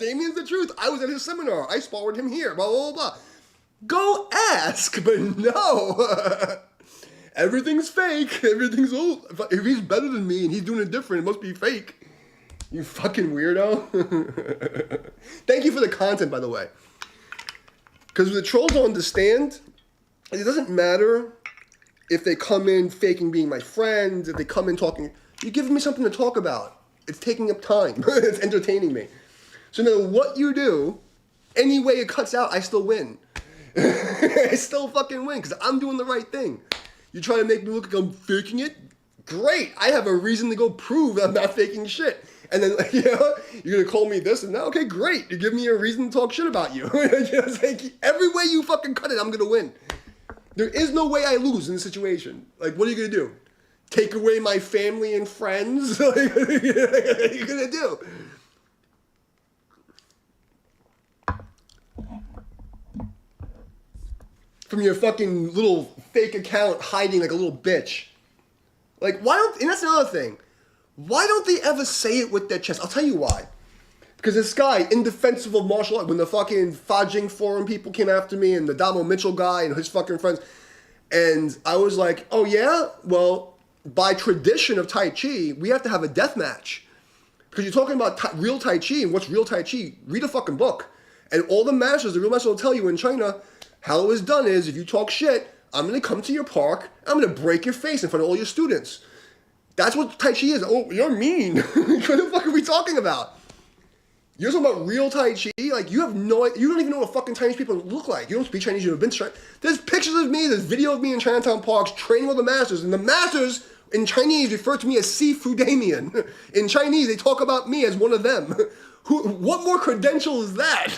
Speaker 2: Damien's the truth. I was at his seminar. I sparred him here. Blah, blah, blah. Go ask, but no. Everything's fake. Everything's old. If he's better than me and he's doing it different, it must be fake. You fucking weirdo. Thank you for the content, by the way. Because the trolls don't understand. It doesn't matter if they come in faking being my friends, if they come in talking. You're giving me something to talk about. It's taking up time. It's entertaining me. So no matter what you do, any way it cuts out, I still win. I still fucking win because I'm doing the right thing. You try to make me look like I'm faking it? Great. I have a reason to go prove I'm not faking shit. And then, you're going to call me this and that? Okay, great. You give me a reason to talk shit about you. Every way you fucking cut it, I'm going to win. There is no way I lose in this situation. Like, what are you going to do? Take away my family and friends? What are you going to do? From your fucking little fake account hiding like a little bitch. Like, why don't, and that's another thing. Why don't they ever say it with their chest? I'll tell you why. Because this guy, in defense of martial art, when the fucking Fajing Forum people came after me and the Damo Mitchell guy and his fucking friends, and I was like, oh yeah? Well, by tradition of Tai Chi, we have to have a death match. Because you're talking about real Tai Chi, and what's real Tai Chi? Read a fucking book. And all the masters, the real masters will tell you in China, how it was done is, if you talk shit, I'm going to come to your park, I'm going to break your face in front of all your students. That's what Tai Chi is. Oh, you're mean. What the fuck are we talking about? You're talking about real Tai Chi? Like, you don't even know what fucking Chinese people look like. You don't speak Chinese, you've never been to China. There's pictures of me, there's video of me in Chinatown parks training with the masters, and the masters in Chinese refer to me as Sifu Damien. In Chinese, they talk about me as one of them. What more credential is that?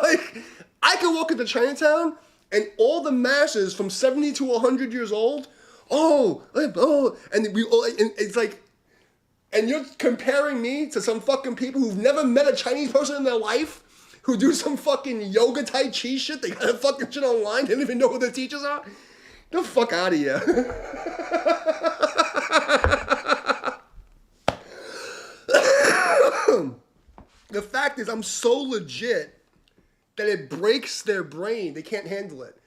Speaker 2: Like, I could walk into Chinatown, and all the masters from 70 to 100 years old and it's like, and you're comparing me to some fucking people who've never met a Chinese person in their life, who do some fucking yoga Tai Chi shit. They got a fucking shit online. They don't even know who their teachers are. Get the fuck out of here. The fact is, I'm so legit that it breaks their brain. They can't handle it.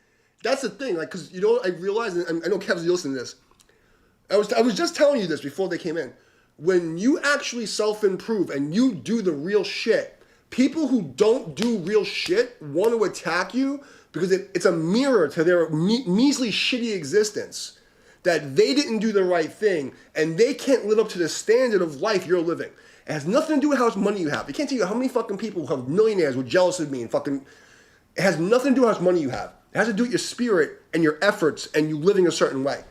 Speaker 2: That's the thing. Like, because, you know, I realize, and I know Kev's listening to this. I was just telling you this before they came in. When you actually self-improve and you do the real shit, people who don't do real shit want to attack you because it's a mirror to their measly shitty existence, that they didn't do the right thing and they can't live up to the standard of life you're living. It has nothing to do with how much money you have. I can't tell you how many fucking people who have millionaires were jealous of me and fucking... It has nothing to do with how much money you have. It has to do with your spirit and your efforts and you living a certain way.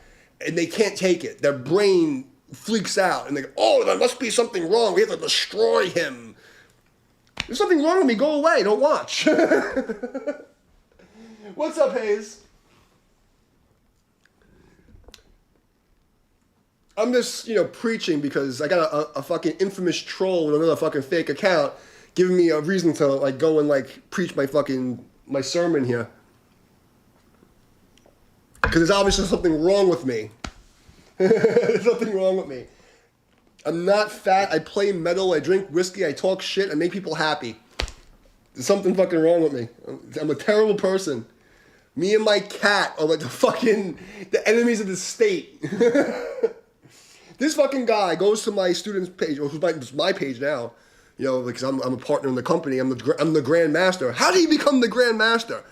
Speaker 2: And they can't take it. Their brain freaks out and they go, oh, there must be something wrong. We have to destroy him. There's something wrong with me. Go away. Don't watch. What's up, Hayes? I'm just, preaching because I got a fucking infamous troll with another fucking fake account giving me a reason to, like, go and, like, preach my sermon here. Because there's obviously something wrong with me. There's something wrong with me. I'm not fat. I play metal. I drink whiskey. I talk shit. I make people happy. There's something fucking wrong with me. I'm a terrible person. Me and my cat are like the enemies of the state. This fucking guy goes to my student's page, or who's my page now, because I'm a partner in the company. I'm the Grand Master. How did he become the Grand Master?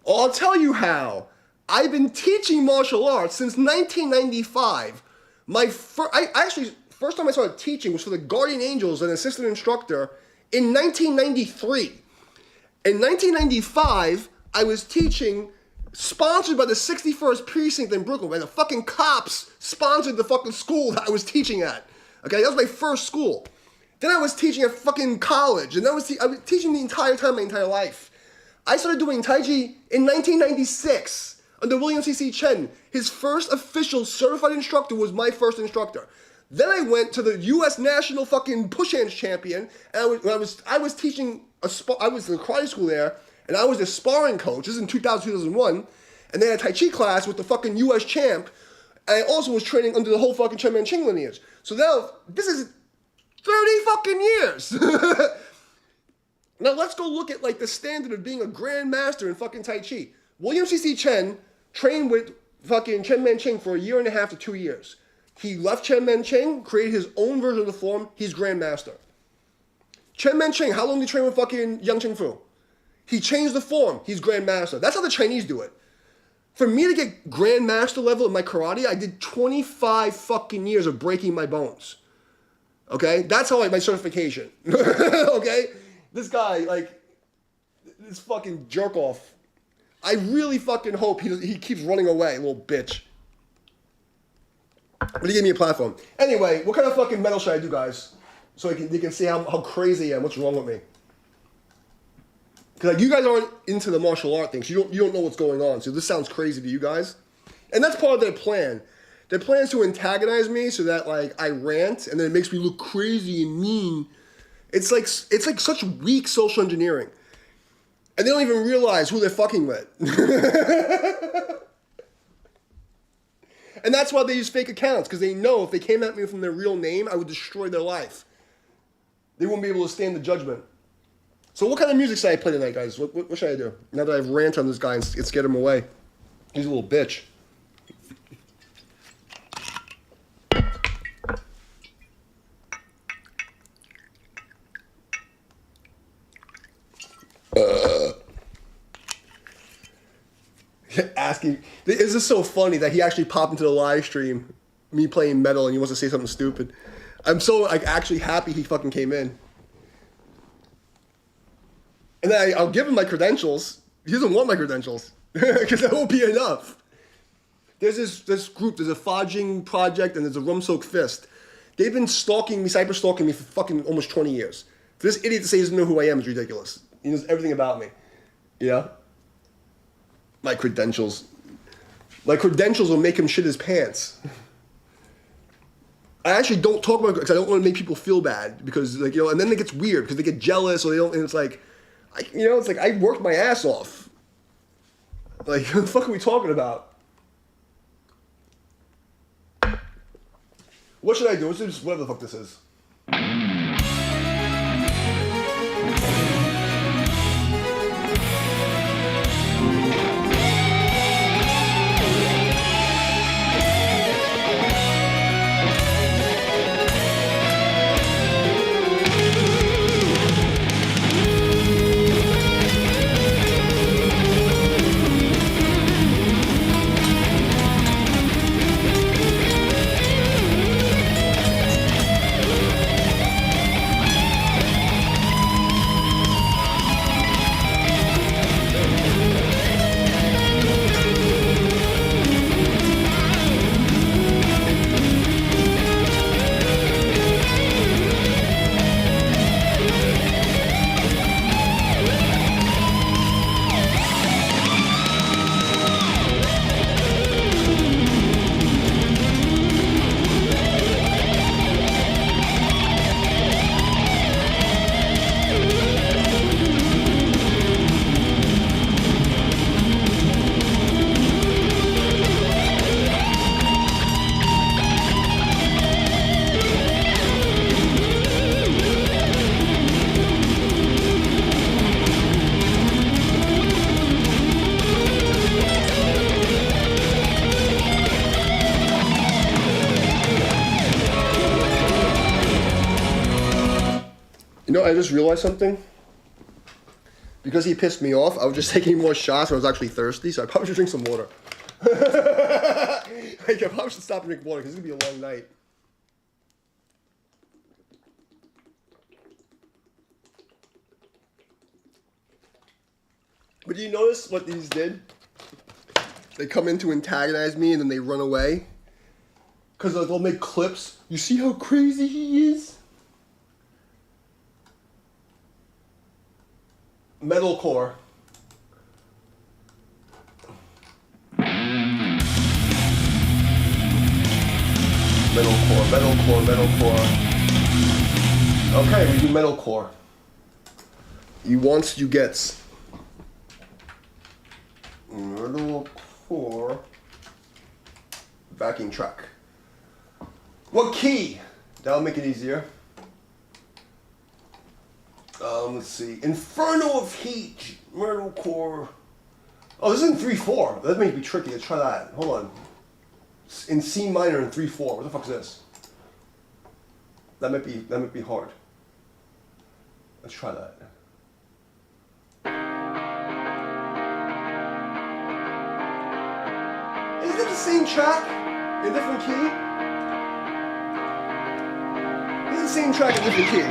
Speaker 2: Oh, I'll tell you how. I've been teaching martial arts since 1995. First time I started teaching was for the Guardian Angels, an assistant instructor, in 1993. In 1995, I was teaching, sponsored by the 61st Precinct in Brooklyn, where the fucking cops sponsored the fucking school that I was teaching at. Okay, that was my first school. Then I was teaching at fucking college, and I was teaching the entire time, my entire life. I started doing Tai Chi in 1996. Under William C.C. Chen. His first official certified instructor was my first instructor. Then I went to the U.S. National fucking push hands champion, and I was teaching I was in the karate school there, and I was a sparring coach. This is in 2000, 2001, and they had a Tai Chi class with the fucking U.S. champ, and I also was training under the whole fucking Chen Man-Ching lineage. So now, this is 30 fucking years! Now let's go look at, like, the standard of being a Grand Master in fucking Tai Chi. William C.C. Chen trained with fucking Chen Man-Ching for 1.5 to 2 years. He left Chen Man-Ching, created his own version of the form. He's Grand Master. Chen Man-Ching, how long did he train with fucking Yang Ching Fu? He changed the form. He's Grand Master. That's how the Chinese do it. For me to get Grand Master level in my karate, I did 25 fucking years of breaking my bones. Okay? That's how I my certification. Okay? This guy, like, this fucking jerk off. I really fucking hope he keeps running away, little bitch. But he gave me a platform. Anyway, what kind of fucking metal should I do, guys? So you can see how crazy I am, what's wrong with me. Because like, you guys aren't into the martial art things. You don't know what's going on. So this sounds crazy to you guys. And that's part of their plan. Their plan is to antagonize me so that like I rant and then it makes me look crazy and mean. It's like such weak social engineering. And they don't even realize who they're fucking with. And that's why they use fake accounts, because they know if they came at me from their real name, I would destroy their life. They wouldn't be able to stand the judgment. So what kind of music should I play tonight, guys? What should I do? Now that I've ranted on this guy and scared him away. He's a little bitch. Asking, this is so funny that he actually popped into the live stream, me playing metal, and he wants to say something stupid. I'm so like actually happy he fucking came in. And then I'll give him my credentials. He doesn't want my credentials because that won't be enough. There's this group. There's a Fajing Project and there's a Rum Soak Fist. They've been stalking me, cyber stalking me for fucking almost 20 years. For this idiot to say he doesn't know who I am is ridiculous. He knows everything about me. Yeah. My credentials. Like credentials will make him shit his pants. I actually don't talk about it because I don't want to make people feel bad because like and then it gets weird because they get jealous or they don't, and it's like, it's like I worked my ass off. Like what the fuck are we talking about? What should I do? Let's do just whatever the fuck this is. I just realized something. Because he pissed me off, I was just taking more shots when I was actually thirsty, so I probably should drink some water. I probably should stop and drink water because it's going to be a long night. But do you notice what these did? They come in to antagonize me and then they run away. Because they'll make clips. You see how crazy he is? Metalcore. Metalcore. Okay, we do metalcore. You wants, you gets. Metalcore. Backing track. What key? That'll make it easier. Let's see. Inferno of Heat. Metalcore. Oh, this is in 3/4. That may be tricky. Let's try that. Hold on. In C minor in 3/4. What the fuck is this? That might be hard. Let's try that. Isn't it the same track in a different key? It's the same track in a different key.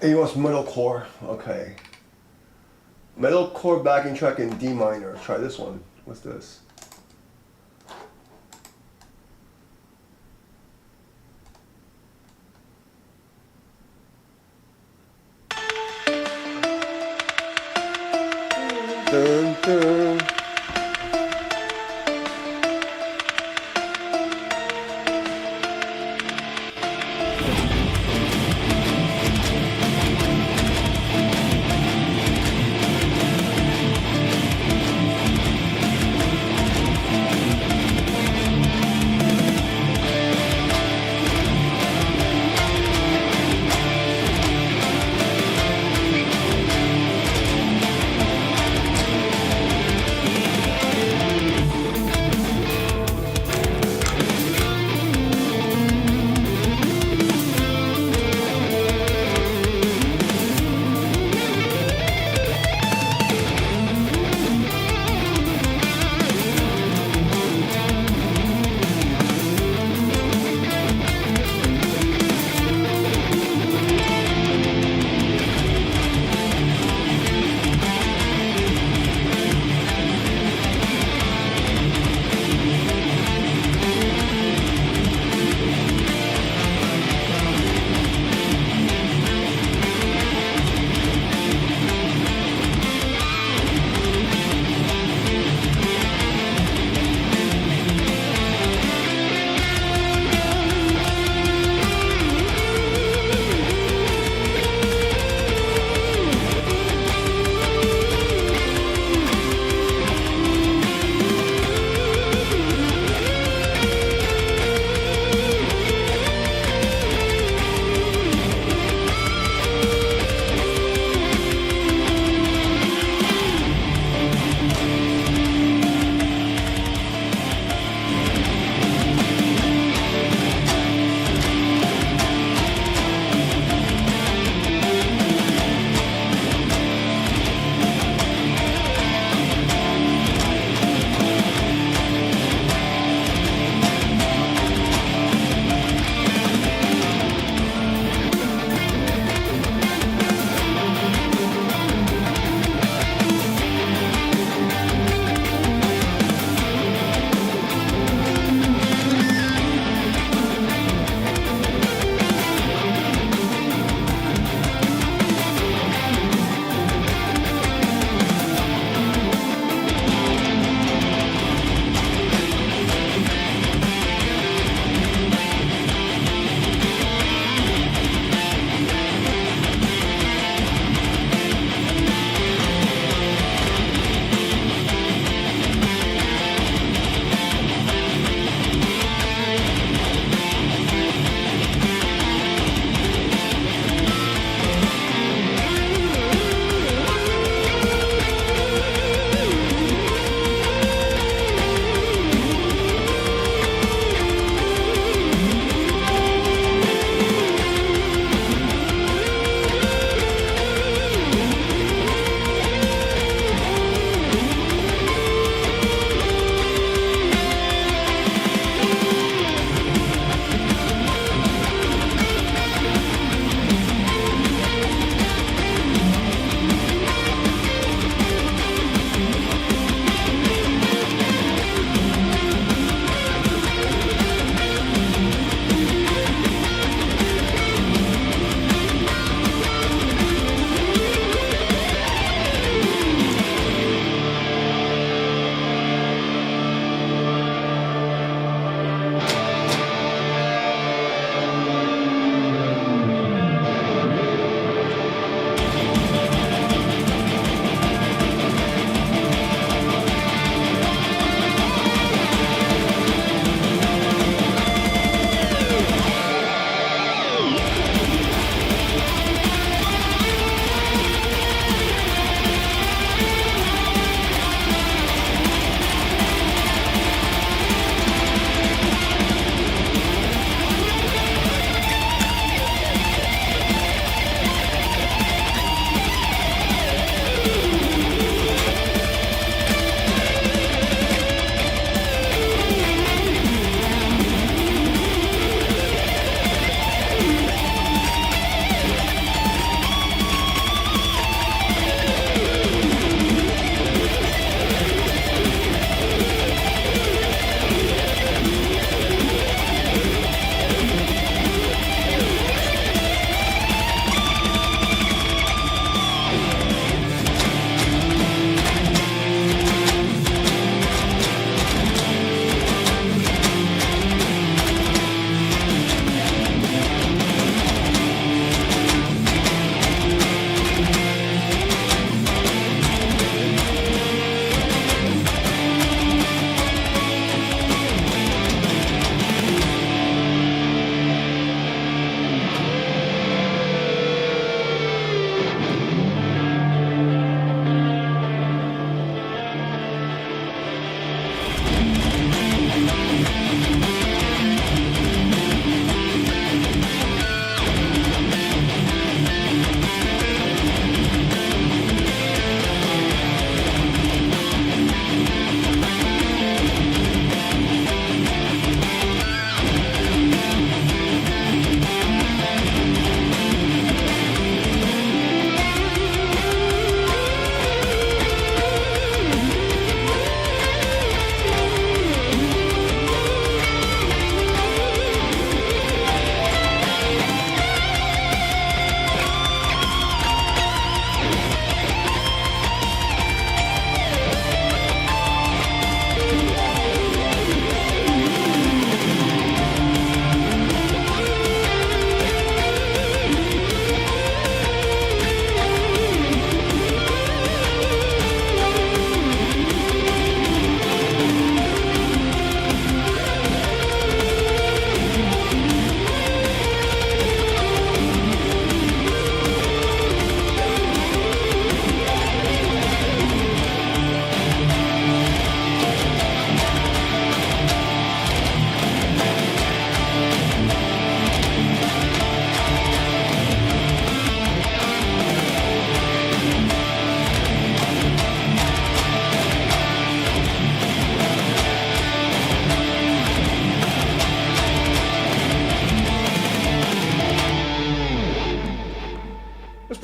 Speaker 1: And he wants metalcore. Okay. Metalcore backing track in D minor. Try this one. What's this? Dun, dun.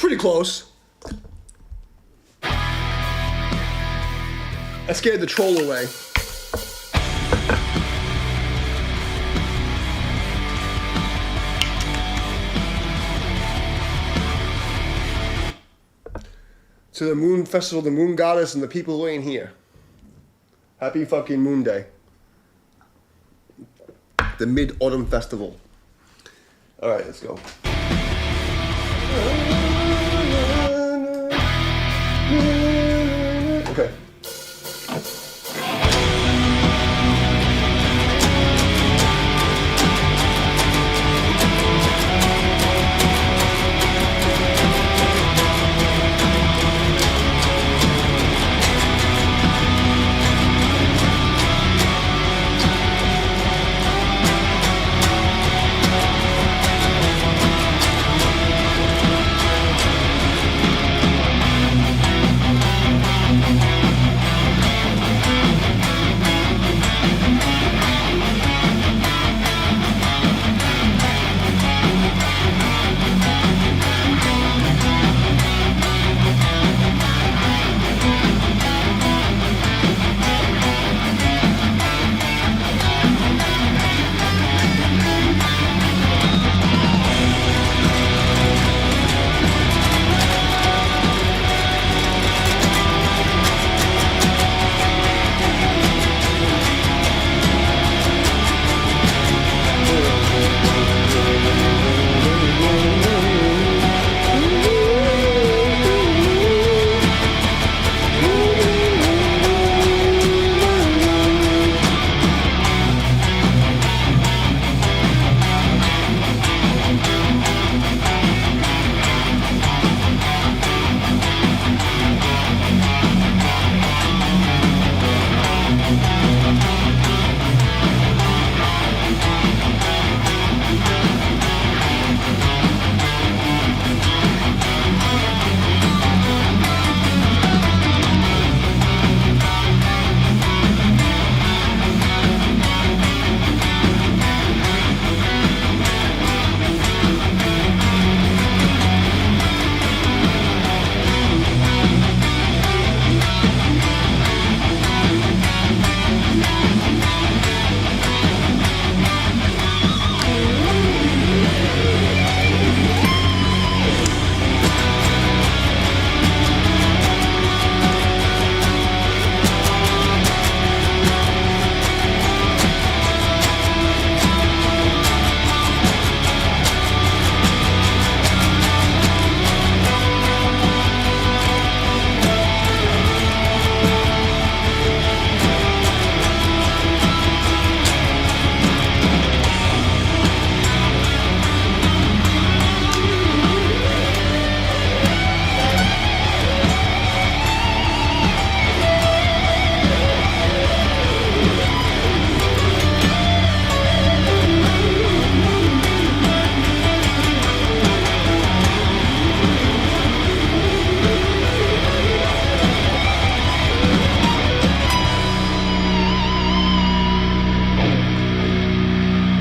Speaker 2: pretty close. I scared the troll away. To the Moon Festival, the Moon Goddess, and the people who ain't here. Happy fucking Moon Day. The Mid-Autumn Festival. Alright, let's go. Okay.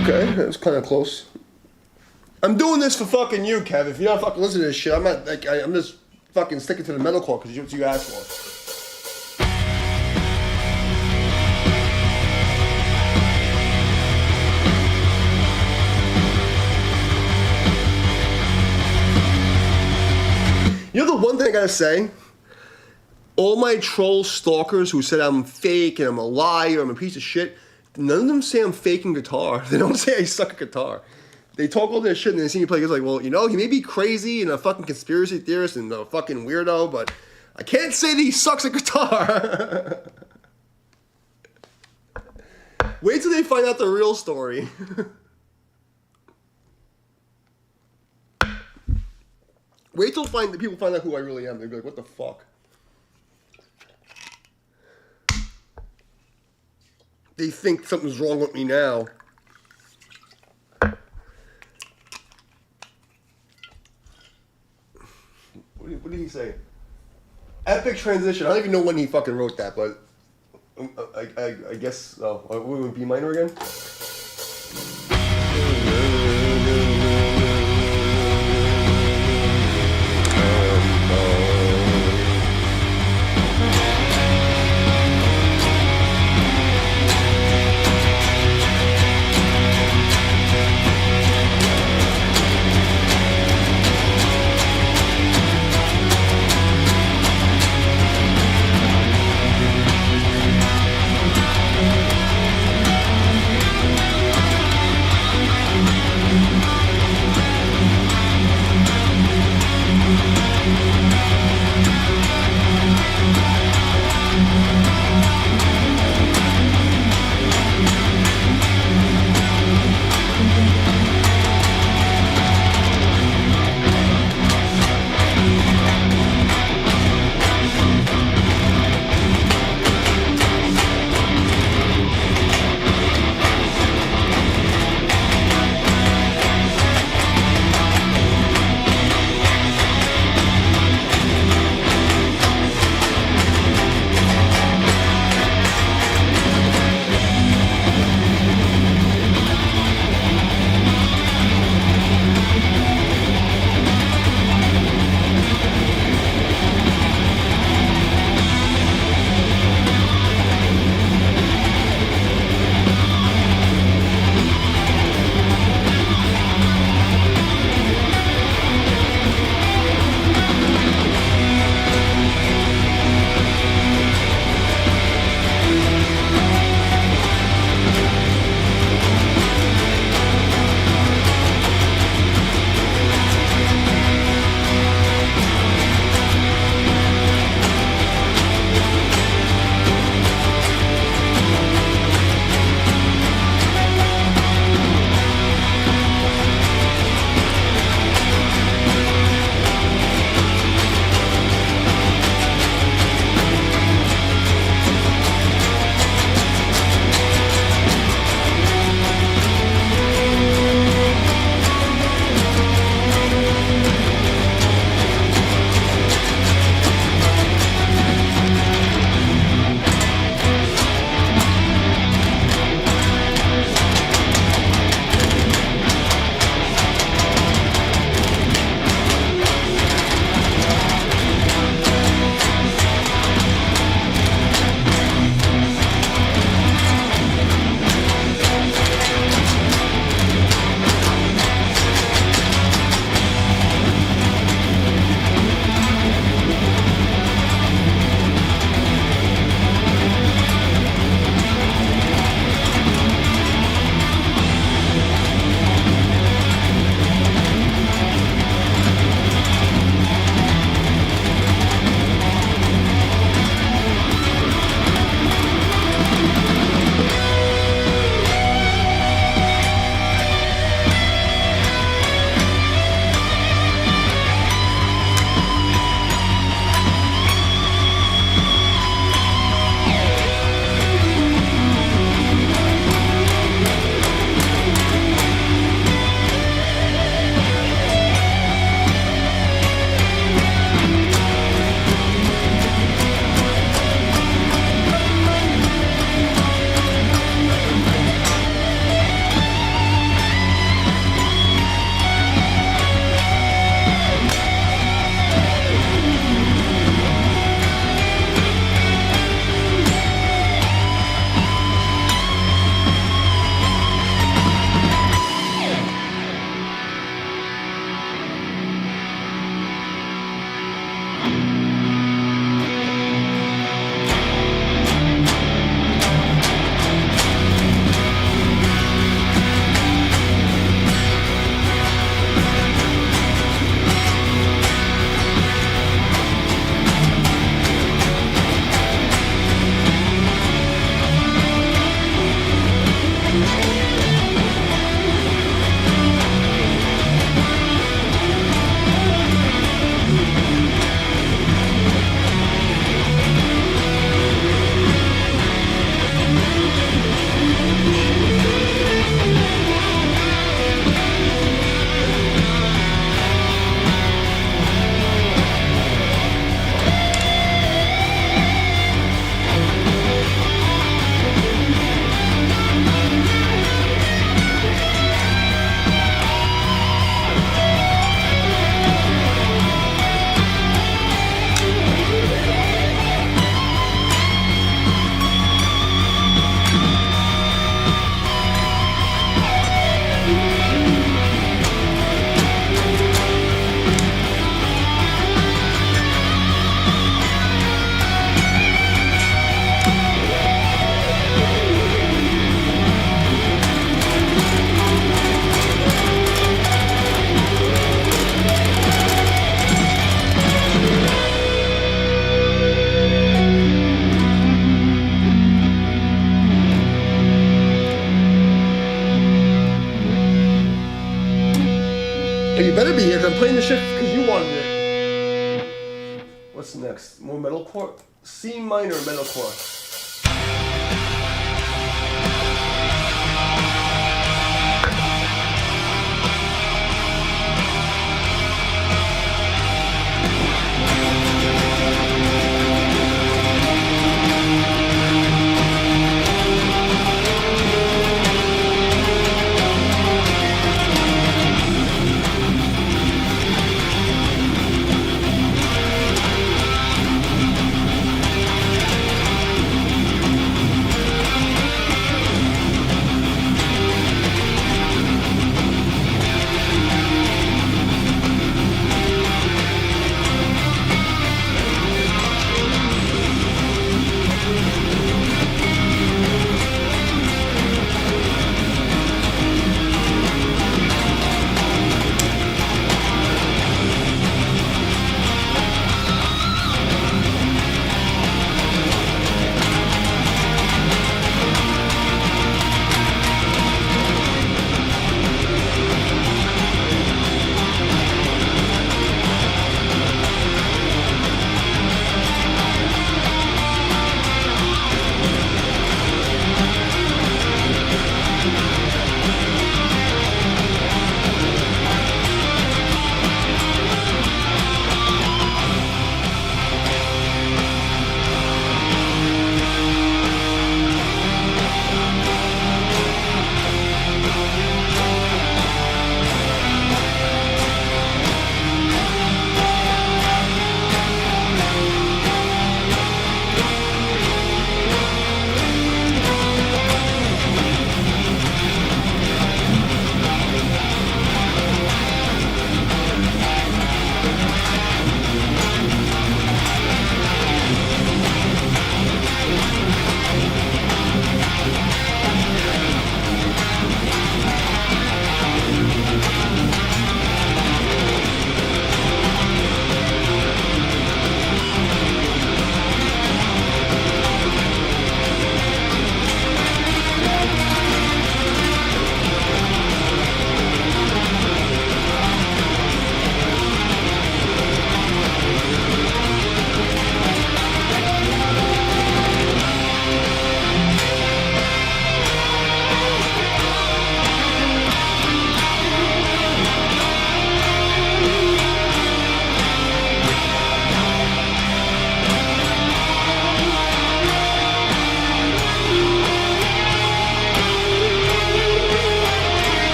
Speaker 2: Okay, that was kind of close. I'm doing this for fucking you, Kev. If you're not fucking listening to this shit, I'm not like I'm just fucking sticking to the metalcore because it's what you asked for. You know the one thing I gotta say? All my troll stalkers who said I'm fake and I'm a liar, I'm a piece of shit, none of them say I'm faking guitar. They don't say I suck at guitar. They talk all this shit and they see me play. It's like, well, you know, he may be crazy and a fucking conspiracy theorist and a fucking weirdo, but I can't say that he sucks at guitar. Wait till they find out the real story. Wait till people find out who I really am. They'll be like, what the fuck? They think something's wrong with me now. What did he say? Epic transition. I don't even know when he fucking wrote that, but I guess. Oh, we would B minor again. You better be here, 'cause I'm playing the shit because you wanted it.
Speaker 1: What's next? More metalcore? C minor metalcore.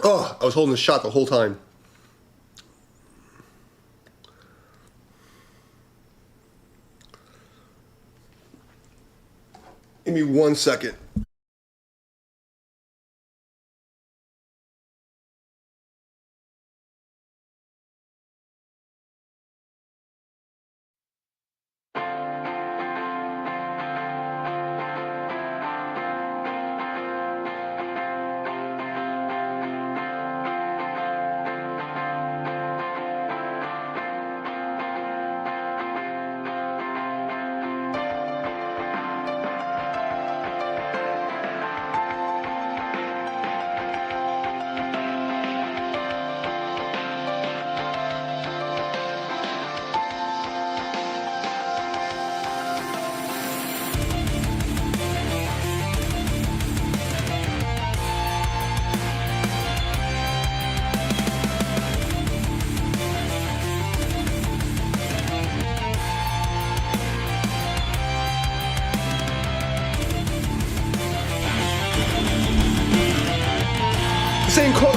Speaker 2: Oh, I was holding the shot the whole time. Give me 1 second.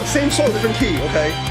Speaker 2: Same song, different key, okay?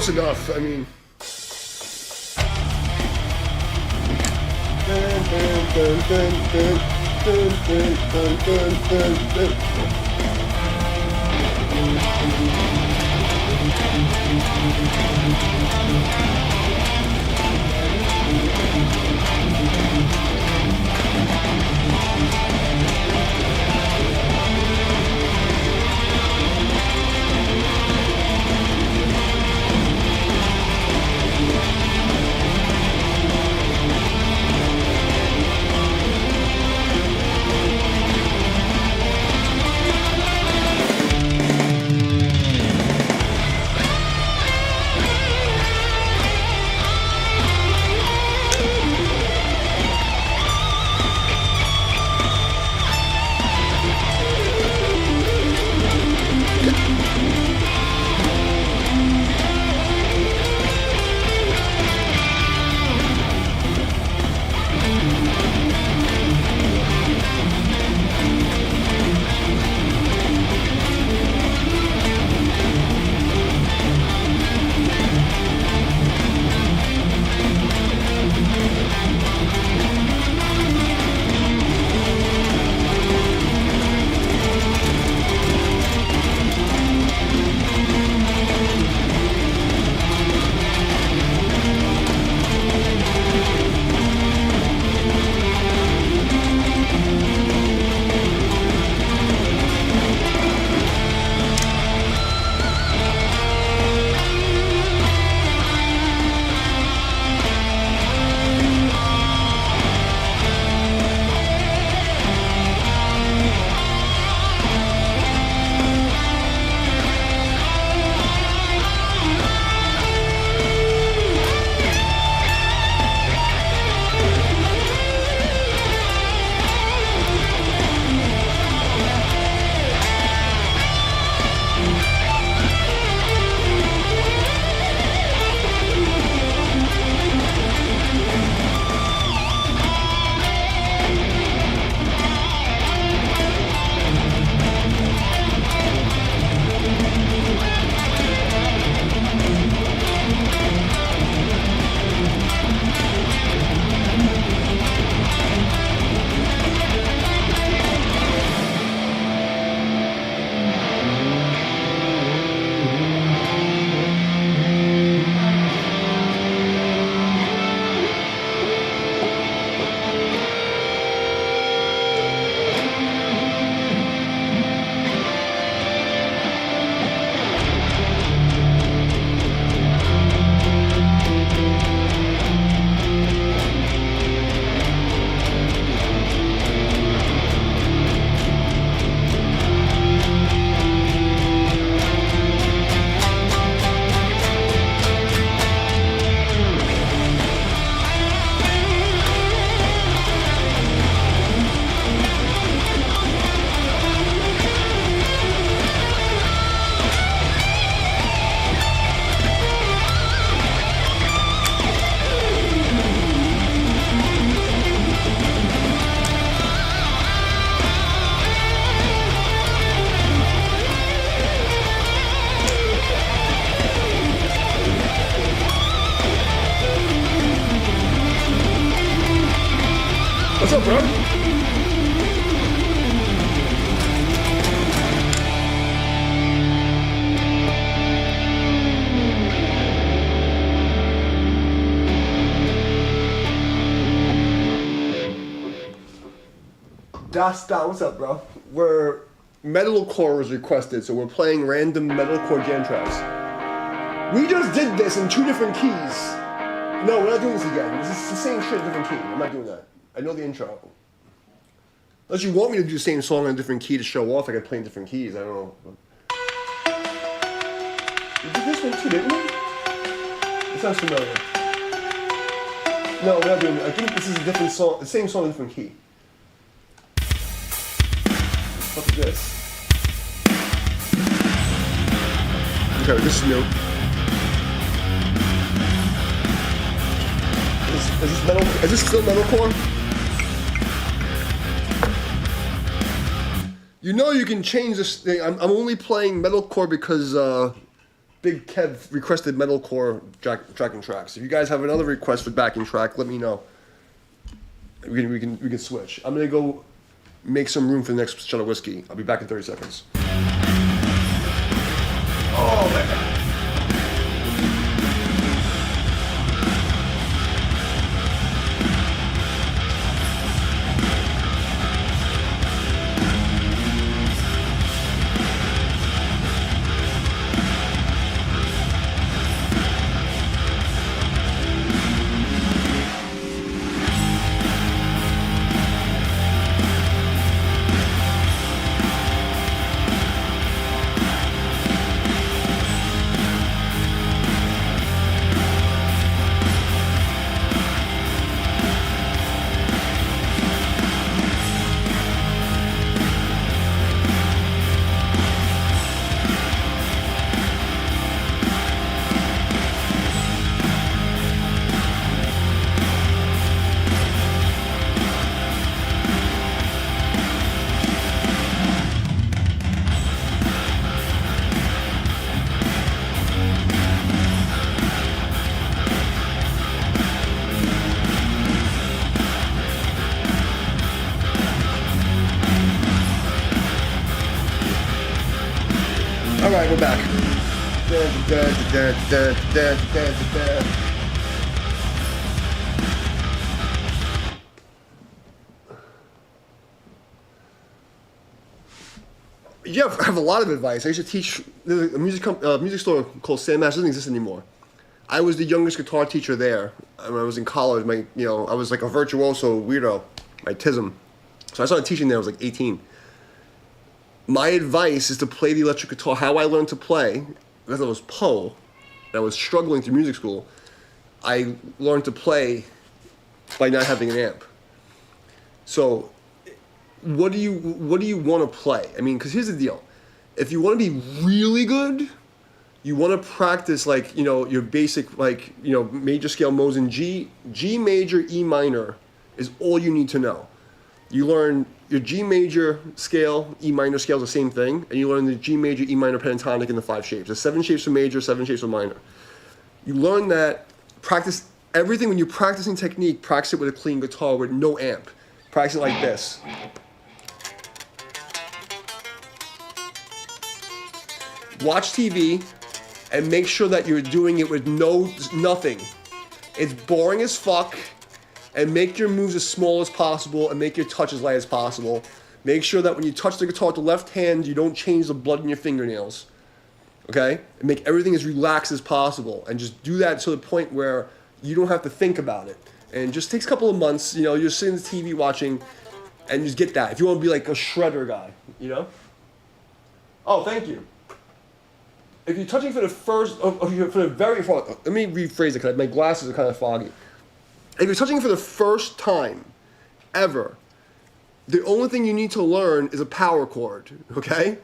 Speaker 2: close enough. I mean. What's up, bro? Das down. What's up, bro? We're metalcore was requested, so we're playing random metalcore jam tracks. We just did this in 2 different keys. No, we're not doing this again. This is the same shit, different key. I'm not doing that. I know the intro. Unless you want me to do the same song in a different key to show off, I can play in different keys. I don't know. We did this one too, didn't we? It sounds familiar. No, we're not doing it. I think this is a different song, the same song in a different key. What the fuck is this? Okay, this is new. Is this metal? Is this still metalcore? You know you can change this thing. I'm only playing metalcore because Big Kev requested metalcore backing tracks. If you guys have another request for backing track, let me know. We can switch. I'm gonna go make some room for the next shot of whiskey. I'll be back in 30 seconds. Oh man. All right, we're back. Yeah, I have a lot of advice. I used to teach a music store called Sandmaster. Doesn't exist anymore. I was the youngest guitar teacher there. When I was in college, I was like a virtuoso weirdo, my tism. So I started teaching there. I was like 18. My advice is to play the electric guitar. How I learned to play, because I was and I was struggling through music school, I learned to play by not having an amp. So, what do you want to play? I mean, because here's the deal: if you want to be really good, you want to practice your basic major scale modes in G major, E minor is all you need to know. You learn your G major scale, E minor scale is the same thing, and you learn the G major, E minor pentatonic in the 5 shapes. There's 7 shapes for major, 7 shapes for minor. You learn that, practice everything when you're practicing technique, practice it with a clean guitar with no amp. Practice it like this. Watch TV and make sure that you're doing it with nothing. It's boring as fuck. And make your moves as small as possible and make your touch as light as possible. Make sure that when you touch the guitar with the left hand, you don't change the blood in your fingernails. Okay? And make everything as relaxed as possible. And just do that to the point where you don't have to think about it. And it just takes a couple of months, you're sitting on the TV watching, and just get that. If you want to be like a shredder guy, Oh, thank you. If you're touching for the very first, let me rephrase it because my glasses are kind of foggy. If you're touching for the first time ever, the only thing you need to learn is a power chord, okay?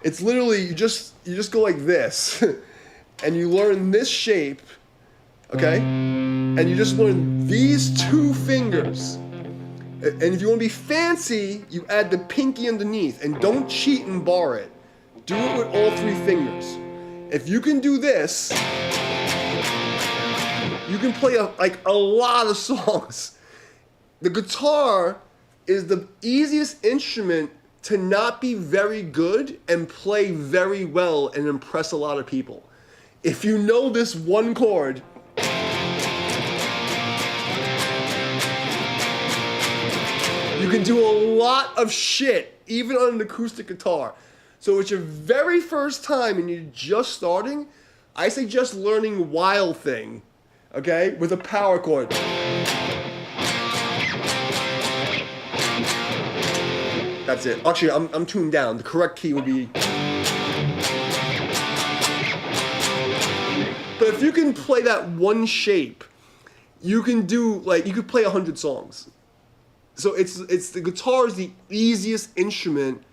Speaker 2: It's literally, you just go like this, and you learn this shape, okay? And you just learn these 2 fingers. And if you want to be fancy, you add the pinky underneath, and don't cheat and bar it. Do it with all 3 fingers. If you can do this, you can play a lot of songs. The guitar is the easiest instrument to not be very good and play very well and impress a lot of people. If you know this one chord, you can do a lot of shit, even on an acoustic guitar. So it's your very first time and you're just starting, I suggest learning Wild Thing. Okay, with a power chord. That's it. Actually, I'm tuned down. The correct key would be. But if you can play that one shape, you can play 100 songs. So it's the guitar is the easiest instrument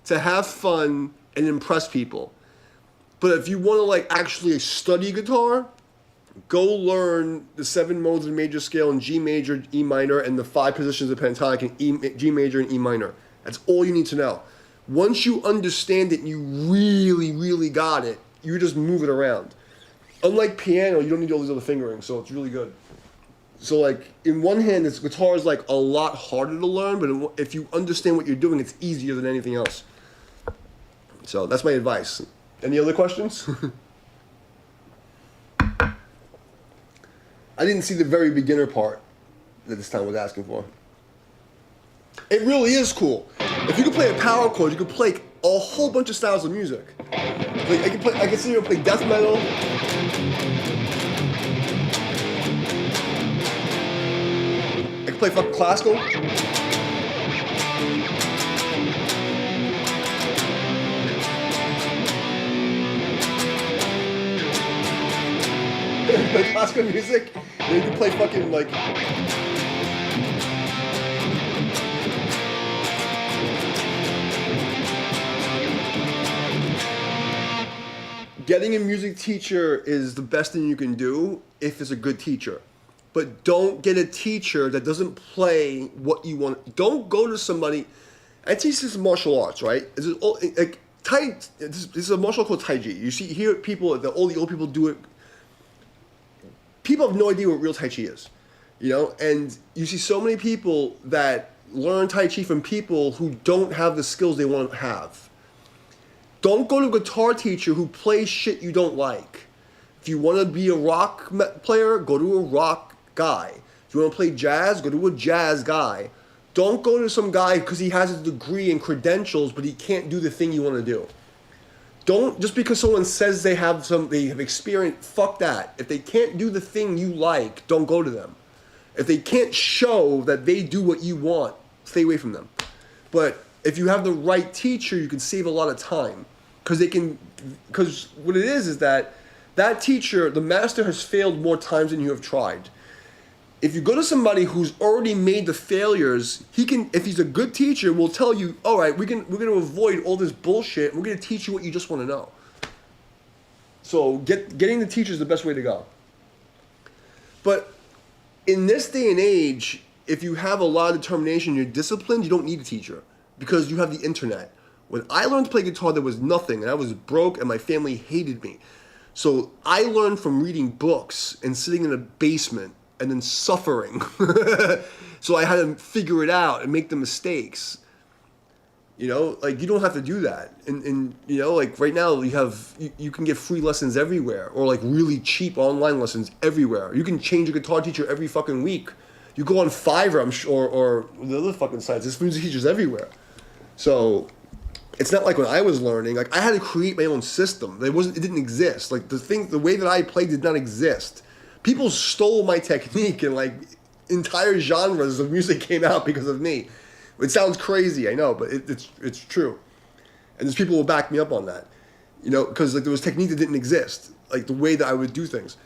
Speaker 2: to have fun and impress people. But if you want to actually study guitar, go learn the 7 modes in major scale in G major, E minor, and the 5 positions of pentatonic in G major and E minor. That's all you need to know. Once you understand it and you really, really got it, you just move it around. Unlike piano, you don't need all these other fingerings, so it's really good. So like in one hand, this guitar is like a lot harder to learn, but if you understand what you're doing, it's easier than anything else. So that's my advice. Any other questions? I didn't see the very beginner part that this time was asking for. It really is cool. If you could play a power chord, you could play a whole bunch of styles of music. Like I can see you play death metal. I can play fucking classical. Play classical music. And you can play fucking like. Getting a music teacher is the best thing you can do if it's a good teacher. But don't get a teacher that doesn't play what you want. Don't go to somebody. I teach this martial arts, right? This is a martial art called Tai Chi. You hear people, all the old people do it. People have no idea what real Tai Chi is, you know? And you see so many people that learn Tai Chi from people who don't have the skills they want to have. Don't go to a guitar teacher who plays shit you don't like. If you want to be a rock player, go to a rock guy. If you want to play jazz, go to a jazz guy. Don't go to some guy because he has a degree and credentials, but he can't do the thing you want to do. Don't, just because someone says they have experience, fuck that. If they can't do the thing you like, don't go to them. If they can't show that they do what you want, stay away from them. But if you have the right teacher, you can save a lot of time. Because what it is that teacher, the master has failed more times than you have tried. If you go to somebody who's already made the failures, if he's a good teacher, will tell you, all right, we're going to avoid all this bullshit. We're going to teach you what you just want to know. So getting the teacher is the best way to go. But in this day and age, if you have a lot of determination, you're disciplined, you don't need a teacher because you have the internet. When I learned to play guitar, there was nothing, and I was broke, and my family hated me. So I learned from reading books and sitting in a basement and then suffering. So I had to figure it out and make the mistakes. You know, like you don't have to do that. And you know, like right now you can get free lessons everywhere or like really cheap online lessons everywhere. You can change a guitar teacher every fucking week. You go on Fiverr, I'm sure, or the other fucking sites. There's music teachers everywhere. So it's not like when I was learning, like I had to create my own system. It didn't exist. Like the way that I played did not exist. People stole my technique and like entire genres of music came out because of me. It sounds crazy, I know, but it's true. And there's people who will back me up on that. You know, because like there was technique that didn't exist. Like the way that I would do things.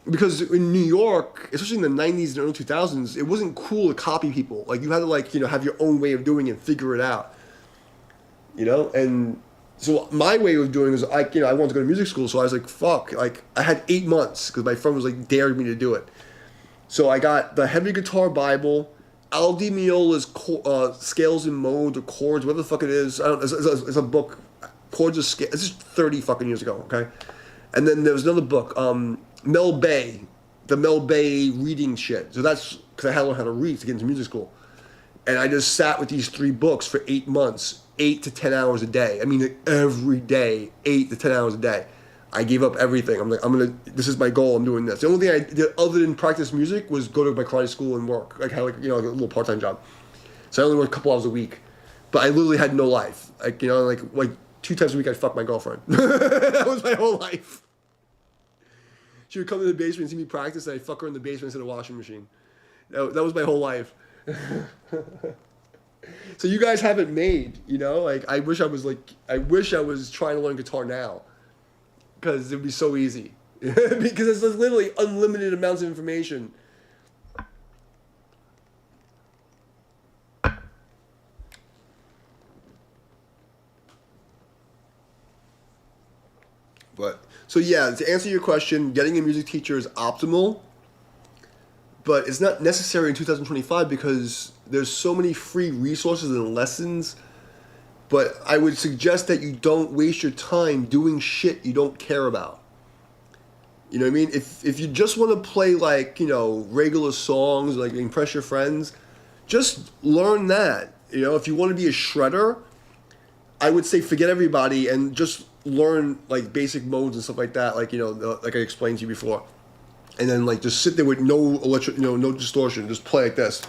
Speaker 2: Because in New York, especially in the 90s and early 2000s, it wasn't cool to copy people. Like you had to like, you know, have your own way of doing it and figure it out. You know, and so my way of doing is I wanted to go to music school, so I was like, fuck, like I had 8 months because my friend was like dared me to do it. So I got the Heavy Guitar Bible, Al Di Meola's Scales and Modes or Chords, whatever the fuck it is. I don't. It's a book, Chords of Scales. This is 30 fucking years ago, okay. And then there was another book, Mel Bay, the Mel Bay reading shit. So that's because I had to learn how to read to get into music school. And I just sat with these 3 books for 8 months, 8 to 10 hours a day. I mean, like, every day, 8 to 10 hours a day. I gave up everything. I'm like, this is my goal, I'm doing this. The only thing I did other than practice music was go to my karate school and work. Like, had like, you know, like a little part-time job. So I only worked a couple hours a week. But I literally had no life. Like, you know, like 2 times a week I'd fuck my girlfriend. That was my whole life. She would come to the basement and see me practice, and I'd fuck her in the basement instead of a washing machine. That was my whole life. So you guys have it made, you know? Like I wish I was trying to learn guitar now. Because it would be so easy. Because there's literally unlimited amounts of information. But so yeah, to answer your question, getting a music teacher is optimal. But it's not necessary in 2025 because there's so many free resources and lessons But I would suggest that you don't waste your time doing shit you don't care about. You know what I mean? If you just want to play like, regular songs, like impress your friends, just learn that. If you want to be a shredder, I would say forget everybody and just learn like basic modes and stuff like that, like like I explained to you before. And then like just sit there with no no distortion, just play like this.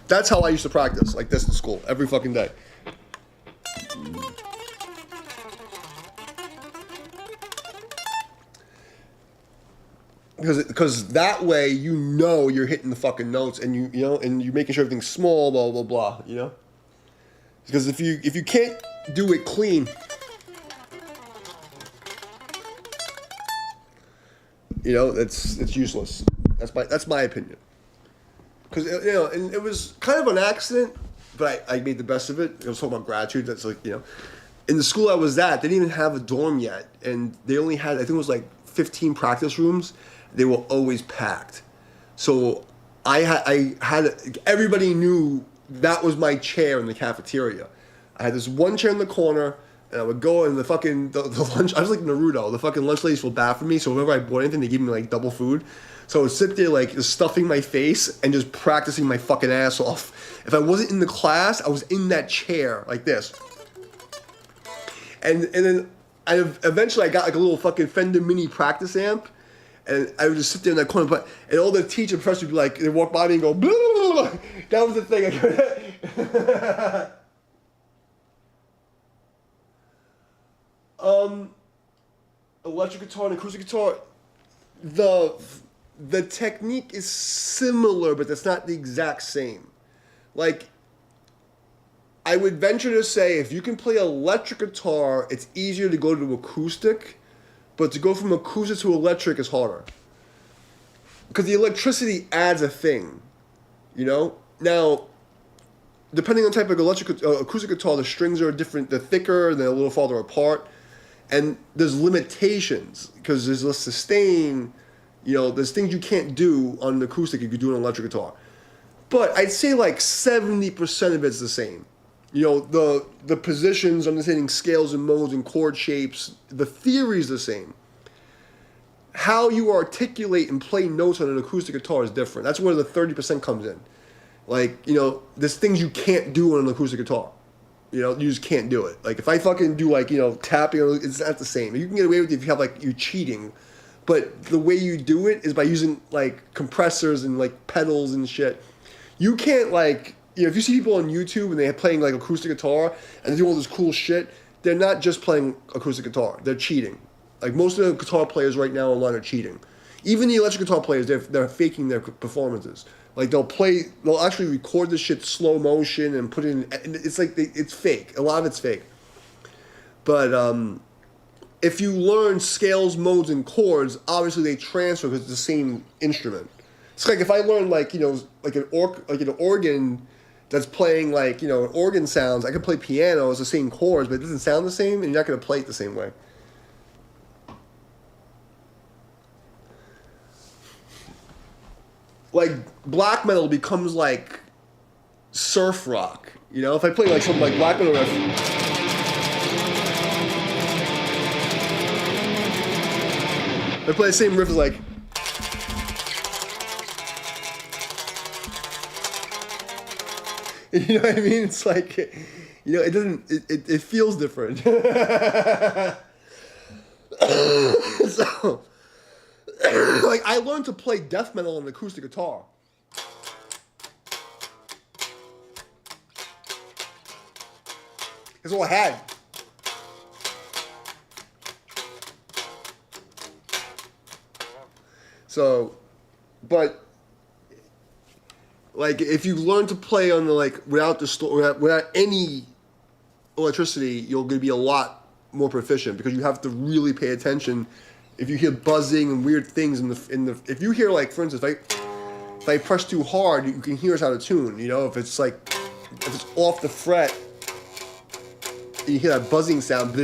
Speaker 2: That's how I used to practice, like this in school, every fucking day. Because that way you're hitting the fucking notes and and you're making sure everything's small, blah blah blah, Because if you can't do it clean, it's useless. That's my opinion. Because and it was kind of an accident, but I made the best of it. I was talking about gratitude. That's like in the school I was at, they didn't even have a dorm yet, and they only had, I think it was like 15 practice rooms. They were always packed. So I had everybody knew that was my chair in the cafeteria. I had this one chair in the corner, and I would go and the lunch, I was like Naruto, the fucking lunch ladies would bath for me, so whenever I bought anything, they give me like double food. So I would sit there like just stuffing my face and just practicing my fucking ass off. If I wasn't in the class, I was in that chair like this. And then eventually I got like a little fucking Fender Mini practice amp. And I would just sit there in that corner, and all the teacher and professors would be like, they walk by me and go, blah, blah, blah. That was the thing. Electric guitar and acoustic guitar, the technique is similar, but that's not the exact same. Like, I would venture to say if you can play electric guitar, it's easier to go to acoustic. But to go from acoustic to electric is harder. Because the electricity adds a thing, Now, depending on the type of acoustic guitar, the strings are different. They're thicker and they're a little farther apart. And there's limitations because there's less sustain. There's things you can't do on an acoustic you could do on an electric guitar. But I'd say like 70% of it's the same. The positions, understanding scales and modes and chord shapes, the theory's the same. How you articulate and play notes on an acoustic guitar is different. That's where the 30% comes in. Like, there's things you can't do on an acoustic guitar. You just can't do it. Like, if I fucking do, like, tapping, it's not the same. You can get away with it if you have, like, you're cheating. But the way you do it is by using, like, compressors and, like, pedals and shit. You can't, like... if you see people on YouTube and they're playing like acoustic guitar and they do all this cool shit, they're not just playing acoustic guitar. They're cheating. Like most of the guitar players right now online are cheating. Even the electric guitar players, they're faking their performances. Like they'll actually record this shit slow motion and put it in. And it's like it's fake. A lot of it's fake. But if you learn scales, modes, and chords, obviously they transfer because it's the same instrument. It's like if I learn like an organ that's playing like organ sounds. I can play piano, it's the same chords, but it doesn't sound the same, and you're not going to play it the same way. Like black metal becomes like surf rock. If I play like something like black metal riff. If I play the same riff as like. You know what I mean? It's like, it doesn't, it feels different. So, like, I learned to play death metal on an acoustic guitar. That's all I had. So, but... like if you learn to play on without any electricity, you're going to be a lot more proficient because you have to really pay attention. If you hear buzzing and weird things if you hear like, for instance, if I press too hard, you can hear it's out of tune. If it's off the fret, you hear that buzzing sound.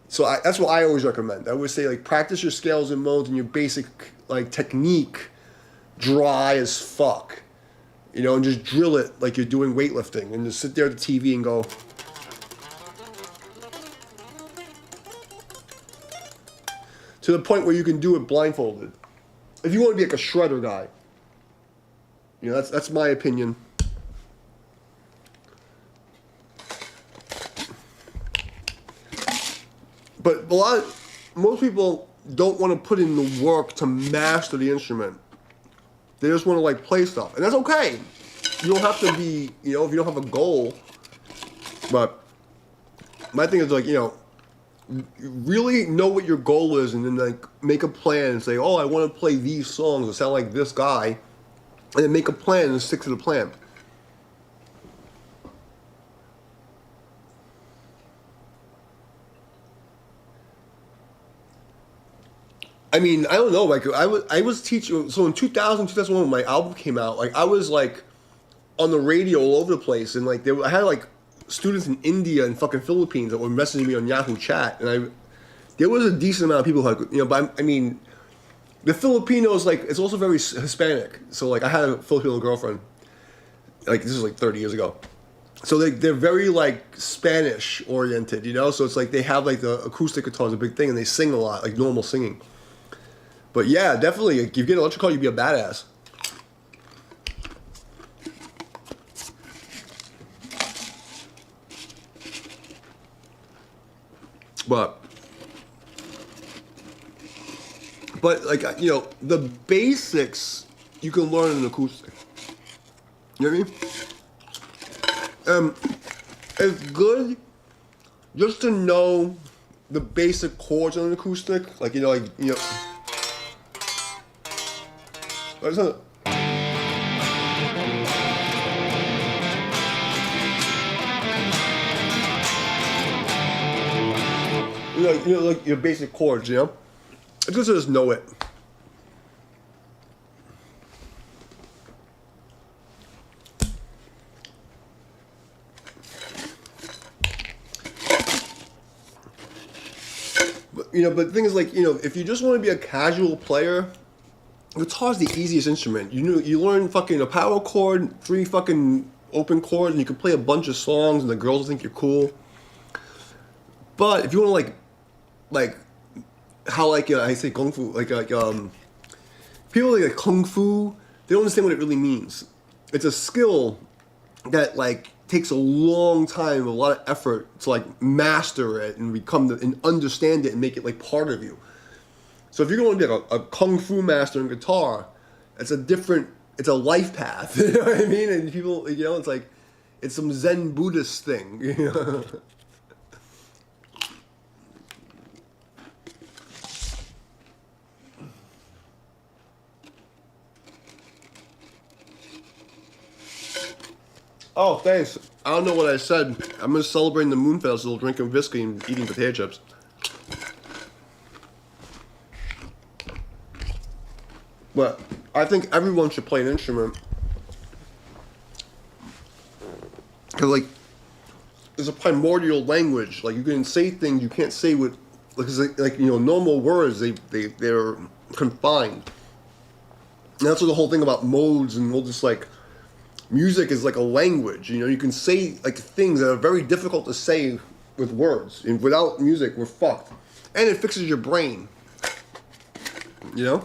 Speaker 2: So that's what I always recommend. I always say like practice your scales and modes and your basic like technique dry as fuck. You know, and just drill it like you're doing weightlifting, and just sit there at the TV and go. To the point where you can do it blindfolded. If you want to be like a shredder guy. You know, that's my opinion. But most people don't want to put in the work to master the instrument. They just want to like play stuff, and that's okay. You don't have to be, you know, if you don't have a goal. But my thing is like, you know, really know what your goal is, and then like make a plan and say, oh, I want to play these songs that sound like this guy, and then make a plan and stick to the plan. I mean, I don't know. Like, I was teaching. So in 2001, when my album came out, like I was like on the radio all over the place, and like I had like students in India and fucking Philippines that were messaging me on Yahoo Chat, and there was a decent amount of people who had, you know. But I mean, the Filipinos, like, it's also very Hispanic. So like I had a Filipino girlfriend. Like this was like 30 years ago. So they're very like Spanish oriented, you know. So it's like they have like the acoustic guitar is a big thing, and they sing a lot, like normal singing. But yeah, definitely, if you get an electric guitar, you'd be a badass. But like, you know, the basics you can learn in acoustic. You know what I mean? It's good just to know the basic chords on an acoustic, like, you know, you know, like your basic chords, you know? It's just to just know it. But, you know, but the thing is, like, you know, if you just want to be a casual player, guitar's the easiest instrument. You learn fucking a power chord, 3 fucking open chords, and you can play a bunch of songs, and the girls will think you're cool. But if you want to like how like I say kung fu, like people like kung fu, they don't understand what it really means. It's a skill that like takes a long time, a lot of effort to like master it and and understand it and make it like part of you. So if you're going to be like a kung fu master in guitar, it's a life path. You know what I mean? And people, you know, it's like, it's some Zen Buddhist thing. You know? Oh, thanks. I don't know what I said. I'm just celebrating the Moon Festival, drinking whiskey and eating potato chips. But I think everyone should play an instrument. Because, like, it's a primordial language. Like, you can say things you can't say with, like you know, normal words, they're confined. And that's what the whole thing about modes and all this, like, music is like a language. You know, you can say, like, things that are very difficult to say with words. And without music, we're fucked. And it fixes your brain. You know?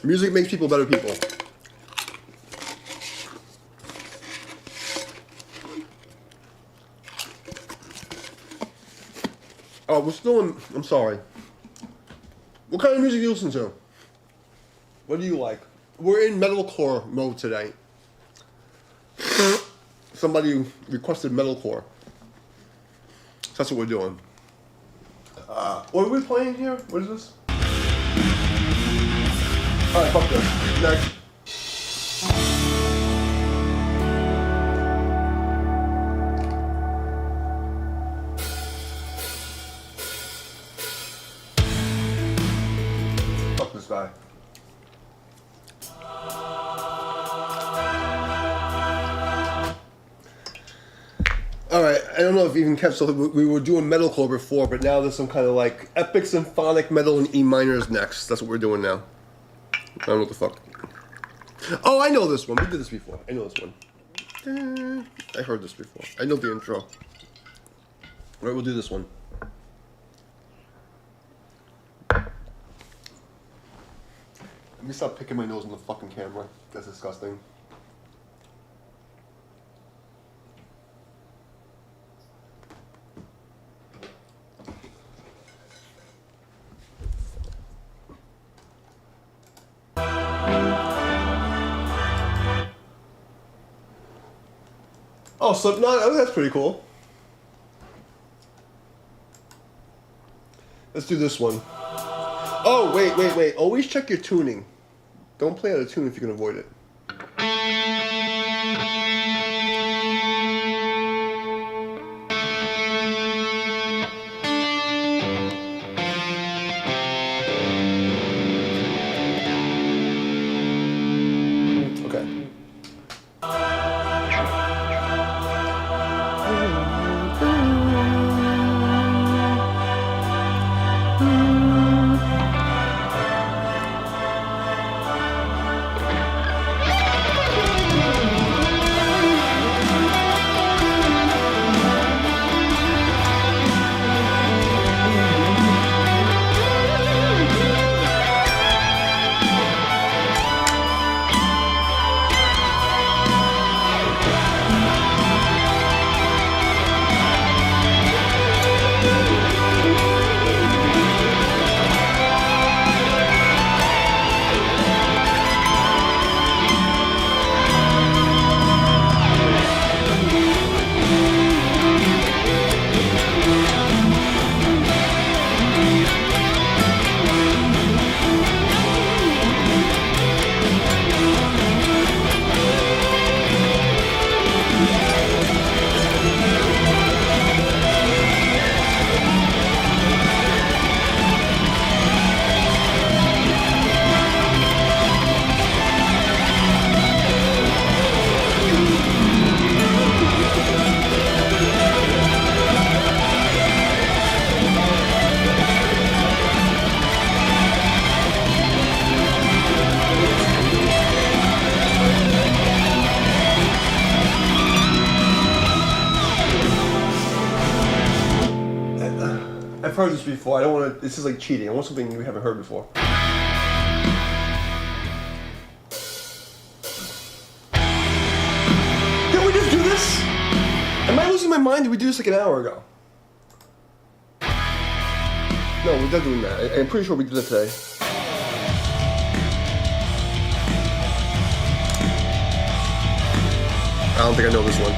Speaker 2: Music makes people better people. Oh, we're still in... I'm sorry. What kind of music do you listen to? What do you like? We're in metalcore mode today. Somebody requested metalcore. So that's what we're doing. What are we playing here? What is this? Alright, fuck this. Next. Fuck this guy. Alright, I don't know if you even kept, so we were doing metalcore before, but now there's some kind of like epic symphonic metal in E minor is next. That's what we're doing now. I don't know what the fuck. Oh, I know this one. We did this before. I know this one. I heard this before. I know the intro. All right, we'll do this one. Let me stop picking my nose on the fucking camera. That's disgusting. Oh, Slipknot? Oh, that's pretty cool. Let's do this one. Oh, wait. Always check your tuning. Don't play out of tune if you can avoid it. Okay. I've heard this before. I don't want to. This is like cheating. I want something you haven't heard before. Did we just do this? Am I losing my mind? Did we do this like an hour ago? No, we're not doing that. I'm pretty sure we did it today. I don't think I know this one.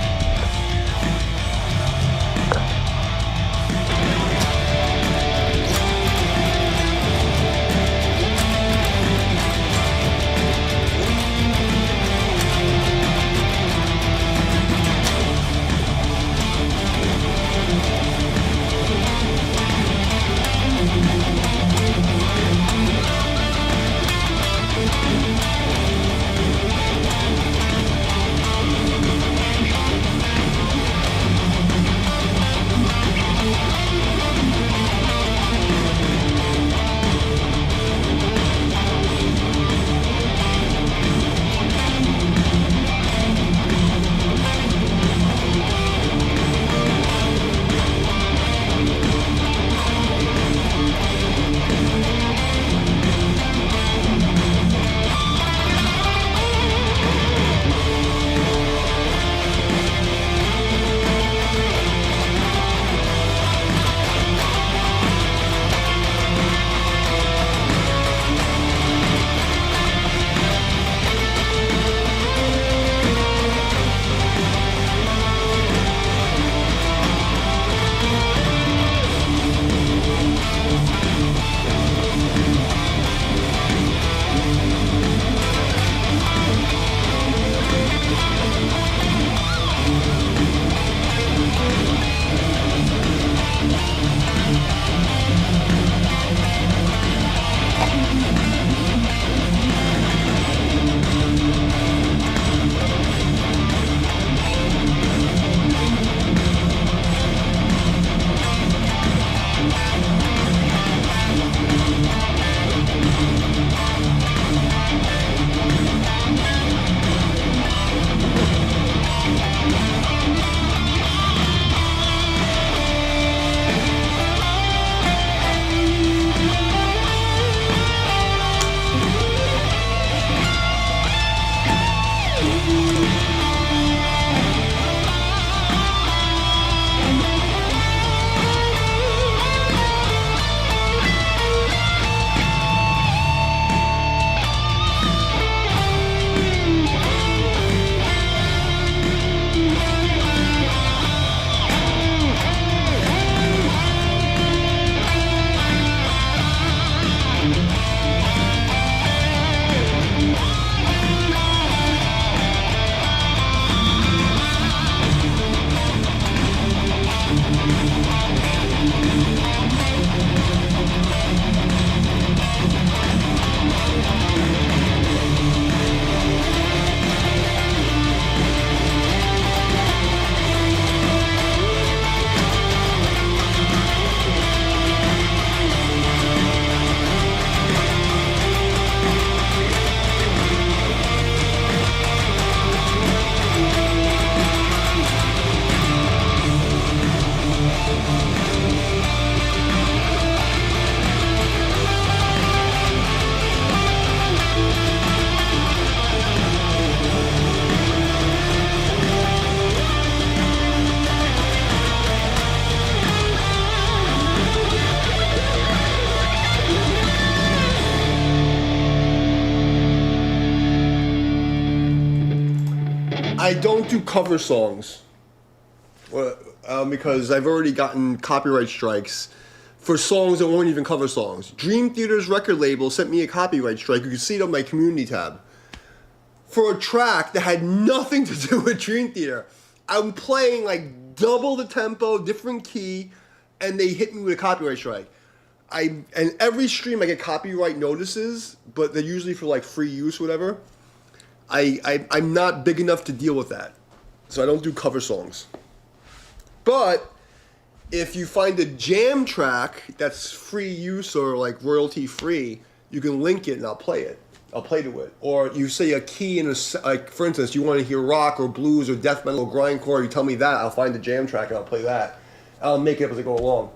Speaker 2: I don't do cover songs. Because I've already gotten copyright strikes for songs that weren't even cover songs. Dream Theater's record label sent me a copyright strike. You can see it on my community tab. For a track that had nothing to do with Dream Theater. I'm playing like double the tempo, different key, and they hit me with a copyright strike. And every stream I get copyright notices, but they're usually for like free use, whatever. I'm not big enough to deal with that. So I don't do cover songs. But if you find a jam track that's free use or like royalty free, you can link it and I'll play it. I'll play to it. Or you say a key in a, like for instance, you want to hear rock or blues or death metal or grindcore, you tell me that, I'll find the jam track and I'll play that. I'll make it up as I go along.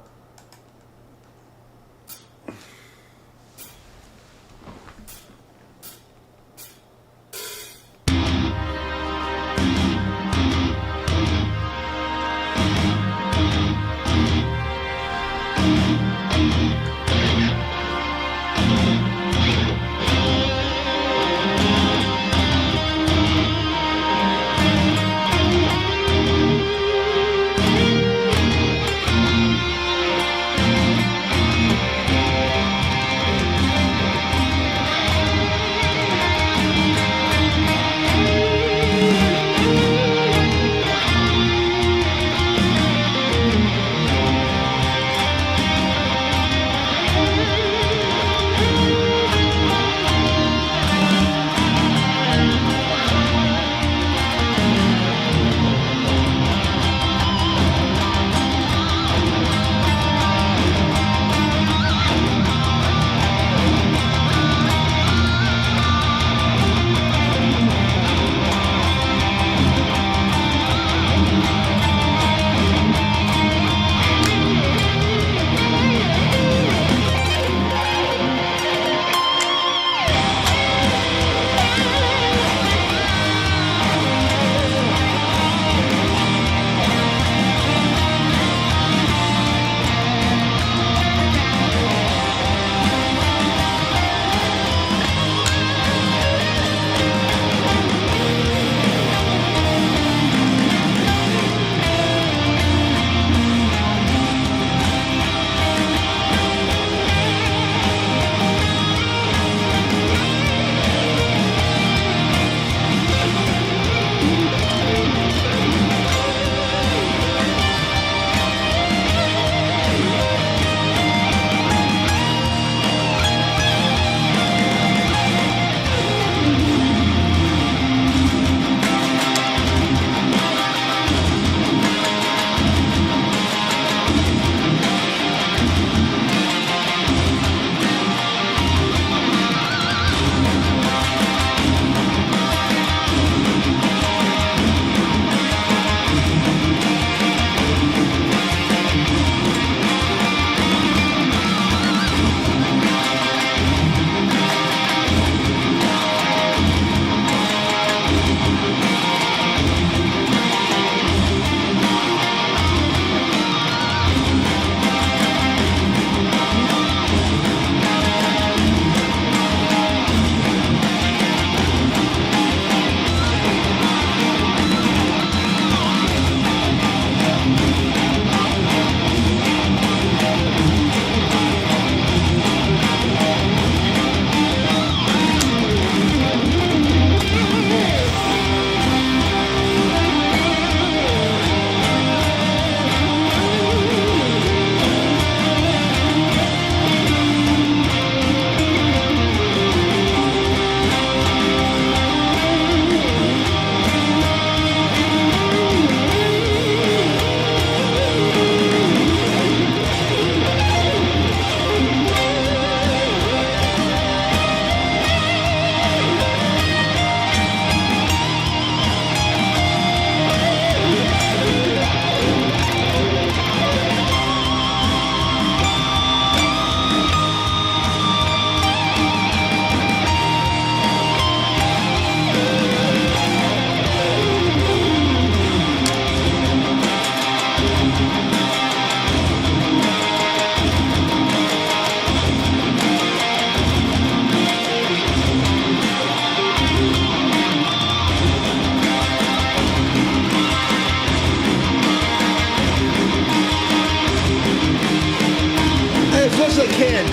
Speaker 2: can.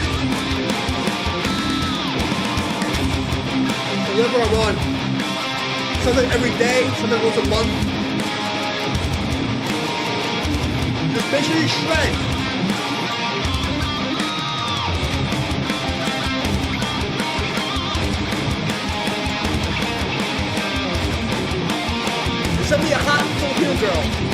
Speaker 2: Whatever I'm on. Something every day, something once a month. Just make sure you shred. Send me a hot Filipino girl.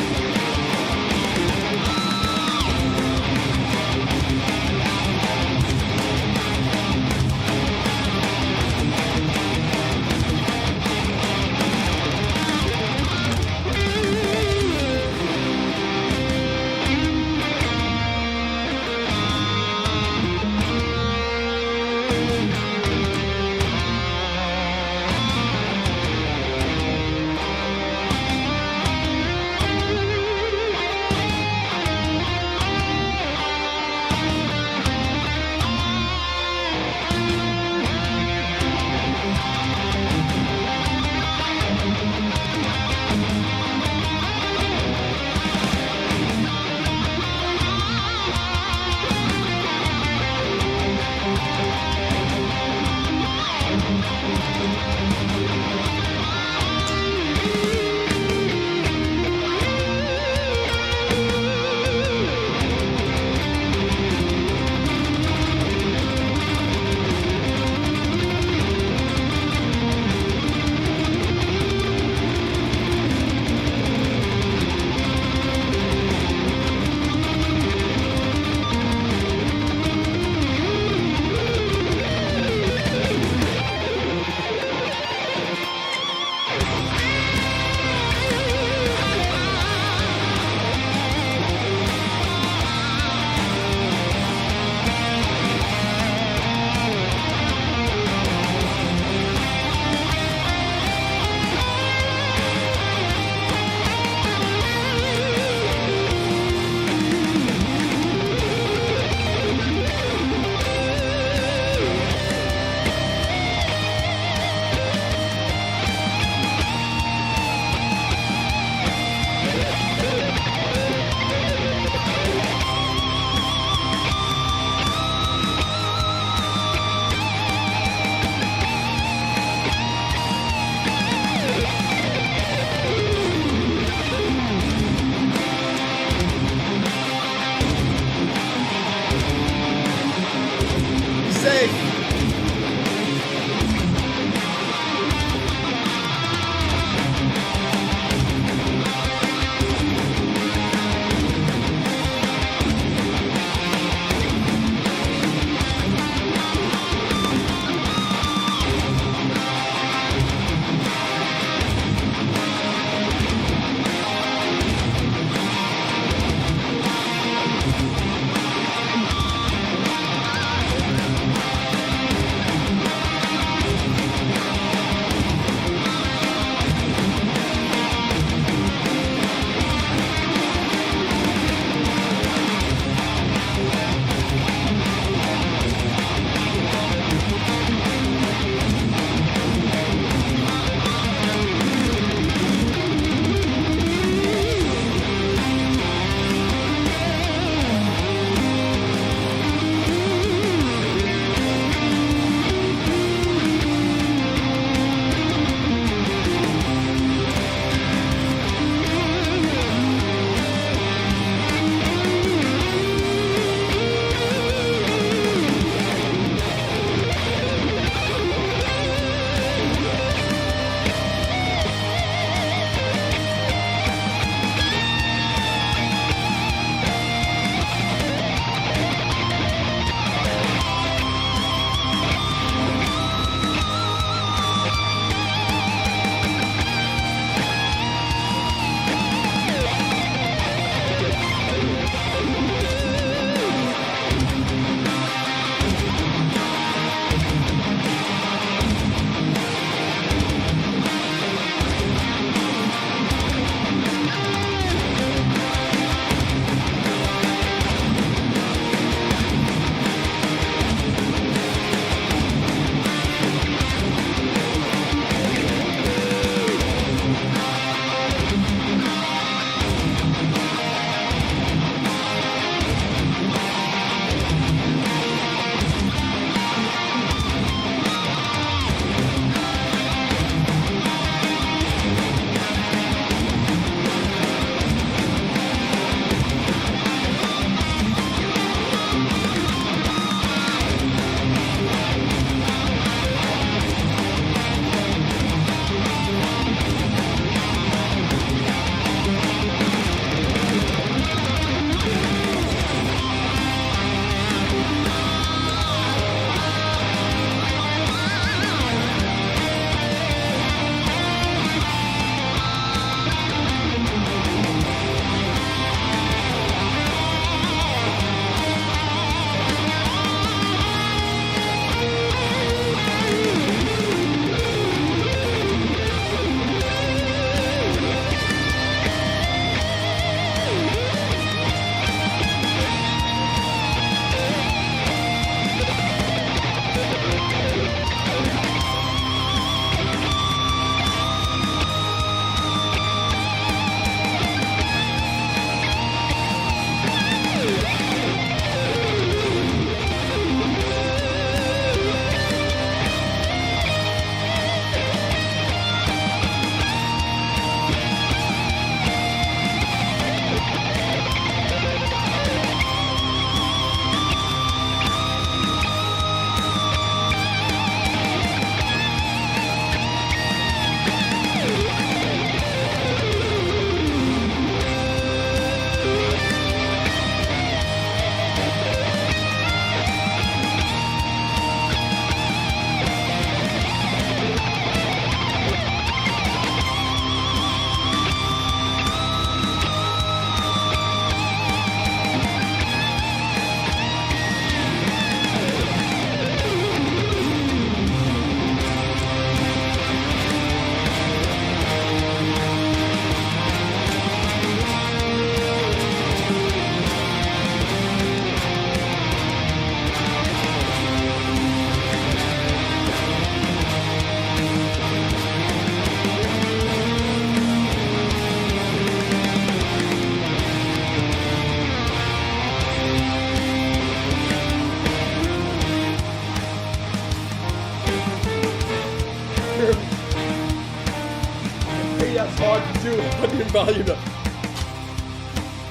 Speaker 2: it's hard to do fucking volume up.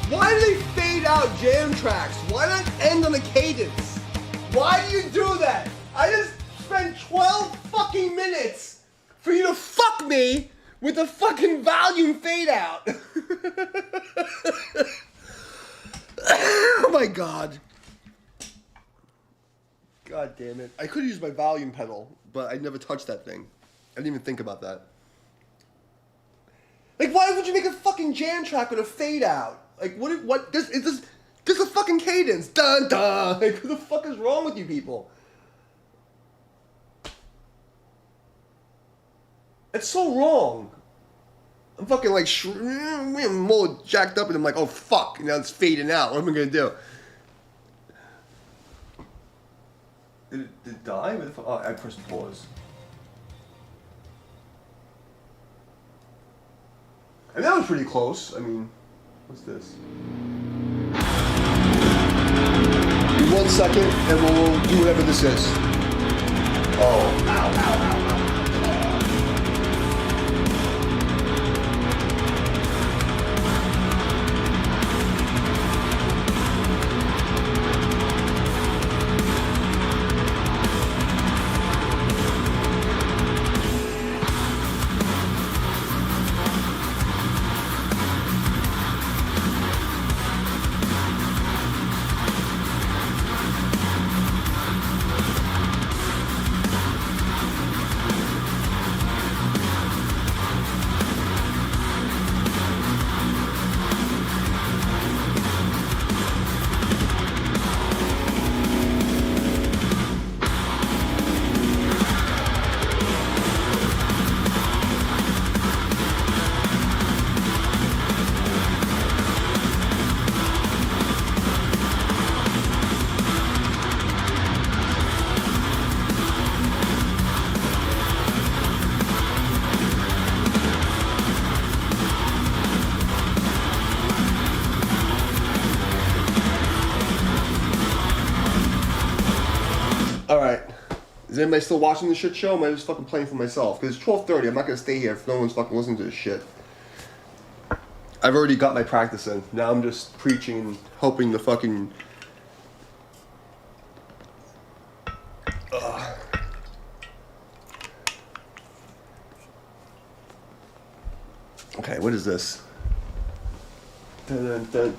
Speaker 2: Why do they fade out jam tracks? Why not end on a cadence? Why do you do that? I just spent 12 fucking minutes for you to fuck me with a fucking volume fade out. Oh my god. God damn it. I could use my volume pedal, but I never touched that thing. I didn't even think about that. Like, why would you make a fucking jam track with a fade out? Like, what, there's a fucking cadence. Dun dun. Like, what the fuck is wrong with you people? It's so wrong. I'm fucking like, I'm all jacked up and I'm like, oh fuck, now it's fading out. What am I gonna do?
Speaker 1: Did it die? Oh, I pressed pause. And that was pretty close. I mean, what's this?
Speaker 2: 1 second and we'll do whatever this is.
Speaker 1: Oh, ow, ow, ow.
Speaker 2: Alright. Is anybody still watching the shit show? Or am I just fucking playing for myself? Because it's 12:30. I'm not gonna stay here if no one's fucking listening to this shit. I've already got my practice in. Now I'm just preaching and hoping the fucking... Okay, what is this? Dun, dun, dun.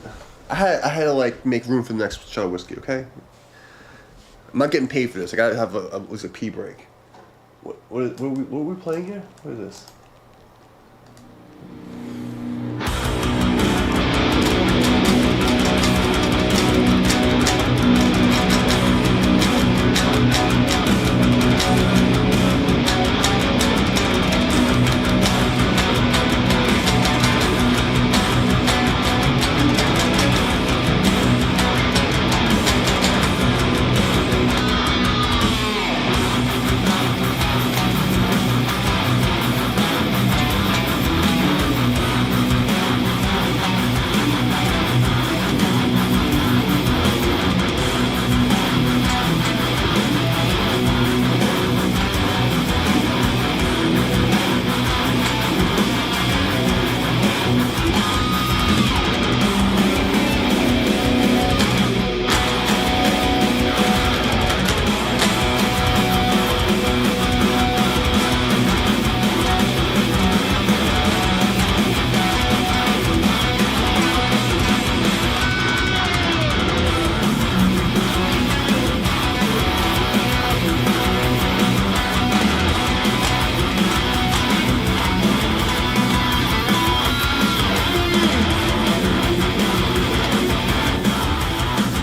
Speaker 2: I had to like make room for the next shot of whiskey, okay? I'm not getting paid for this. I gotta have a pee break. What are we playing here? What is this?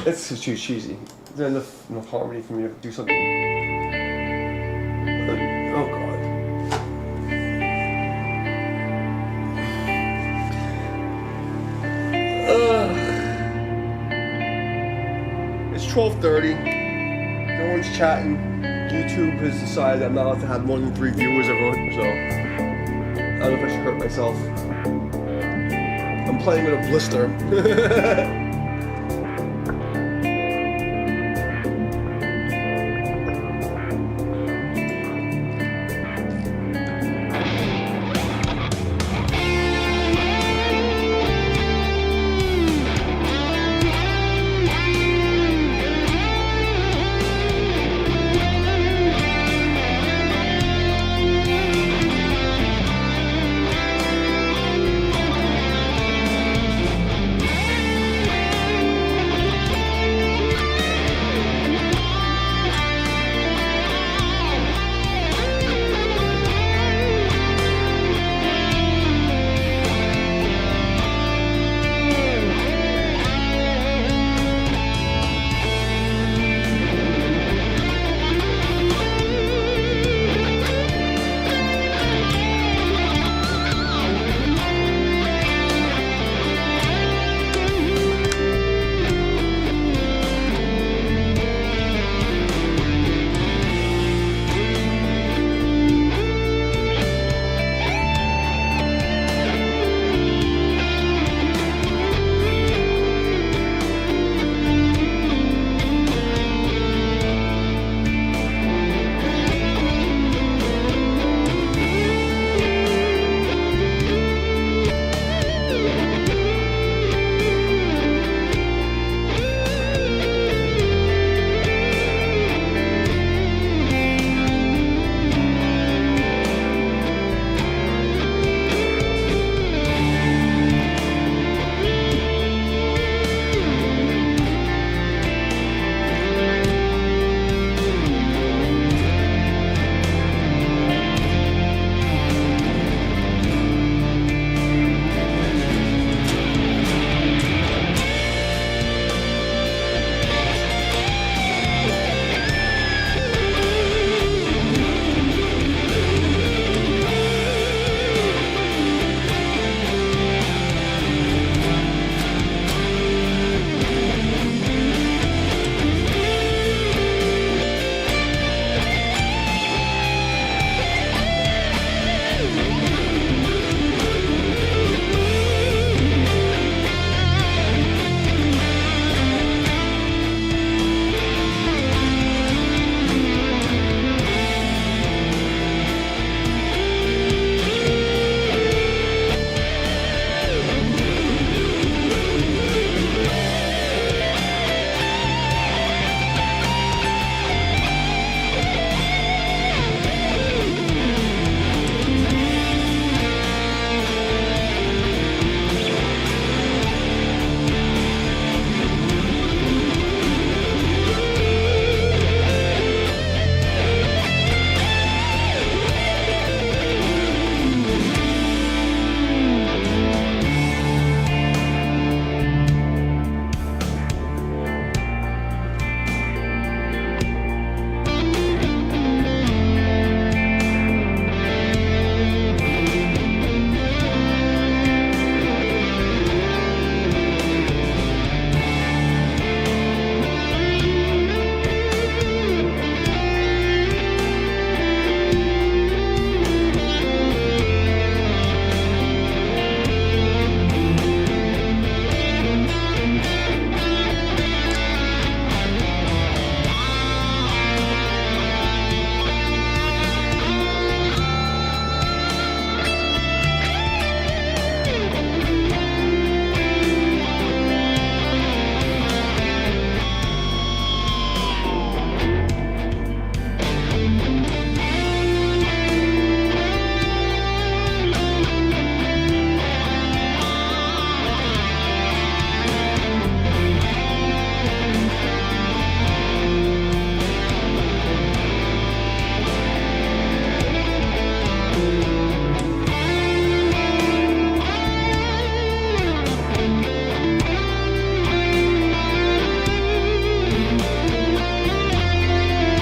Speaker 1: It's just too cheesy. Is there enough harmony for me to do something? Oh god.
Speaker 2: It's 12:30. No one's chatting. YouTube has decided I'm not allowed to have more than 3 viewers everyone, so I don't know if I should hurt myself. I'm playing with a blister.